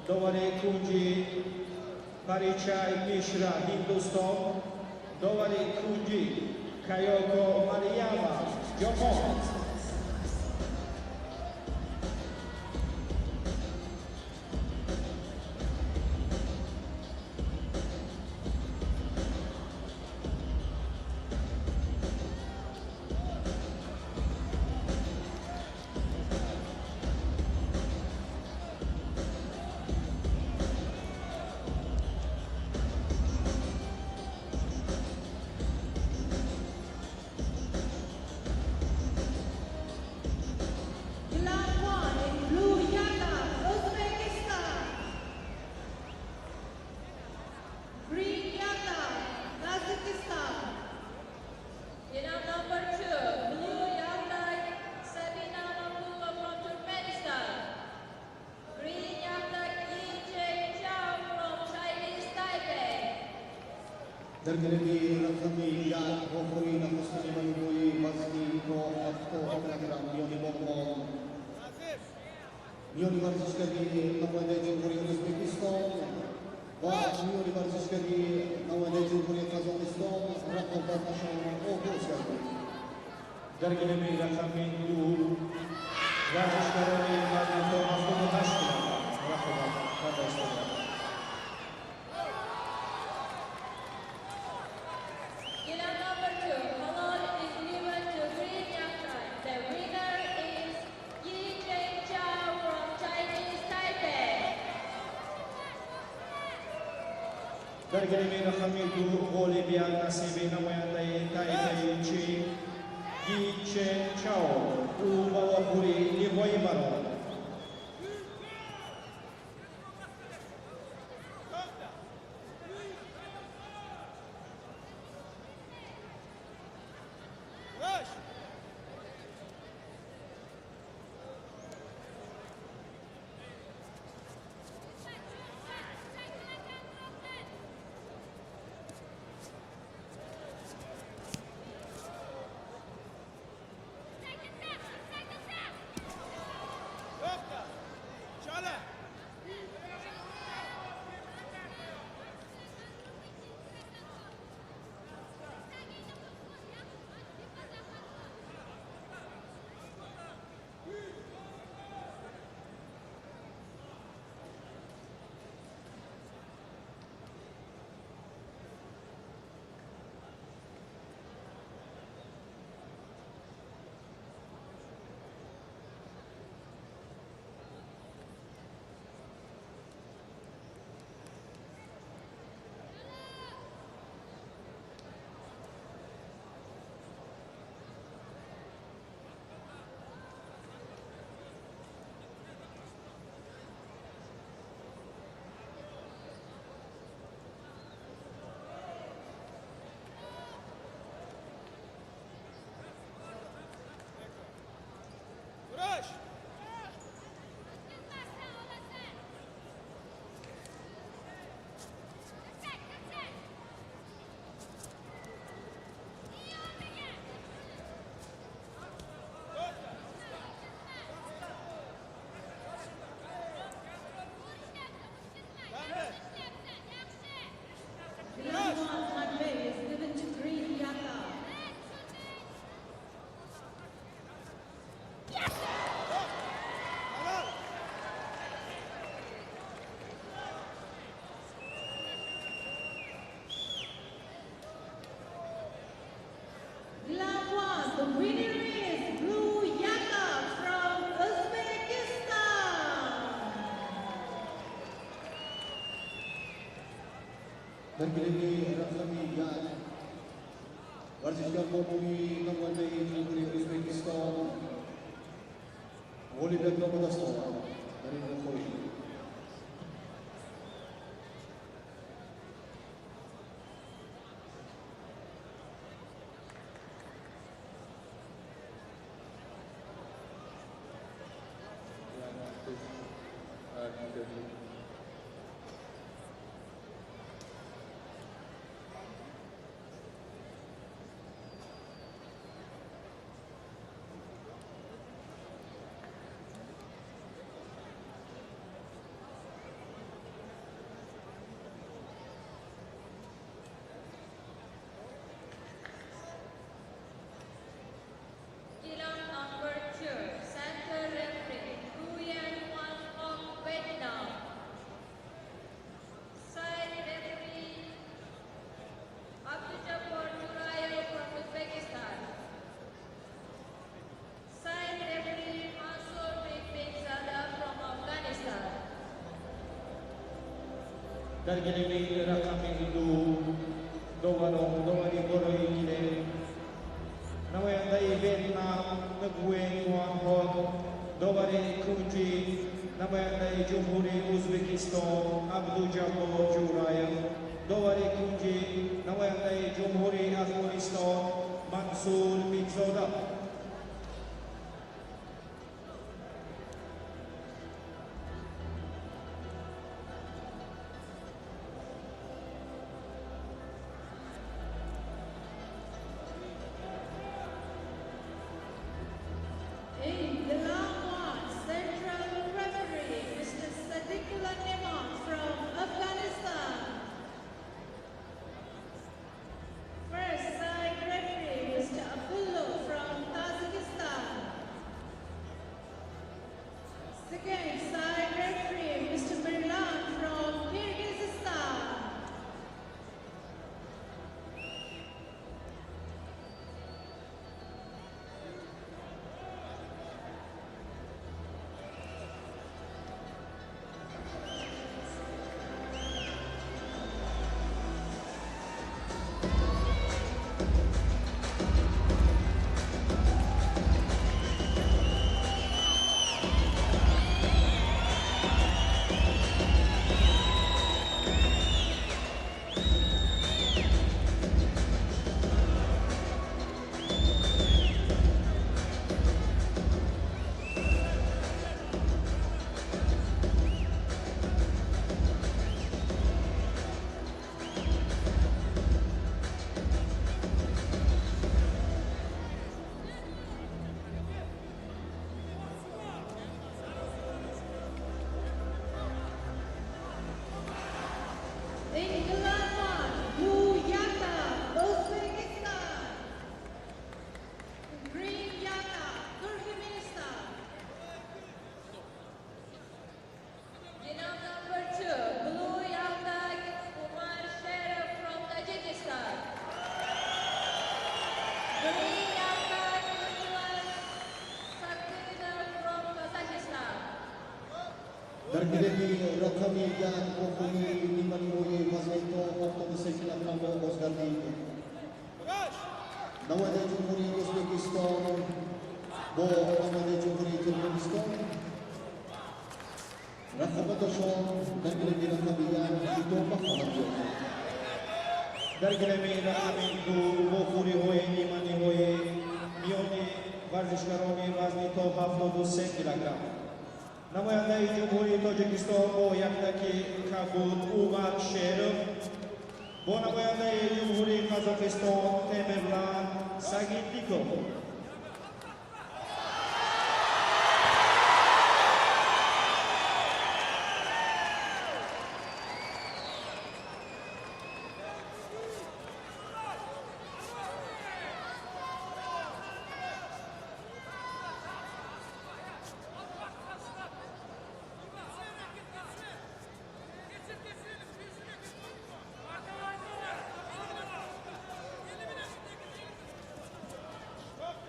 Dovari Kunji, Parichai Mishra Hindustan, Dovari Kunji, Kayoko Mariyama, Japan. Gladwan in blue yaka, Uzbekistan. Green yaka, Kazakhstan. Inam number 2, blue Yagdai Sabina Namlua from Turkmenistan. Green Yagdai Yijay Chao from Chinese Taipei. Dargilimi Rahami Yat Hofuri na Muslim Manui Mazdi Ko Afto Akragram Yoni Bonbon Yoni Varziskari Nawade Jumhuri Uzbekistan Wa Yoni Varziskari Nawade Jumhuri Kazakhstan Rakam Batashan Ogoskari Dargilimi Rahamidu, Rajashkarani Madito Mahmoudashkina, Rahman. Inam number 2, Halal is given to Green Yagdai. The winner is Yijay Chao from Chinese Taipei. Dargilimi Rahamidu, Bolivia Nasibi Namayandai Taipei Chi, Yi Chen Chao, Ubawapuri Livoimaro. Rush. Doctor. Chala. Rush. Gladwan Hanbei is given to green yaka. Halal. Gladwan, the winner is blue yaka from Uzbekistan. Dargilimi Rahami Yat Varziskar Bobui Nawade Jumhuri Uzbekistan Bolivia Kazakhstan Dari Hofuri Dargilemi Rakamindu Dovano Dovani Boroi Gile Nawayandai Vietnam Naguen Nguyen Hot Dovani Kunji Nawayandai Jumhuri Uzbekistan Abdul Jabbar Juraya Dovani Kunji Nawayandai Jumhuri Afghanistan Mansur Mizzoda In the long one, central referee, Mr. Sadiqullah Neman from Afghanistan. First side referee, Mr. Abdullah from Tajikistan. Second side referee, Mr. Mirlan from Kyrgyzstan. In the long one, blue Yata, Uzbekistan. Green Yata, Turkmenistan. Guinea number 2, Blue Yaldak Umar Sharif from Tajikistan. Green Yaldak Umar Sakina from Kazakhstan. Dargilemi Rakamiyan Kokumi Nimaniwoye Vazaito Otobus kilogram Osgardi Rush. Namade Jumhuri Uzbekistan Bo Namade Jumhuri Turkmenistan Rakhabatashon Dargilemi Rakamiyan Ito Pakhabatyo Dargilemi Rakamindu Bofuri Hoye Nimani Hoye Mioni Varzishkaroni Vazni To 73 kg Namayandai Jumhuri Tajikistan Bo Yaktaki Kabul Umar Sherif Bo Namayandai Jumhuri Kazakhstan Temirlan Sagitiko Yok.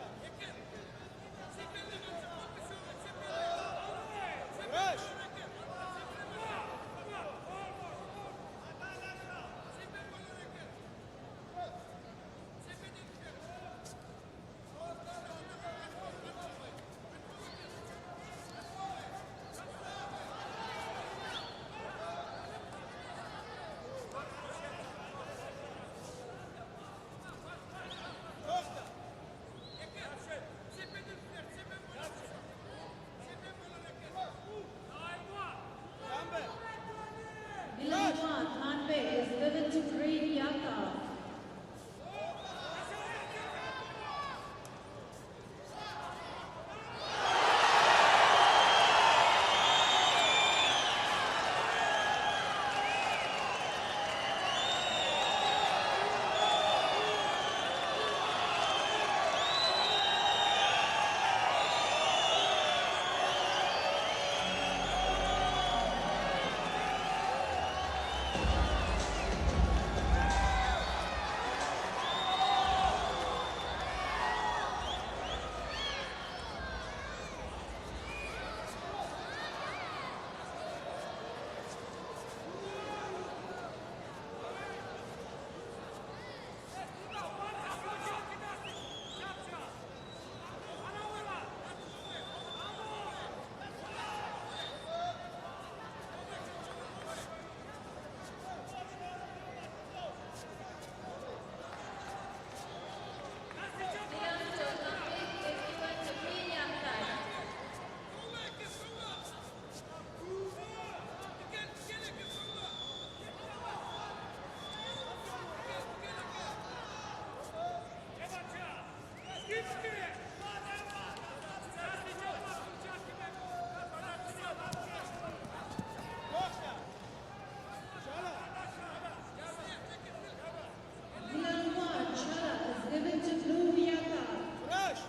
Milan 1, Chala is given to Blue Yaka. Courage.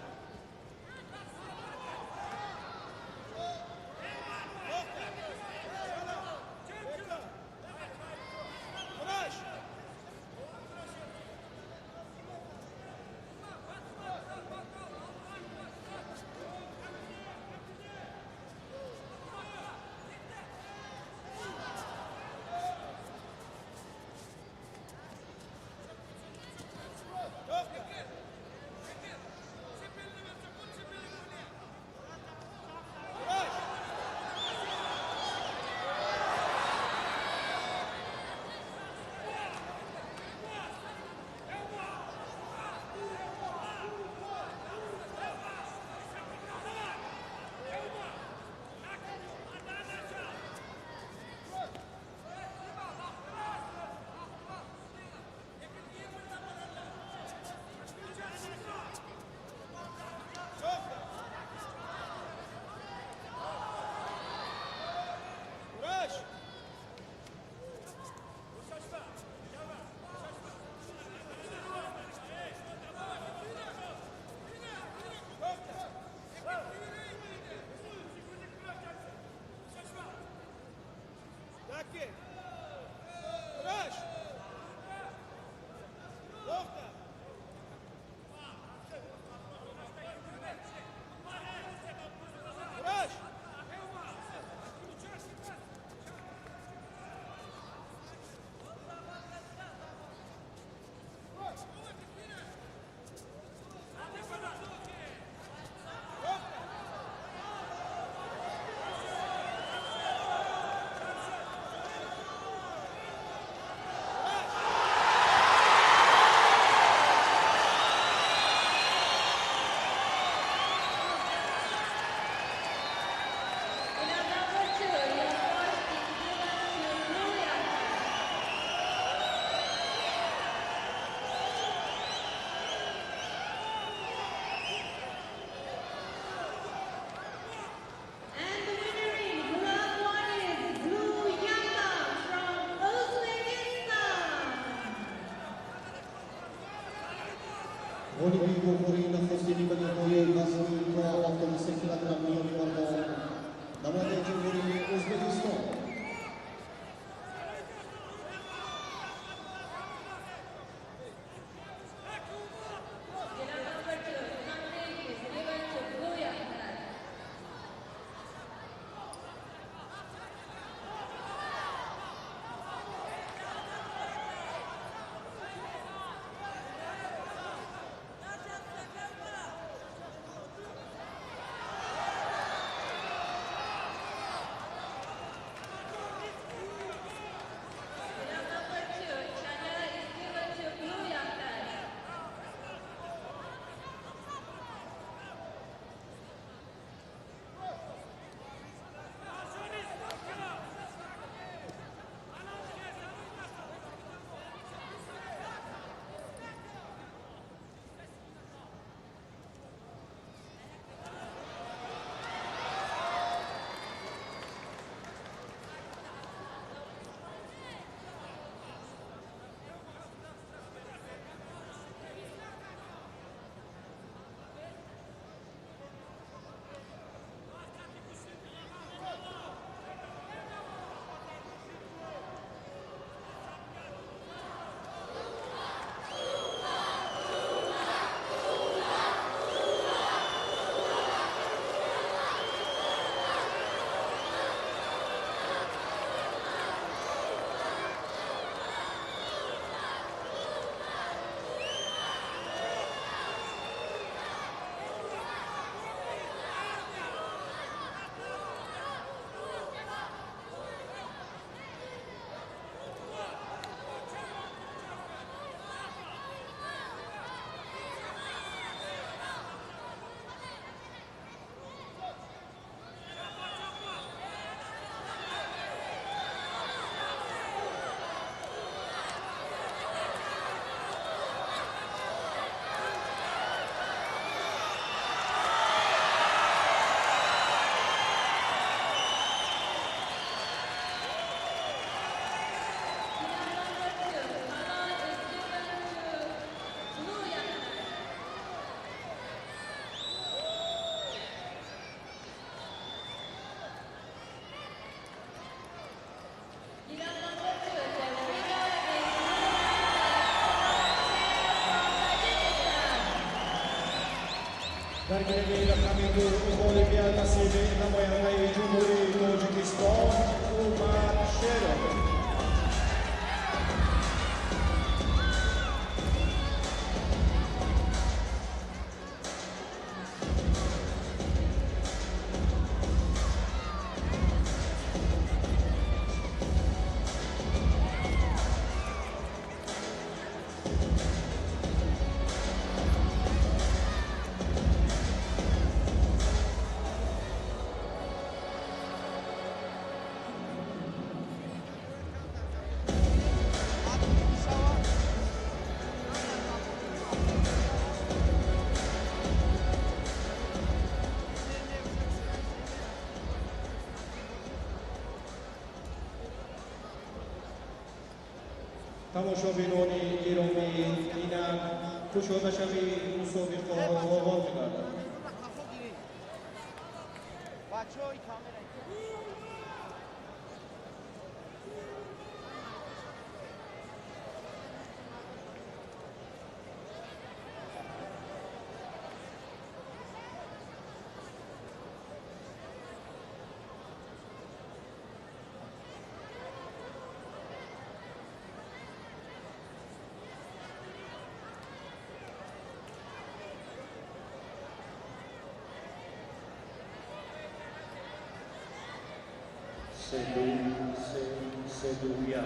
Courage. Courage. Daqui. Courage. Volta. Courage. Milan number 2, your first is given to Blue Yaka. And the winner in Milan 1 is Blue Yaka from Uzbekistan. Olimpico Corina Fosini Bagatoye Basmi Toa Waktu 10 kg Mioni Warno Nama Dejuri Uzbekistan Milan number 2, something is given to Blue Yaka. در گیری رقمی دو اولمپیاد نصیب نماینده جمهوری تاجیکستان اومد شیرov. тамошобинони гиромӣ инак кушодашавии мусобиқаҳо оғоз мегардад. Seduya.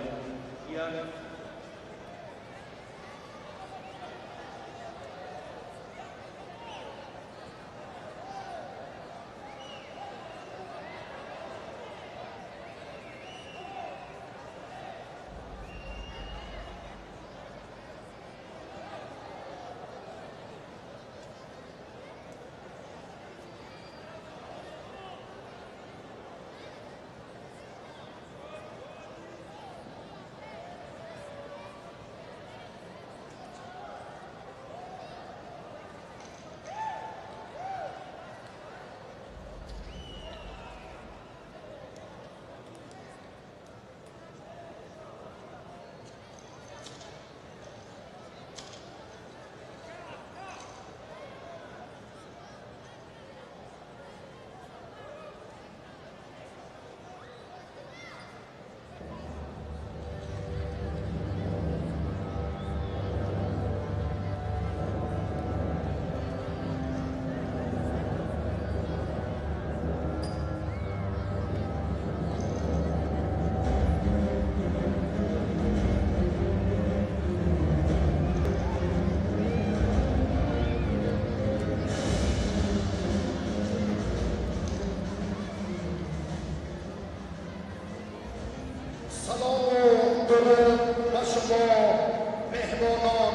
مهمانان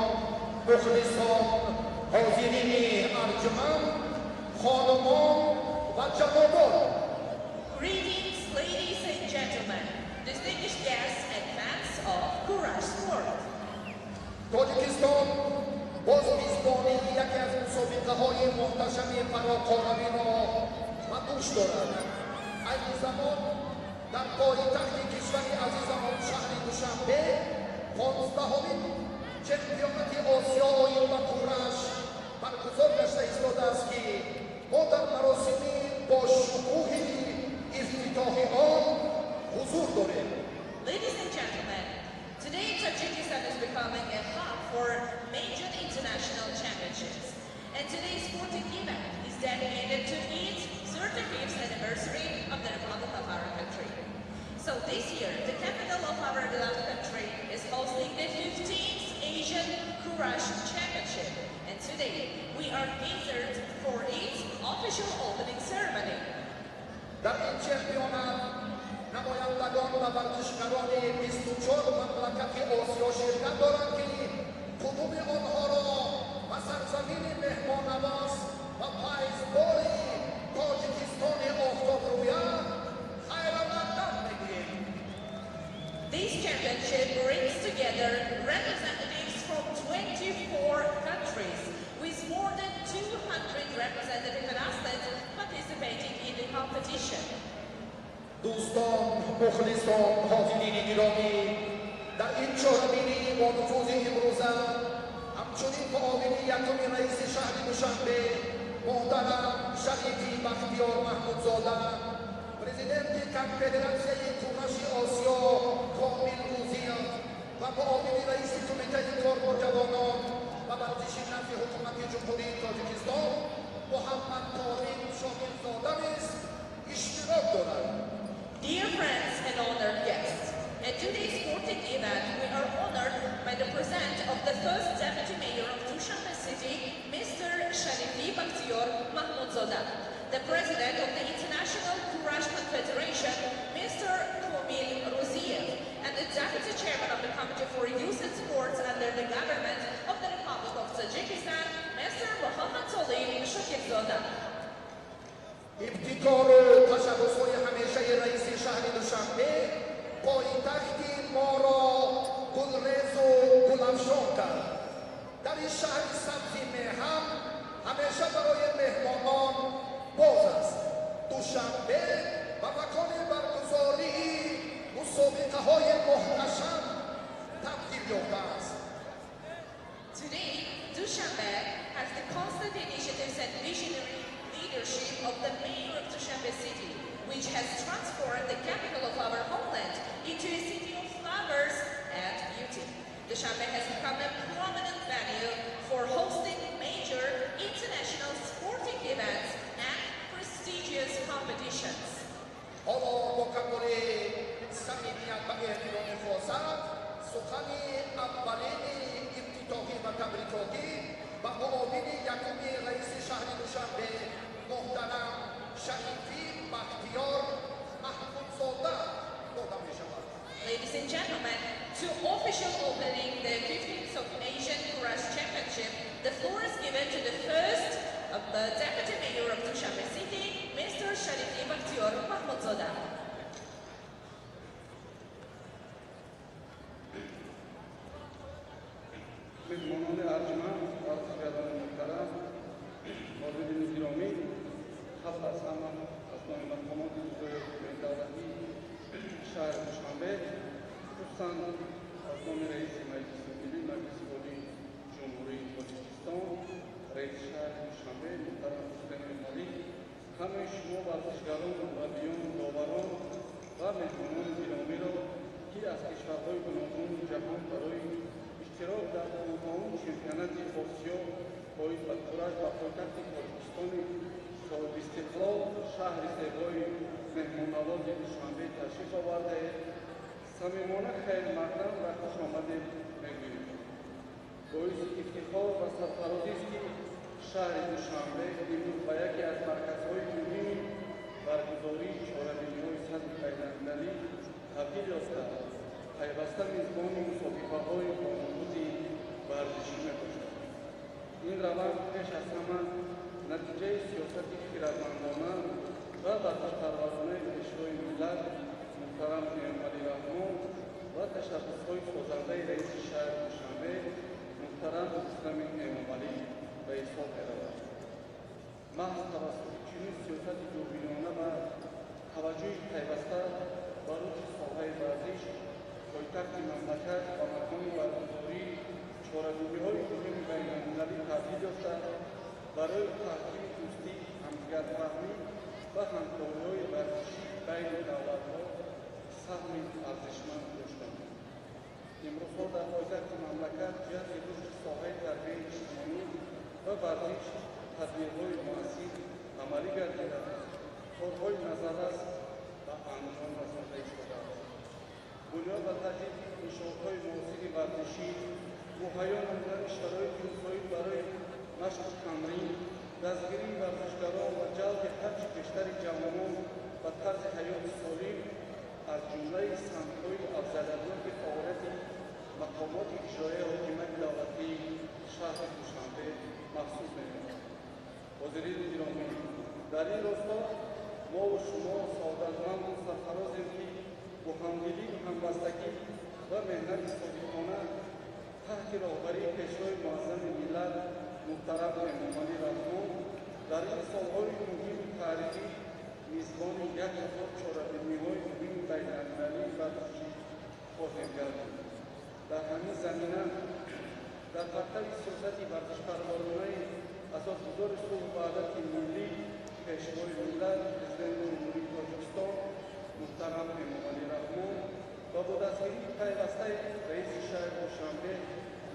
مخلصان حاضرین ارجمند خانمان و جوانان Greetings, ladies and gentlemen, distinguished guests and fans of Courage Sport. تاجیکستان باز میزبانی یکی از مسابقه‌های محتشم فراخواننده را مدوش دارد. این زمان در پایتخت کشور عزیزمان شهر دوشنبه 15مین چمپیونات آسیای و کورش برگزار گشته ایستاده است که ما در مراسم با شکوه افتتاحی آن حضور داریم. Ladies and gentlemen, today Tajikistan is becoming a hub for major international championships. And today's sporting event is dedicated to its 35th anniversary of the Republic of our country. So this year, the capital of our beloved country is hosting the 15th Asian Courage Championship. And today, we are gathered for its official opening ceremony. در این چمپیونات نمایندگان و ورزشکاران 24 مملکت آسیا شرکت دارند که کدوم آنها را به سرزمین مهمان‌نواز و پایزبان تاجیکستان آفتابرویان خیرمقدم می‌گوییم. This championship brings together representatives from 24 countries with more than 200 representative athletes participating in the competition. دوستان، مخلصان، حاضرین گرامی، در این چهارمین با نفوذ امروزه همچنین معاون یکم رئیس شهر دوشنبه محترم شریفی بختیار محمودزاده پرزیدنت کنفدراسیای کورش آسیا کامل روزیه و معاون رئیس کمیته کار با جوانان و ورزش نفی حکومت جمهوری تاجیکستان محمد طارق شاکرزاده نیز اشتراک دارد. Dear friends and honored guests, at today's sporting event, we are honored by the presence of the first Deputy Mayor of Dushanbe City, Mr. Sharifi Bakhtiyor Mahmudzoda, the President of the International Courage Confederation, Mr. Komil Roziev, and the Deputy Chairman of the Committee for Youth and Sports under the government of the Republic of Tajikistan, Mr. Mohammad Salim Shakirzoda. ابتکار تشبس‌های همیشه رئیس شهر دوشنبه پایتخت ما را گلریز و گلافشان کرد. در این شهر سبز میهم همیشه برای مهمانان باز است. دوشنبه و مکان برگزاری مسابقه‌های محتشم تبدیل یافته است. Today, Dushanbe has the constant initiatives and visionary leadership of the mayor of Dushanbe City, which has transformed the capital of our homeland into a city of flowers and beauty. Dushanbe has become a prominent venue for hosting major international sporting events and prestigious competitions. حالا با کمال صمیمیت و احترام فرصت سخن اولین افتتاحی و تبریکاتی و معاون یکم رئیس شهر دوشنبه محترم شریفی بختیار محمودزاده داده می شود. Ladies and gentlemen, to official opening the 15th of Asian Courage Championship, the floor is given to the first Deputy Mayor of Dushanbe City, Mr. Sharifi Bakhtiyor Mahmudzoda. مهمانان ارجمند ورزشکاران محترم حاضرین گرامی خلق از همه از نام مقامات بزرگ دولتی شهر دوشنبه خصوصا از نام رئیس مجلس ملی مجلس عالی جمهوری تاجیکستان رئیس شهر دوشنبه محترم حسین مالی همه شما ورزشکاران مربیان داوران و مهمانان گرامی را که از کشورهای گوناگون جهان برای اشتراک در دومین چمپیونات آسیا باعث و کورش و پایتخت تاجیکستان صاحب استقلال شهر زیبای مهمان‌نواز دوشنبه تشریف آورده صمیمانه خیر مقدم و خوش آمدید می‌گوییم. باعث افتخار و سرفرازی است که شهر دوشنبه امروز به یکی از مرکزهای مهم برگزاری چهارمین‌های سطح بین‌المللی تبدیل یافته پیوسته میزبان مسابقه‌های باناموزی ورزشی میباشد. این روند پیش از همه نتیجه سیاست خردمندانه و ورزشپرورانه اجرای ملت محترم علی رحمان و تشبس‌های سازنده رئیس شهر دوشنبه محترم اسلام علی به حساب می‌رود. محض توسط چنین سیاست دوربینانه و توجه پیوسته بر روی ساحه ورزش پایتخت مملکت و مکان برگزاری چهارگونه‌های مهم بین‌المللی تبدیل یافته برای تحکیم دوستی همدیگرفهمی و همکاری‌های ورزشی بین دولت‌ها سهمی ارزشمند داشتند. امروزها در پایتخت مملکت جهت رشد ساحه تربیت اجتماعی و ورزش تدبیرهای مؤثر عملی گردیده کارهای نظررس و انجام رسانده شده است. بنیاد بر تجدید انشاءهای معاصر ورزشی مهیا نمودن شرایط مساعد برای مشق تمرین دستگیری ورزشکاران و جلب خرج بیشتر جوانان و طرز حیات سالم از جمله سمت‌های افضل‌النوع فعالیت مقامات اجرایی حکومت دولتی شهر دوشنبه محسوب می‌شود. حاضرین گرامی، در این راستا ما و شما سعادتمند و سرفرازیم که با همدلی و همبستگی و محنت صادقانه تحت رهبری پیشروی معظم ملت محترم امام علی رحمان در این سالهای مهم تاریخی میزبان 1000 چهارمین‌های مهم بین‌المللی ورزشی خواهیم گردید. در همین زمینه در مقطع سیاست ورزشپرورانه اساسگذار صلح و وحدت ملی Peshwoi Millat, President Jamhuri Tojikiston, Muhtaram Emomali Rahmon, va bu dasturi payvastai Rais Shahar Dushanbe,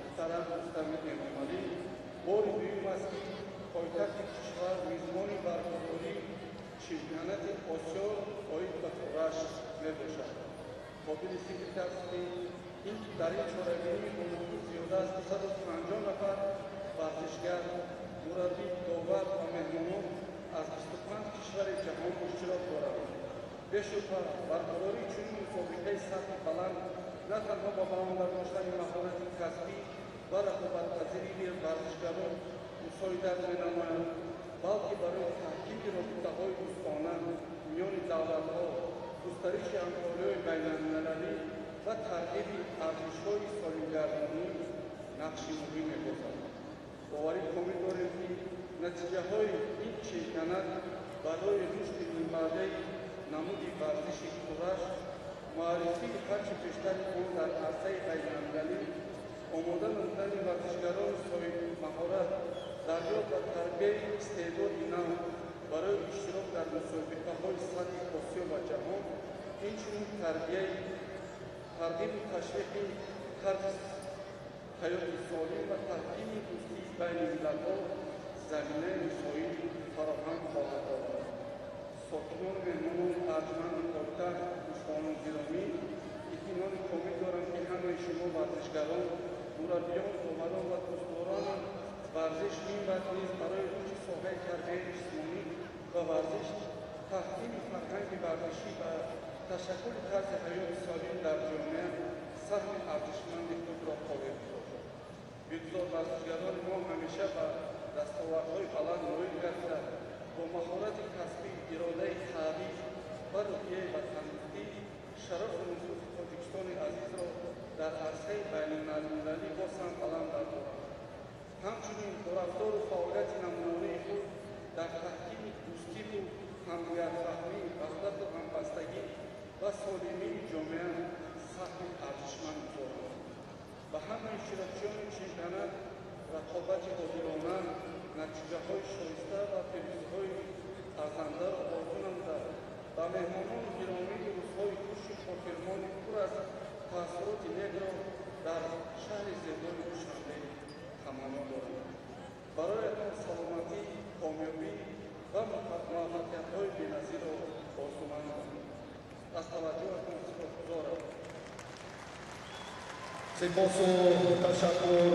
Muhtaram Mustamid Emomali, bori buyuk است که پایتخت کشور میزبان برگزاری چمپیونات آسیا باید به خورش میباشد. قابل ذکر است که این در این چهارگیری حضور زیاده از 250 نفر ورزشگر، مربی، داور و مهمانان از 25 کشور جهان اشتراک دارند. به‌شبه برقراری چنین مسابقه سطح بلند نه تنها با برآورده داشتن مهارت کسبی و رقابت‌پذیری ورزشکاران مساعدت می‌نماید، بلکه برای تحکیم رابطه‌های دوستانه میان دولت‌ها، گسترش همکاری‌های بین‌المللی و ترغیب ارزش‌های سالم‌گردانی نقشی مهم می‌بازد. باوری کامل داریم که نتیجه‌های این چمپیونات برای رشد نیمه‌بعدی نمود ورزش کورش، معرفی هرچه بیشتری آن در عرصه بین‌المللی، آماده نمودن ورزشکاران صاحب مهارت، دریافت و تربیت استعداد نو برای اشتراک در مسابقه‌های سطح آسیا و جهان، اینچنین ترغیب و تشویق طرز حیات سالم و تحکیم دوستی بین ملت‌ها زمینه مساعد فراهم خواهد آورد. ساکنان مهمانان ارجمند پایتخت، دوستان گرامی، اطمینان کامل دارم که همه شما ورزشکاران، مربیان، داوران و دوستداران ورزش این وقت نیز برای رشد ساحه تربیت جسمانی و ورزش، تحکیم فرهنگ ورزشی و تشکل طرز حیات سالم در جامعه سهم ارزشمند خود را قائل باشد. بگذار ورزشکاران ما همیشه به دستاوردهای بلند نائل گشته با مهارت کسبی، اراده قوی و روحیه وطن‌دوستی شرف و نفوذ تاجیکستان عزیز را در عرصه بین‌المللی باز هم بلند دارند. همچنین با رفتار و فعالیت نمونه‌ای خود در تحکیم دوستی و همدیگرفهمی، وحدت و همبستگی و سالمی جامعه سهم ارزشمند دارند. به همه اشتراکچیان چمپیونات رقابت عادلانه، نتیجه‌های شایسته و پیروزی‌های ارزنده را آرزو نموده و مهمانان گرامی روزهای خوش و خاطرمان پر از تأثیرات نیک را در شهر زیبای دوشنبه تمنا دارم. برایتان سلامتی، کامیابی و موفقیت‌های بی‌نظیر را آرزومندم. از توجهتان سپاسگزارم. سپاس و تشکر.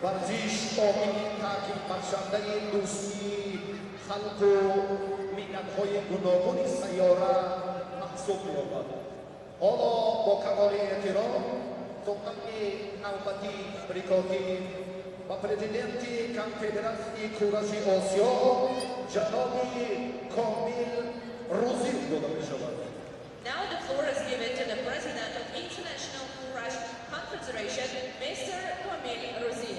ورزش آمین تحکیم بخشنده دوستی خلق و ملت‌های گوناگون سیاره محسوب می‌یابد. حالا با کمال احترام سخنگوی نوبتی بریکاتی و پرزیدنت کنفدراسیون کورش آسیا جناب کامیل روزی داده می‌شود. Now the floor is given to the President of International Courage Confederation, Mr. Kamil Rozi.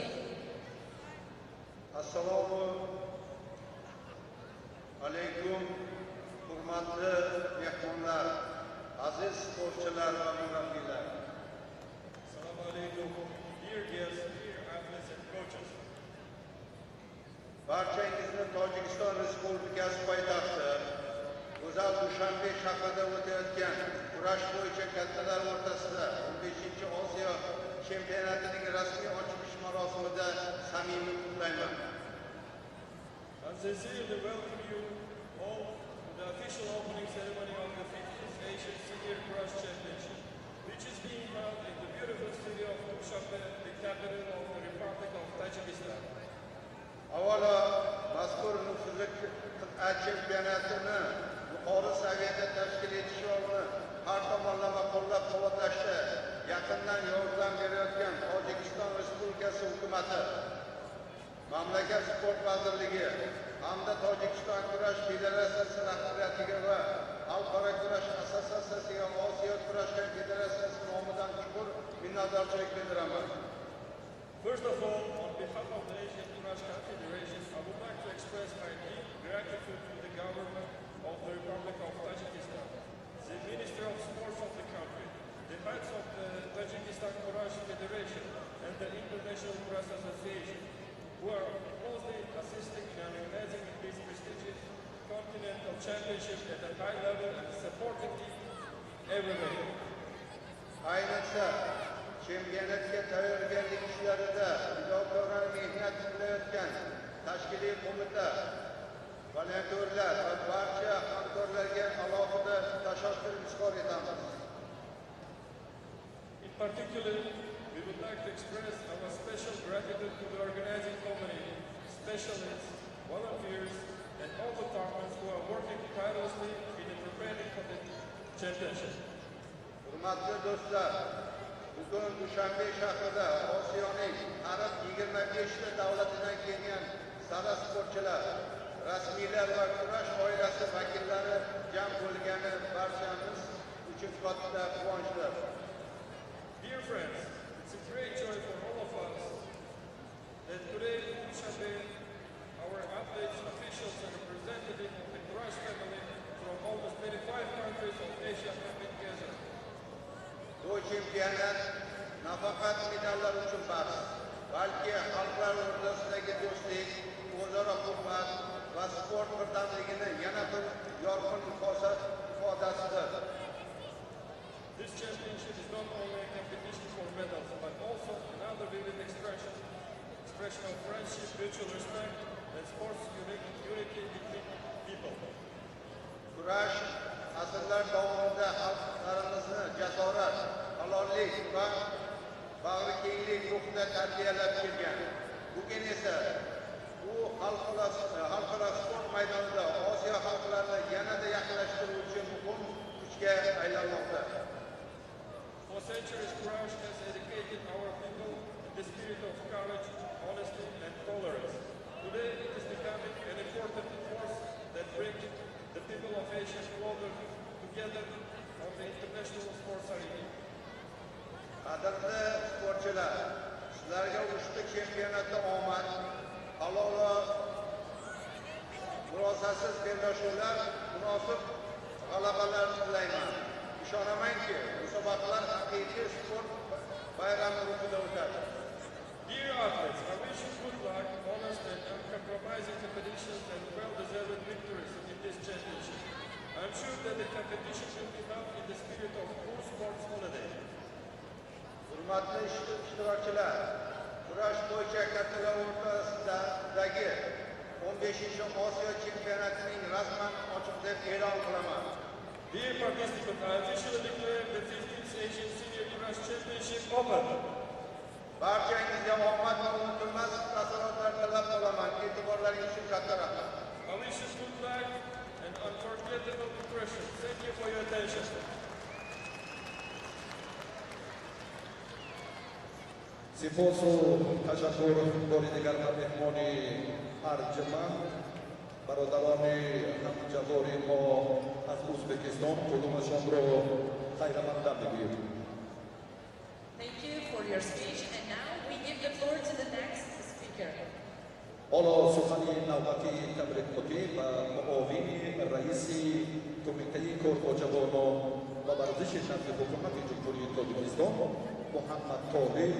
Assalomu alaykum, hurmatli mehmonlar, aziz sportchilar va murabbiylar. Assalomu alaykum, dear guests, dear athletes and coaches. Barchangizni Tojikiston Respublikasi poytaxti go'zal Dushanbe shahrida o'tayotgan kurash bo'yicha kattalar o'rtasida 15-chi Osiyo chempionatining rasmiy ochilish marosimida samimiy qutlayman. I sincerely welcome you all to the official opening ceremony of the 15th Asian Senior Crush Championship, which is being held in the beautiful city of Dushanbe, the capital of the Republic of Tajikistan. Avvalo, mazkur nufuzli qit'a chempionatini yuqori saviyada tashkil etish yo'lini har tomonlama qo'llab-quvvatlashda yaqindan yordam berayotgan Tojikiston Respublikasi hukumati, mamlakat sport vazirligi hamda Tojikiston kurash federatsiyasi rahbariyatiga va Xalqaro kurash assotsiatsiyasiga Osiyo kurash federatsiyasi nomidan chuqur minnatdorchilik bildiraman. First of all, on behalf of the Asian Crush Confederation, I would like to express my deep gratitude to the government of the Republic of Tajikistan, the Ministry of Sports of the country, the heads of the Tajikistan Crush Federation, and the International Crush Association, who are closely assisting in organizing this prestigious championship at a high level and supporting it every day. Ayniqsa, chempionatga tayyorgarlik ishlarida fidokorona mehnat qilayotgan tashkiliy qo'mita, volontyorlar va barcha hamkorlarga alohida tashakkur izhor etamiz. In particular, we would like to express our special gratitude to the organizing committee, specialists, volunteers, and all the partners who are working tirelessly in preparing for the championship. Hurmatli do'stlar, bugun Dushanbe shahrida Osiyoning har 25 ta davlatidan kelgan sara sportchilar, rasmiylar va kurash oilasi vakillari jam bo'lgani barchamiz uchun katta quvonchdir. Dear friends, it's a great joy for all of us that today in Dushanbe, our athletes, officials, and representatives of the Kurash family from almost 25 countries of Asia have been together. Bu chempionat nafaqat medallar uchun emas, balki xalqlar o'rtasidagi do'stlik, o'zaro hurmat va sport birdamligini yana bir yorqin ifodasidir. This championship is not only a competition for medals, but also another vivid expression of friendship, mutual respect, and sports unity between people. Kurash asrlar davomida xalqlarimizni jasorat, halollik va bag'rikenglik ruhida tarbiyalab kelgan. Bugun esa u xalqaro sport maydonida Osiyo xalqlarini yanada yaqinlashtiruvchi muhim kuchga aylanmoqda. For centuries, Kurash has educated our people in the spirit of courage, honesty, and tolerance. Today, it is becoming an important force that brings the people of Asia closer together on the international sports arena. Qadrli sportchilar, sizlarga ushbu chempionatda omad, halol va murosasiz bellashuvlar, munosib g'alabalar tilayman. Ishonamanki, musobaqalar haqiqiy sport bayrami ruhida o'tadi. Dear athletes, I wish you good luck, honest and uncompromising competitions and well-deserved victories in this championship. I am sure that the competition will be held in the spirit of true sports holiday. Hurmatli ishtirokchilar, kurash bo'yicha kattalar o'rtasidagi 15-Osiyo chempionatining rasman ochiq deb e'lon qilaman. Dear participants, I officially declare the 15th Asian Senior Kurash Championship open. Barchangizga omad va unutilmas taassurotlar tilab qolaman. E'tiborlaringiz uchun katta rahmat. I wish you good luck and unforgettable impressions. Thank you for your attention. Si posso tashakkur doridigar va mehmoni arjma barodaroni hamjavori mo az Uzbekistan qudumashonro xayramandam megӯyем. Thank you for your speech, and now we give the floor to the next speaker. Ҳоло сухани навбати табрикотӣ ба муовини раиси кумитаи корҳоҷавоно ва варзиши назди ҳукумати ҷумҳурии Тоҷикистон Muhammad Tohir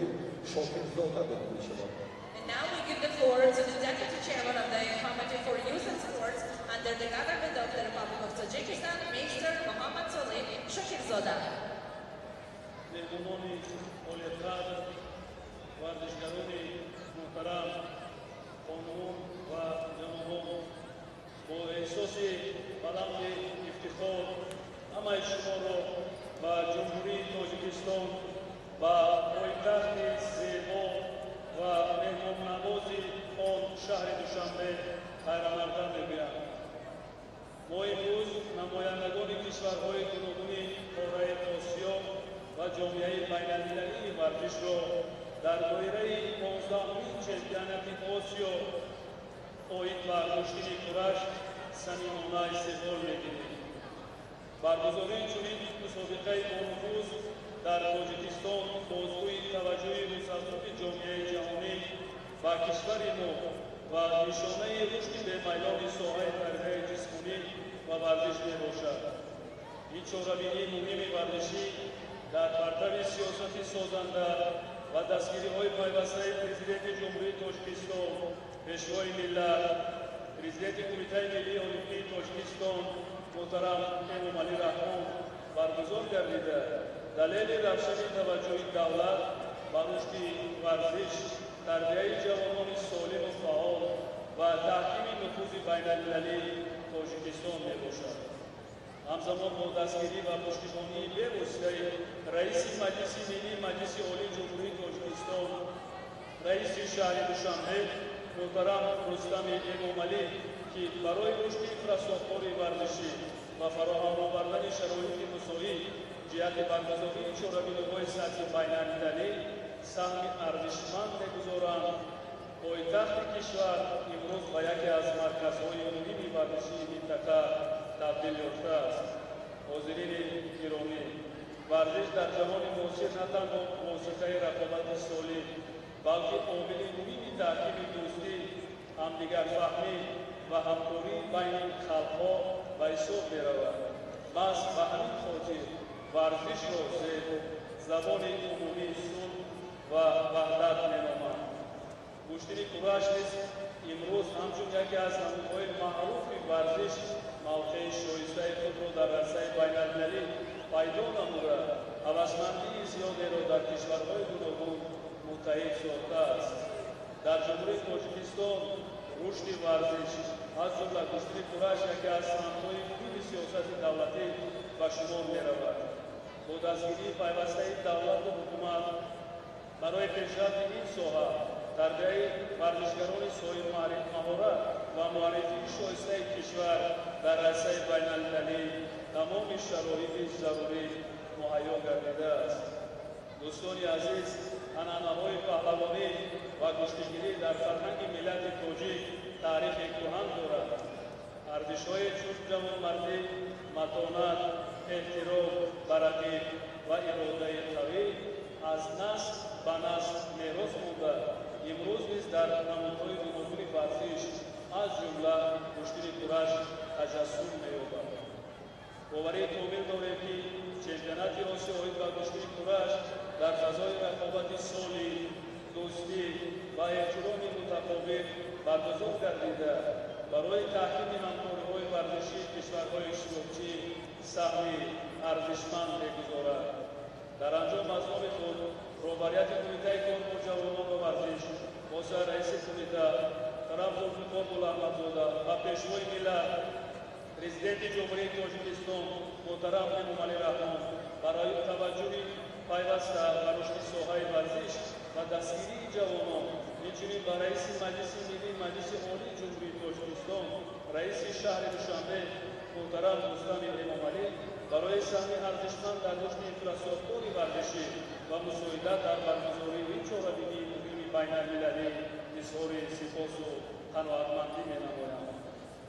Shokirzoda dod мешавад. And now we give the floor to the Deputy Chairman of the Committee for Youth and Sports under the government of the Republic of Tajikistan, Mr. Muhammad Tohir Shokirzoda. مهمانان اولیت‌قدر ورزشکاران محترم خانمان و جنابان با احساس بلند افتخار همه شما را به جمهوری تاجیکستان و پایتخت زیبا و مهمان‌نواز آن شهر دوشنبه خیرمقدم می‌گویم. ما امروز نمایندگان کشورهای گوناگون قاره آسیا و جامعه بین‌المللی ورزش را در دایره 15مین چمپیونات آسیا آیین بر کشتی کورش صمیمانه استقبال می‌کنیم. برگزاری چنین مسابقه بانفوذ در تاجیکستان بازگوی توجه مسلسل جامعه جهانی به کشور ما و نشانه رشد به میدان ساحه تربیت جسمانی و ورزش میباشد. این چهاربینی مهم ورزشی در پرتو سیاست سازنده و دستگیری‌های پیوسته پرزیدنت جمهوری تاجیکستان، پیشوای ملت Prezidenti Qo'mitai Milliy Olimpiya Tojikiston Muhtaram Emomali Rahmon barguzor gardida daleli ravshani tavajjuhi davlat ba rushdi varzish, tarbiyai javononi solim va faol va tahkimi nufuzi baynalmilaliy Tojikiston mebosad. Hamzamon با دستگیری و پشتیبانی به وسیله رئیس مجلس ملی مجلس عالی جمهوری تاجیکستان رئیس شهر دوشنبه محترم رستم امامعلی که برای رشد انفراستراکچور ورزشی و فراهم آوردن شرایط مساوی جهت برگزاری چهاربین‌های سطحی بین‌المللی سهم ارزشمند می‌گذارند. پایتخت کشور امروز به یکی از مرکزهای مهم ورزشی منطقه تبدیل یافته است. حاضرین گرامی، ورزش در جهان معاصر نه تنها واسطه رقابت سالم بلکه عامل مهمی تحکیم دوستی، همدیگرفهمی و همکاری بین خلق‌ها به حساب می‌رود. بس به همین خاطر ورزش را زبان عمومی صلح و وحدت می‌نامند. کشتی کورش نیز امروز همچون یکی از نمودهای معروف ورزش موقع شایسته خود را در عرصه بین‌المللی پیدا نموده هوسمندی زیادی را در کشورهای گوناگون متحد ساخته است. در جمهوری تاجیکستان رشد ورزش از جمله کشتی کورش یکی از سمت‌های مهم سیاست دولتی به شمار می‌رود. با دستگیری پیوسته دولت و حکومت برای پیشرفت این ساحه تربیت ورزشکاران صاحب مهارت و معرفی شایسته کشور در عرصه بین‌المللی تمام شرایط ضروری مهیا گردیده است. دوستان عزیز، عنعنه‌های پهلوانی و کشتیگیری در فرهنگ ملت تاجیک تاریخ کهن دارد. ارزش‌های چون جوانمردی، متانت، احترام، برکت و اراده قوی از نسل به نسل میراث مانده امروز نیز در نمودهای گوناگون ورزش از جمله کشتی کورش تجسم می‌یابد. باوری کامل داریم که چمپیونات آسیایی و کشتی کورش در فضای رقابت صلح، دوستی و احترام متفاوت برگزار گردیده برای تحکیم همکاری‌های ورزشی کشورهای اشتراکی سهمی ارزشمند می‌گذارد. در انجام مضمون خود رهبریت کمیته کارکار جوانان و ورزش واسه رئیس کمیته طرف ذوالفقار گلاحمدزاده و پیشوای ملت پرزیدنت جمهوری تاجیکستان محترم امامعلی رحمان برای توجه پیوسته به رشد ساحه ورزش و دستگیری جوانان همچنین به رئیس مجلس ملی مجلس عالی جمهوری تاجیکستان رئیس شهر دوشنبه محترم رستم امامعلی برای سهم ارزشمند در رشد انفراستراکچور ورزشی و مساعدت در برگزاری این چهاربینی مهم بین‌المللی اظهار سپاس و قناعتمندی می‌نمایم.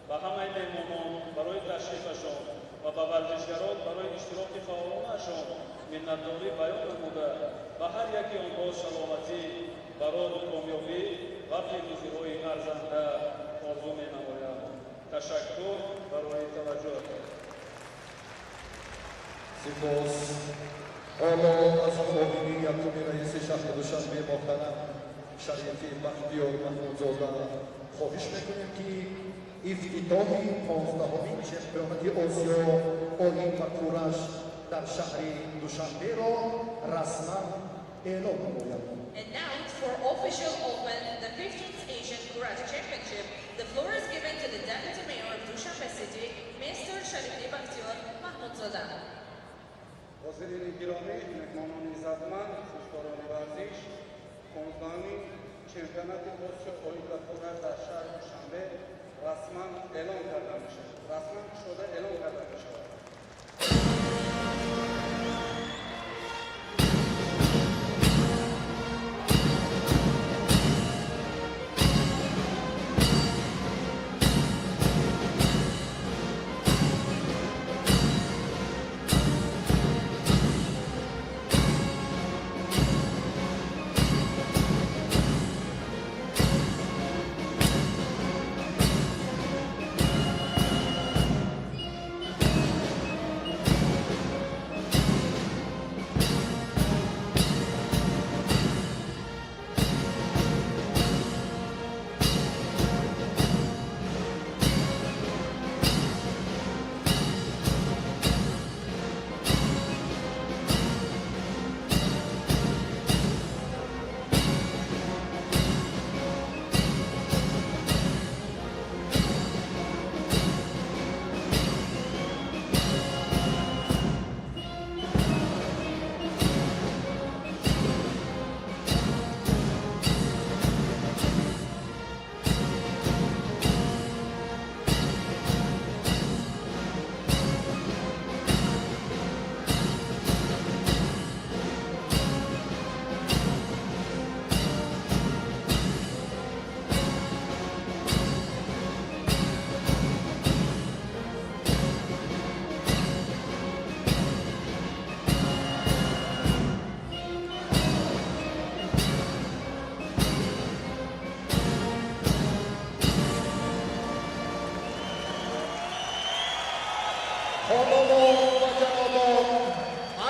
و همه مهمانان برای تشریفشان و به ورزشگران برای اشتراک فعالانشان منتداری بیان نموده و هر یکی آنها سلامتی، براد و کامیابی و پیروزی‌های ارزنده آرزو می‌نمایم. تشکر برای توجهتان. سپاس. حالا از معاونی یکم رئیس شهر دوشنبه محترم شریف بختیار محمودزاده خواهش میکنیم که افتتاح 15مین چمپیونات آسیا آلین و کورش در شهر دوشنبه را رسما اعلام نماید. And now for official open the 15th Asian Karate Championship, the floor is given to the Deputy Mayor of Dushanbe City, Mr. Sharifi Bakhtiyor Mahmudzoda. حاضرین گرامی، مهمانان عزتمند، دوستداران ورزش، 15مین چمپیونات آسیا آلین و کورش در شهر دوشنبه رسما اعلام کرده می‌شود. رسما شده اعلام کرده می‌شود.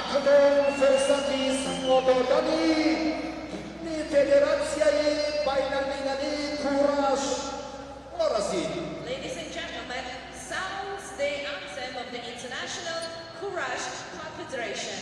Akadon Fersati Samododani Ni Federacjai Bainalminali Courage Morasi. Ladies and gentlemen, sounds the anthem of the International Courage Confederation.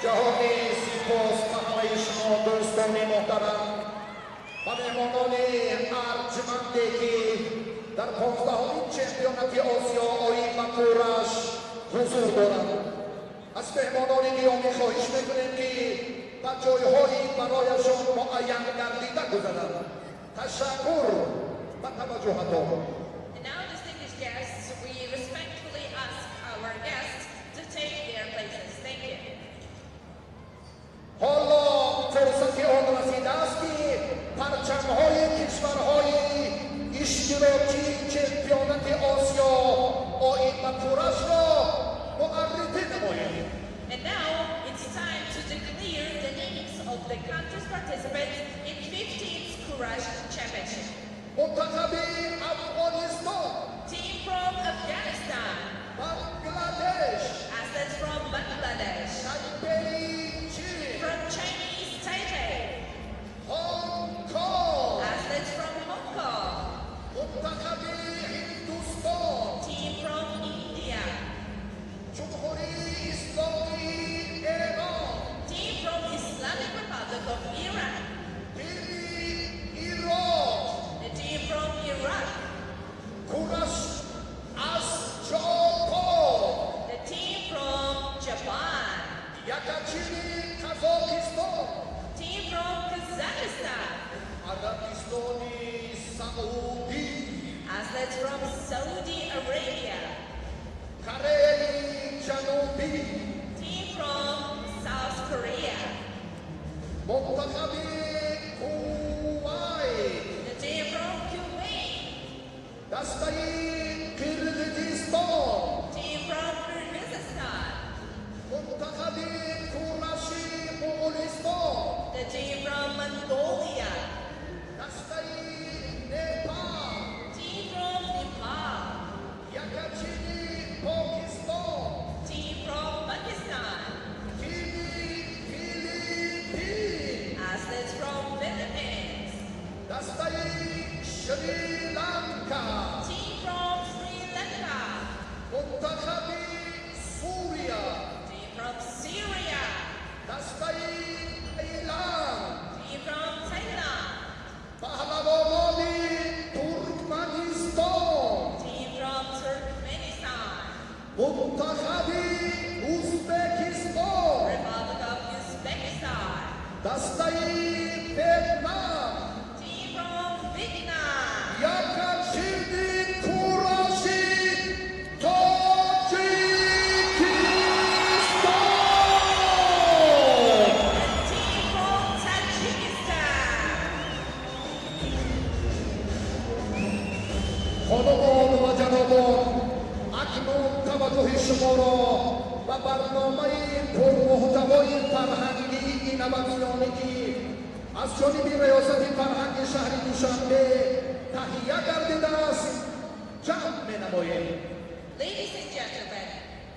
जहोनी सिपोस महाइष्णो दोस्तोनी मोहतरम pane mononi arcimandeki dar pozdahovi čempionati Osio Oima Courage huzur doran. Aspe mononi diomicho ishmeklenki bajoy hoi baroyashon moayan gardida guzaran. Tashakur batabajohato. And now, distinguished guests, we respectfully ask our guests to take their places. Thank you. Holo fursati olması dasti parçam hoyi kishvarhoyi ishtiroki chempionati Osio Oima Courage muarritin moyi. And now, it's time to declare the names of the country's participants in 15th Courage Championship. Muntakabi Afghanistan, Team from Afghanistan, Bangladesh, athletes from Bangladesh, Taipei, China, from Chinese Taipei, Hong Kong, athletes from Hong Kong, Muntakabi Hindustan, team from India, Jumhuri Islami Iran, team from Islamic Republic of Iran, Iraq, the team from Iraq, Courage Ashchokov, the team from Japan, Yakachini Kazakhstan, team from Kazakhstan, Arabistani Saudi, athletes from Saudi Arabia, Kareli Janubi, team from South Korea, Muntakabi Muntahabi Uzbekistan, Republic of Uzbekistan, Dastai Vietnam, team from Vietnam, Yakachirdi Kurashi Tajikistan. team from Tajikistan. خانمان و جنابان، اکنون توجه شما را به برنامه پرمحتوای فرهنگی اینواسیونی از جانب ریاست فرهنگ شهر دوشنبه تهیه گردیده است جمع می‌نماییم. Ladies and gentlemen,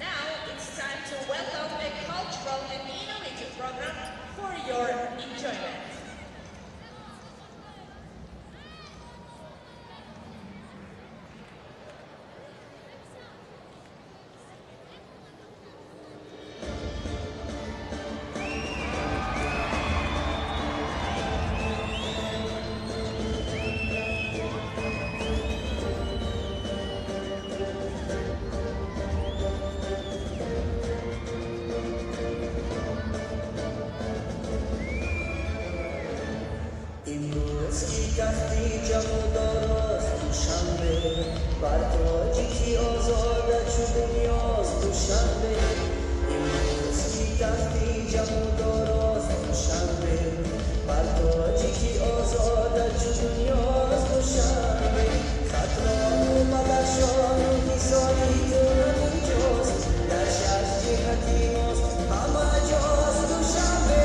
now it's time to welcome a cultural and innovative program for your enjoyment. امروز کی کفتی جمع درست دوشنبه بر تاجی کی آزاده چو دنیاست دوشنبه امروز کی کفتی جمع درست دوشنبه بر تاجی کی آزاده چو دنیاست دوشنبه خطران و مدرشان کی سالی تونم اینجاست در شش جهتی ماست همه جاست دوشنبه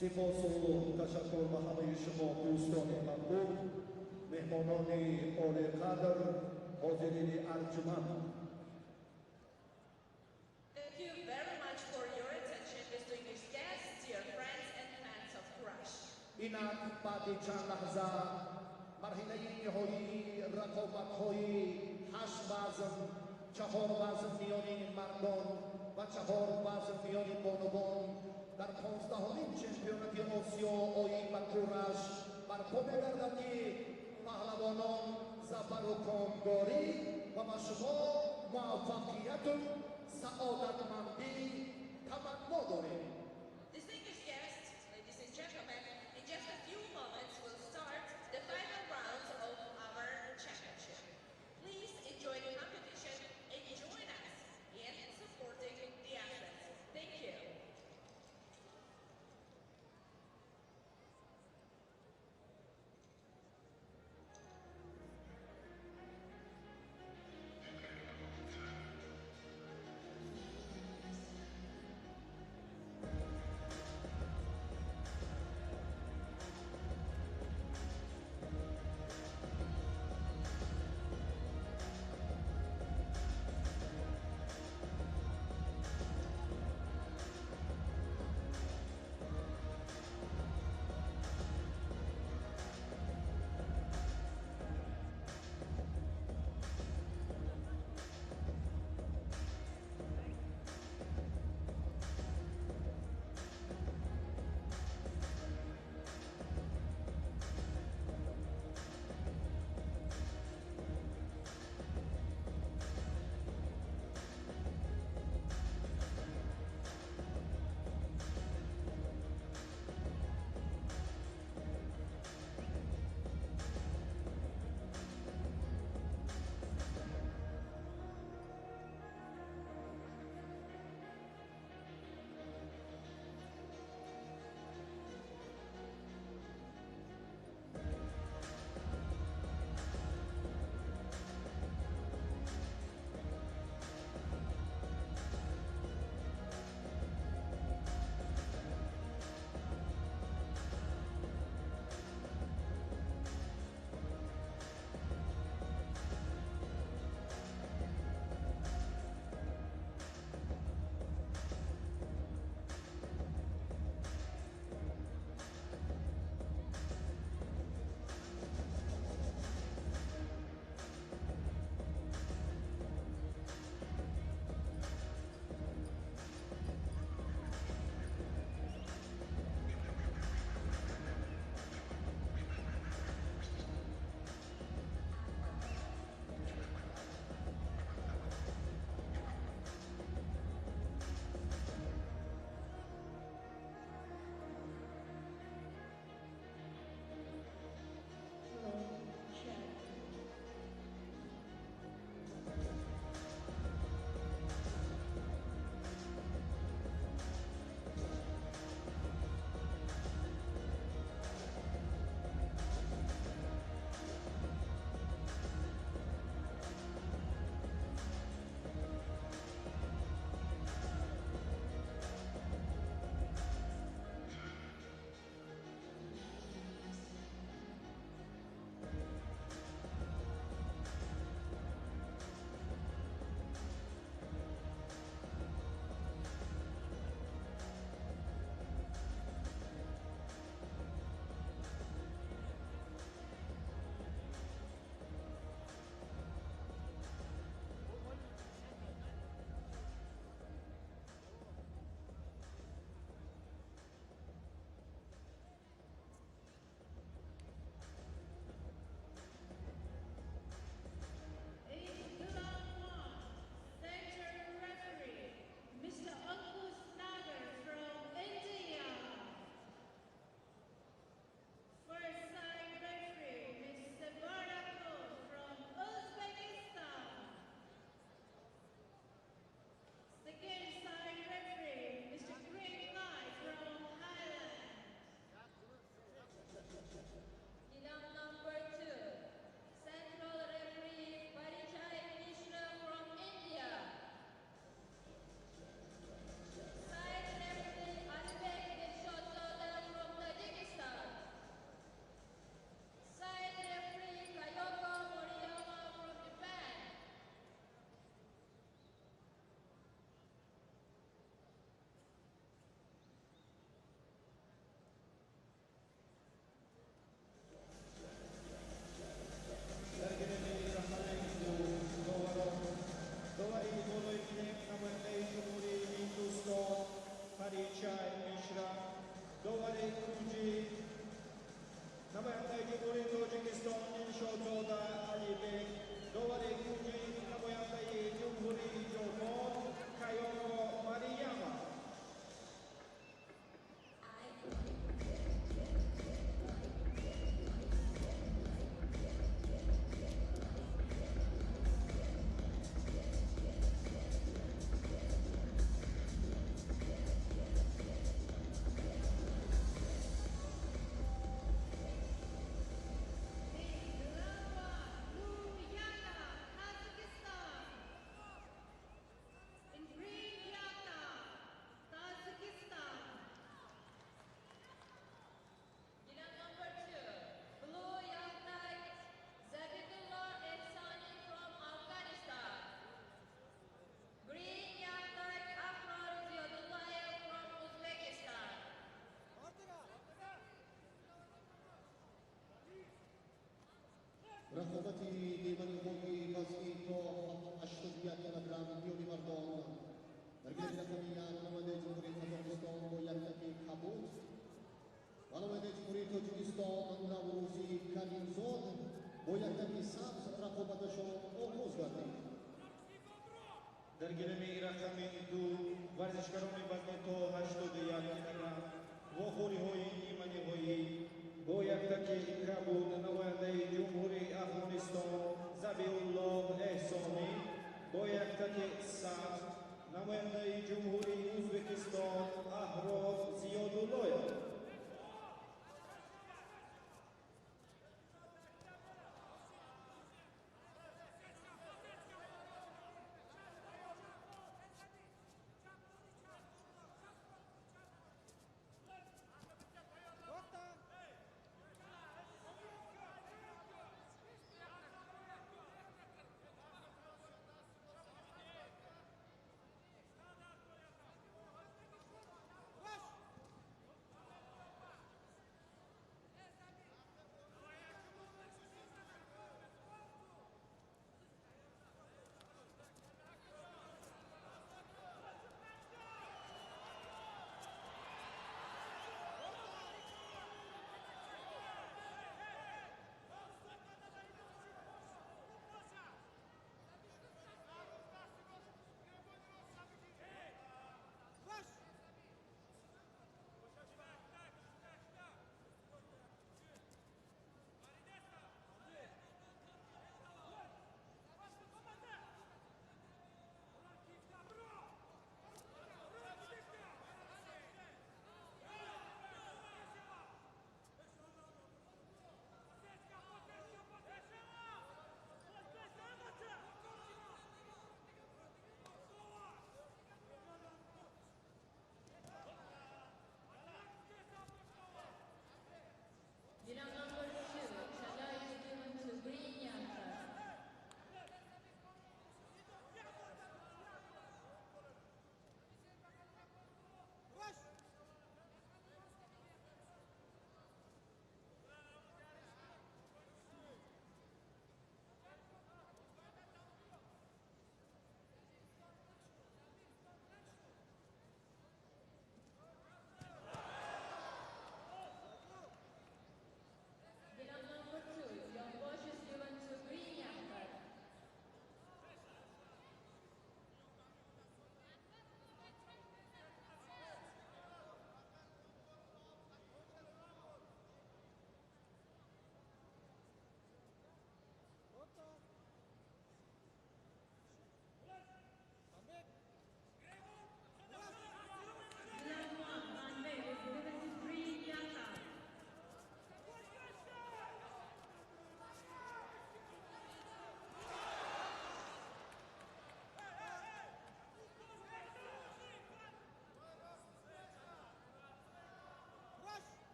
سپاس و تشکر به همه شما دوستان محبوب، مهمانان عالی قدر، حاضرین ارجمند. Thank you very much for your attention, distinguished guests, dear friends and fans of Crush. اینک بعد چند لحظه مرحله نهایی رقابت‌های 8 وزن، 4 وزن میان مردان و 4 وزن میان بانوان در 15مین چمپیونات آسیا آیین و کورش برپا می‌گردد که پهلوانان ظفر و کامگاری و به شما موفقیت و سعادتمندی تمنا داریم. Distinguished guests, ladies and gentlemen, in just a few moments we'll start the final rounds of our championship. Please enjoy the competition and join us in supporting the athletes. Thank you. Довари Кунжи, Намояндай Джумҳурии Тоҷикистон Дилшодзода Алибек, Довари Кунжи, Намояндаи Ҷумҳурии Ҷопон Кайоко Марияма. In green yaka, Tajikistan. Gilan number 2, blue Yaltai Zabitullah Ehsani from Afghanistan. Green Yaltai Afrar Ziyadullayev from Uzbekistan. رقابتی دیوانی خوبی کسی تو 80 کیلوگرم میونی مردان در گیل رقمیان نماده جمهوری تاجیکستان با یک تکی کابوت و نماده جمهوری تاجیکستان نوروزی کریمزاد با یک تکی سبز رقابتشون آغاز گردید. در گیلمی رقمی دو ورزشکاران وزن تو 81 کیلوگرم وخوری های نیمانی های با یک تکی کبود نماینده جمهوری افغانستان زبی‌الله احسانی با یک تکی سبز نماینده جمهوری ازبکستان اهراز زیادالله.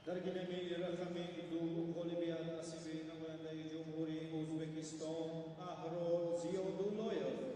Dargi nami rakami du Olimpiyat asibi namayandai Jumhuri Uzbekistan Ahrol Ziyodullayev.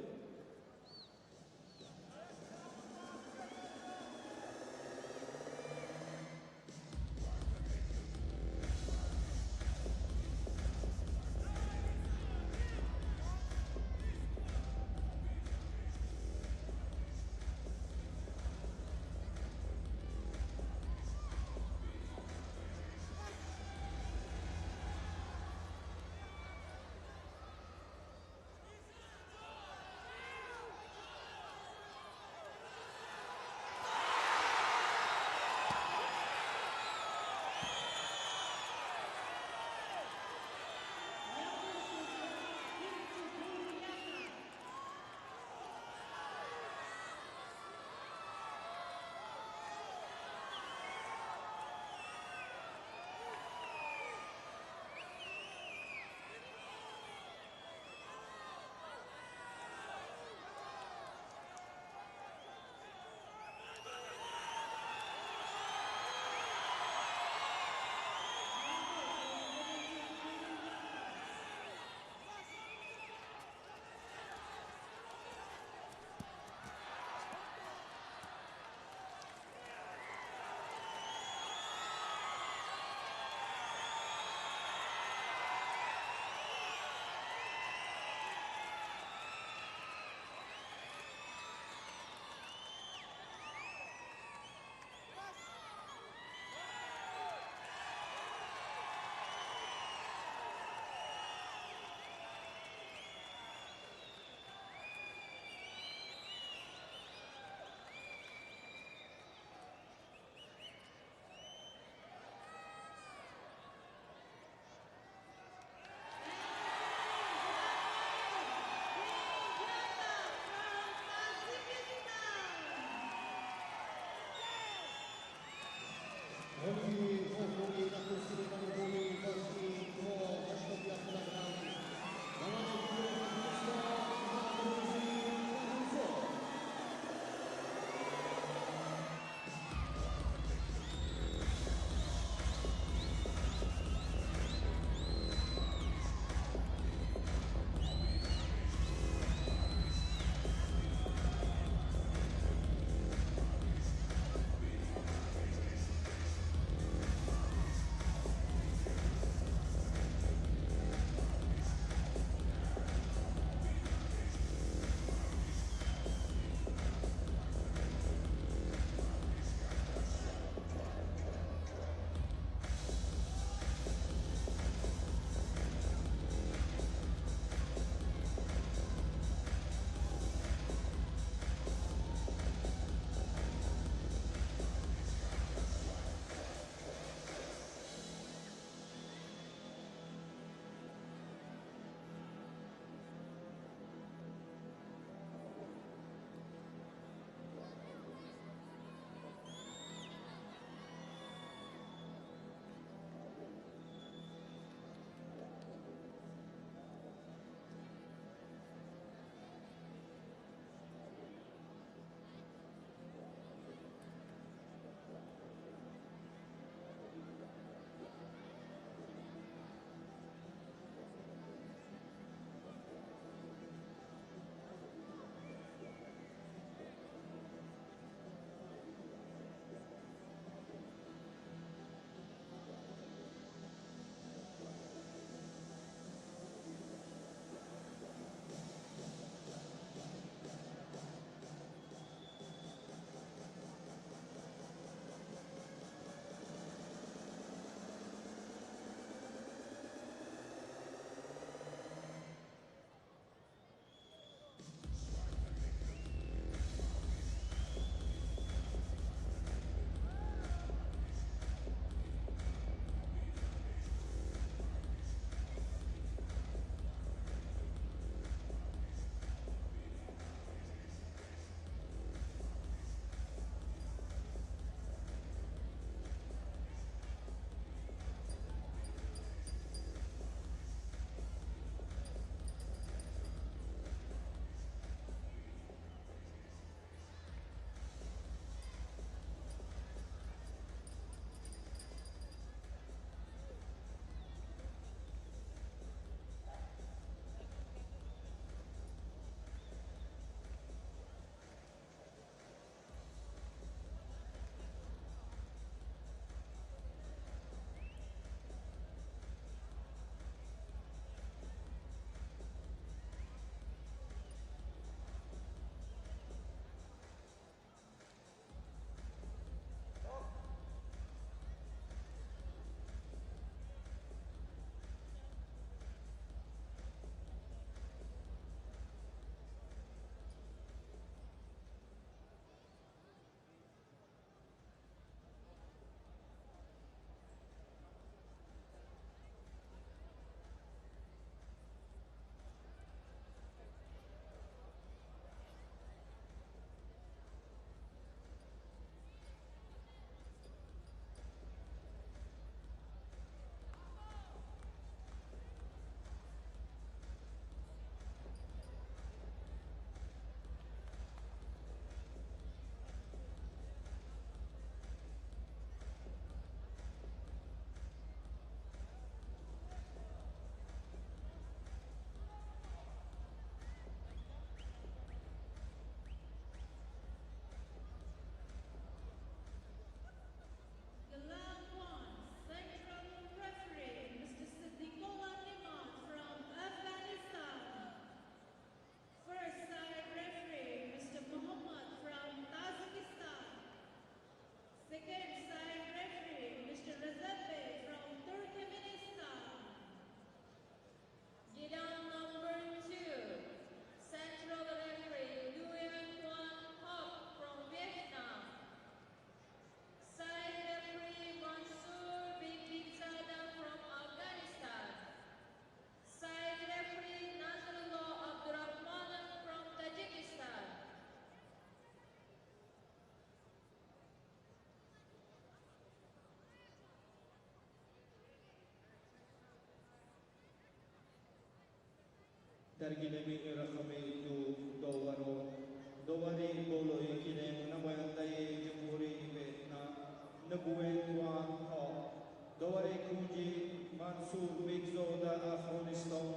درگیرمی رقمی دوارو دواری بولوی کلیم نماینده جمهوری ویتنام نبوئنوان ها دواری کنجی منصور بیگزودا افغانستان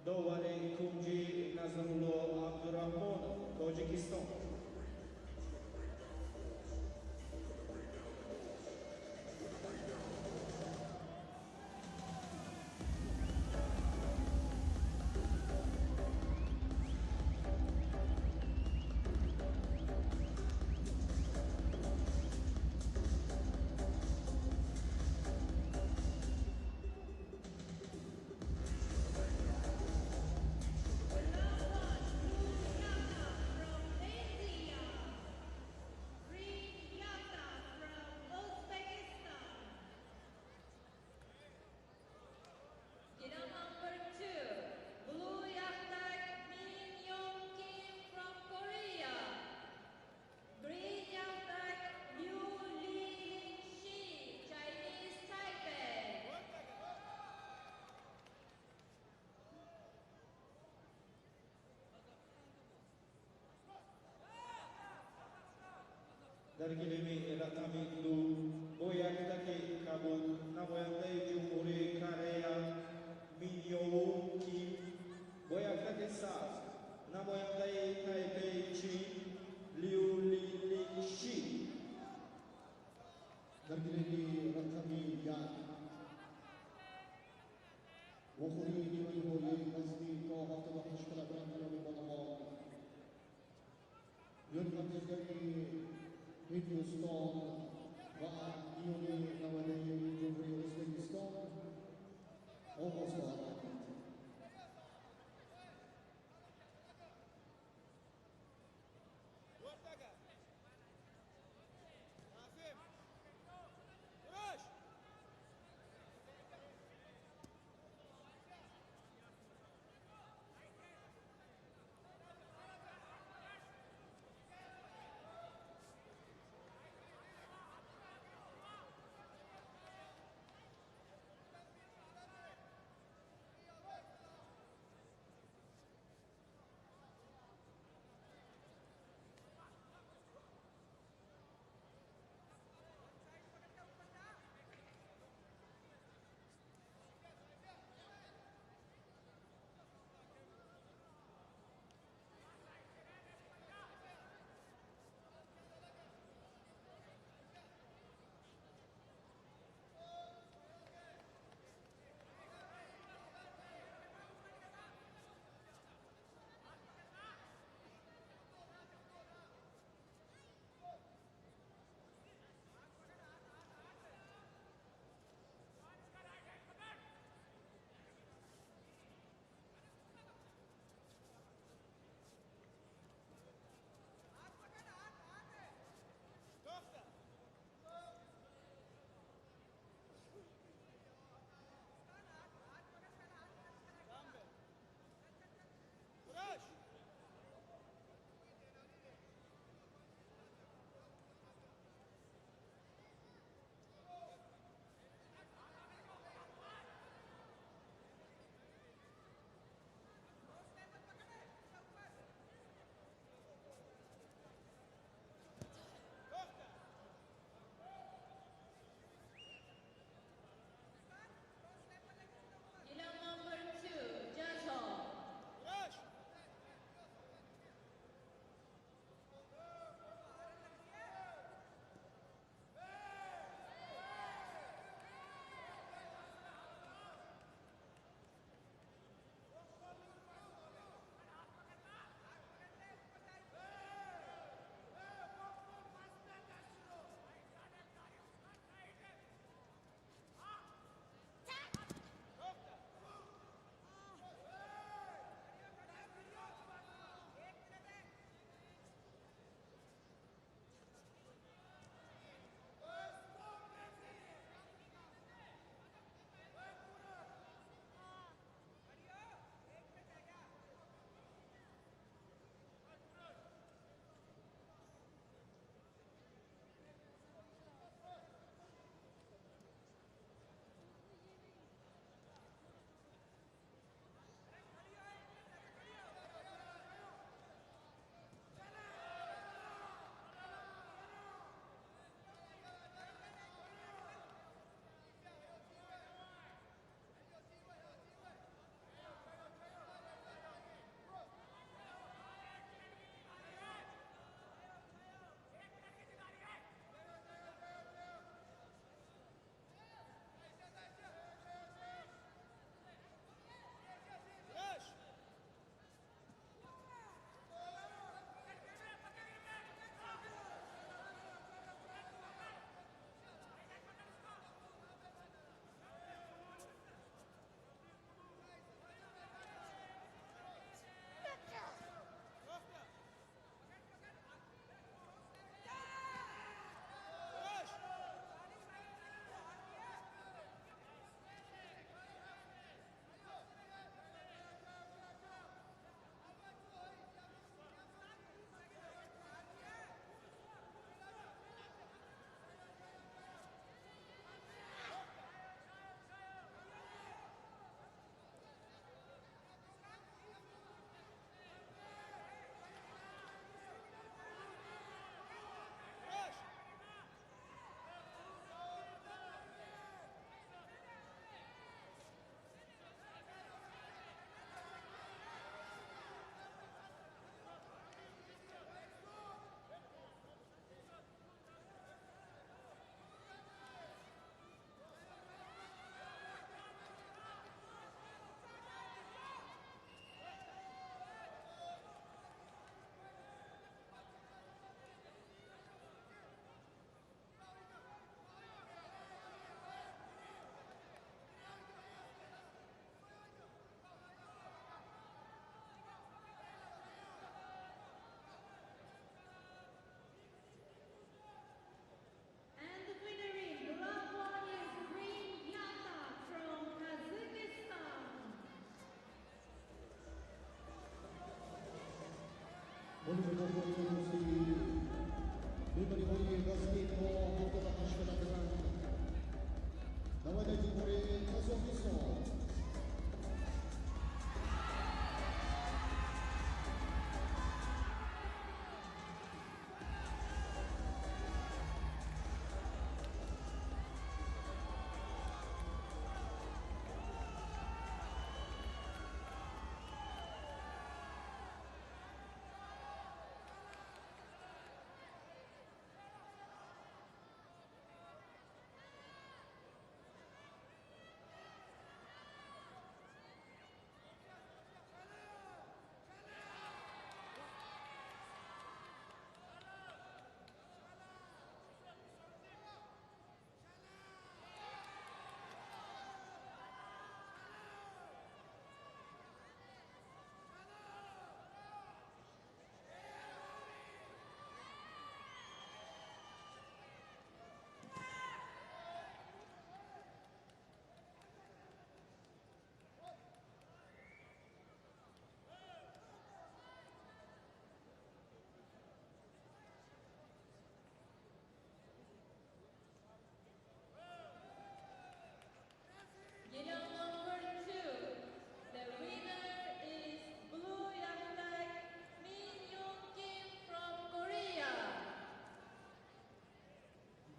دواری کنجی نظرالله عبدالرحمن تاجیکستان درگیرمی رقمی دو بویاکتاکی کابل نماینده جمهوری کره مینیون کیم بویاکتاکی ساز نماینده تایپی چین لیو لیلینگ شی درگیرمی رقمی یاد وخوری نیوی بولی نزدی تا هفته و 8 کیلوگرم کلامی بانما یونیورسیتی هندوستان و نیوی نماینده جمهوری ازبکستان آغاز خواهد کرد.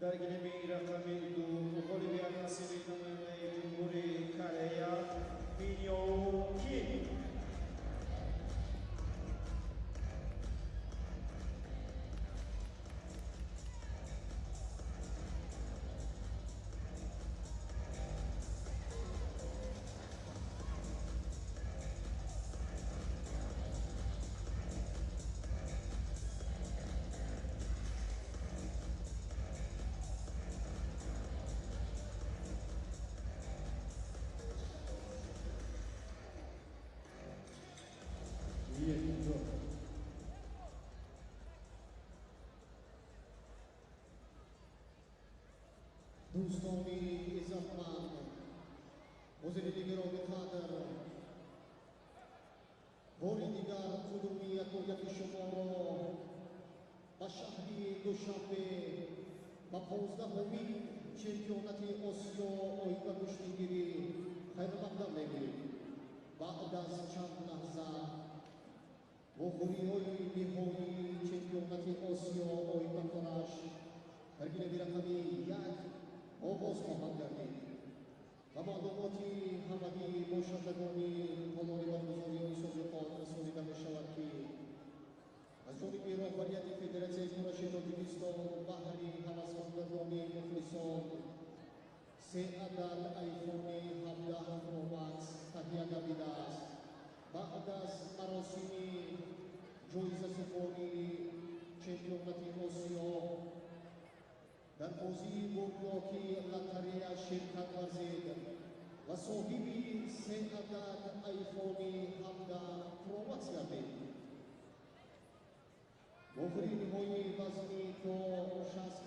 درگیری رقمی دو بولیویا نصیری نماینده جمهوری کره مینیو کی دوستانی عزتمند حضور دیگران بخاطر باری دیگر قدومیت و یکی شما را به شهری دوشنبه و 15مین چمپیونات آسیا آینده کشتیگیری خیر مقدم می‌گوییم. بعد از چند لحظه بخوری‌های نهایی چمپیونات آسیا آینده کنش درگیری رقمی 1 آغاز خواهد گردید و معلوماتی همگی مشاهدگانی کانال برگزاری مسابقات رسانیده می‌شود که از جانب رهبریت فدراسیون کورش تاجیکستان بهره هوسمندگانی مخلصان 3 عدد آیفون 17 پرو مکس تهیه نموده است. بعد از مراسم جایزه سپاری چمپیونات آسیا در بازی بردباکی لاتاریا شرکت ورزید و صاحب 3 عدد آیفون 17 پرو مکس گردید. بخوری نهایی وزنی تا 60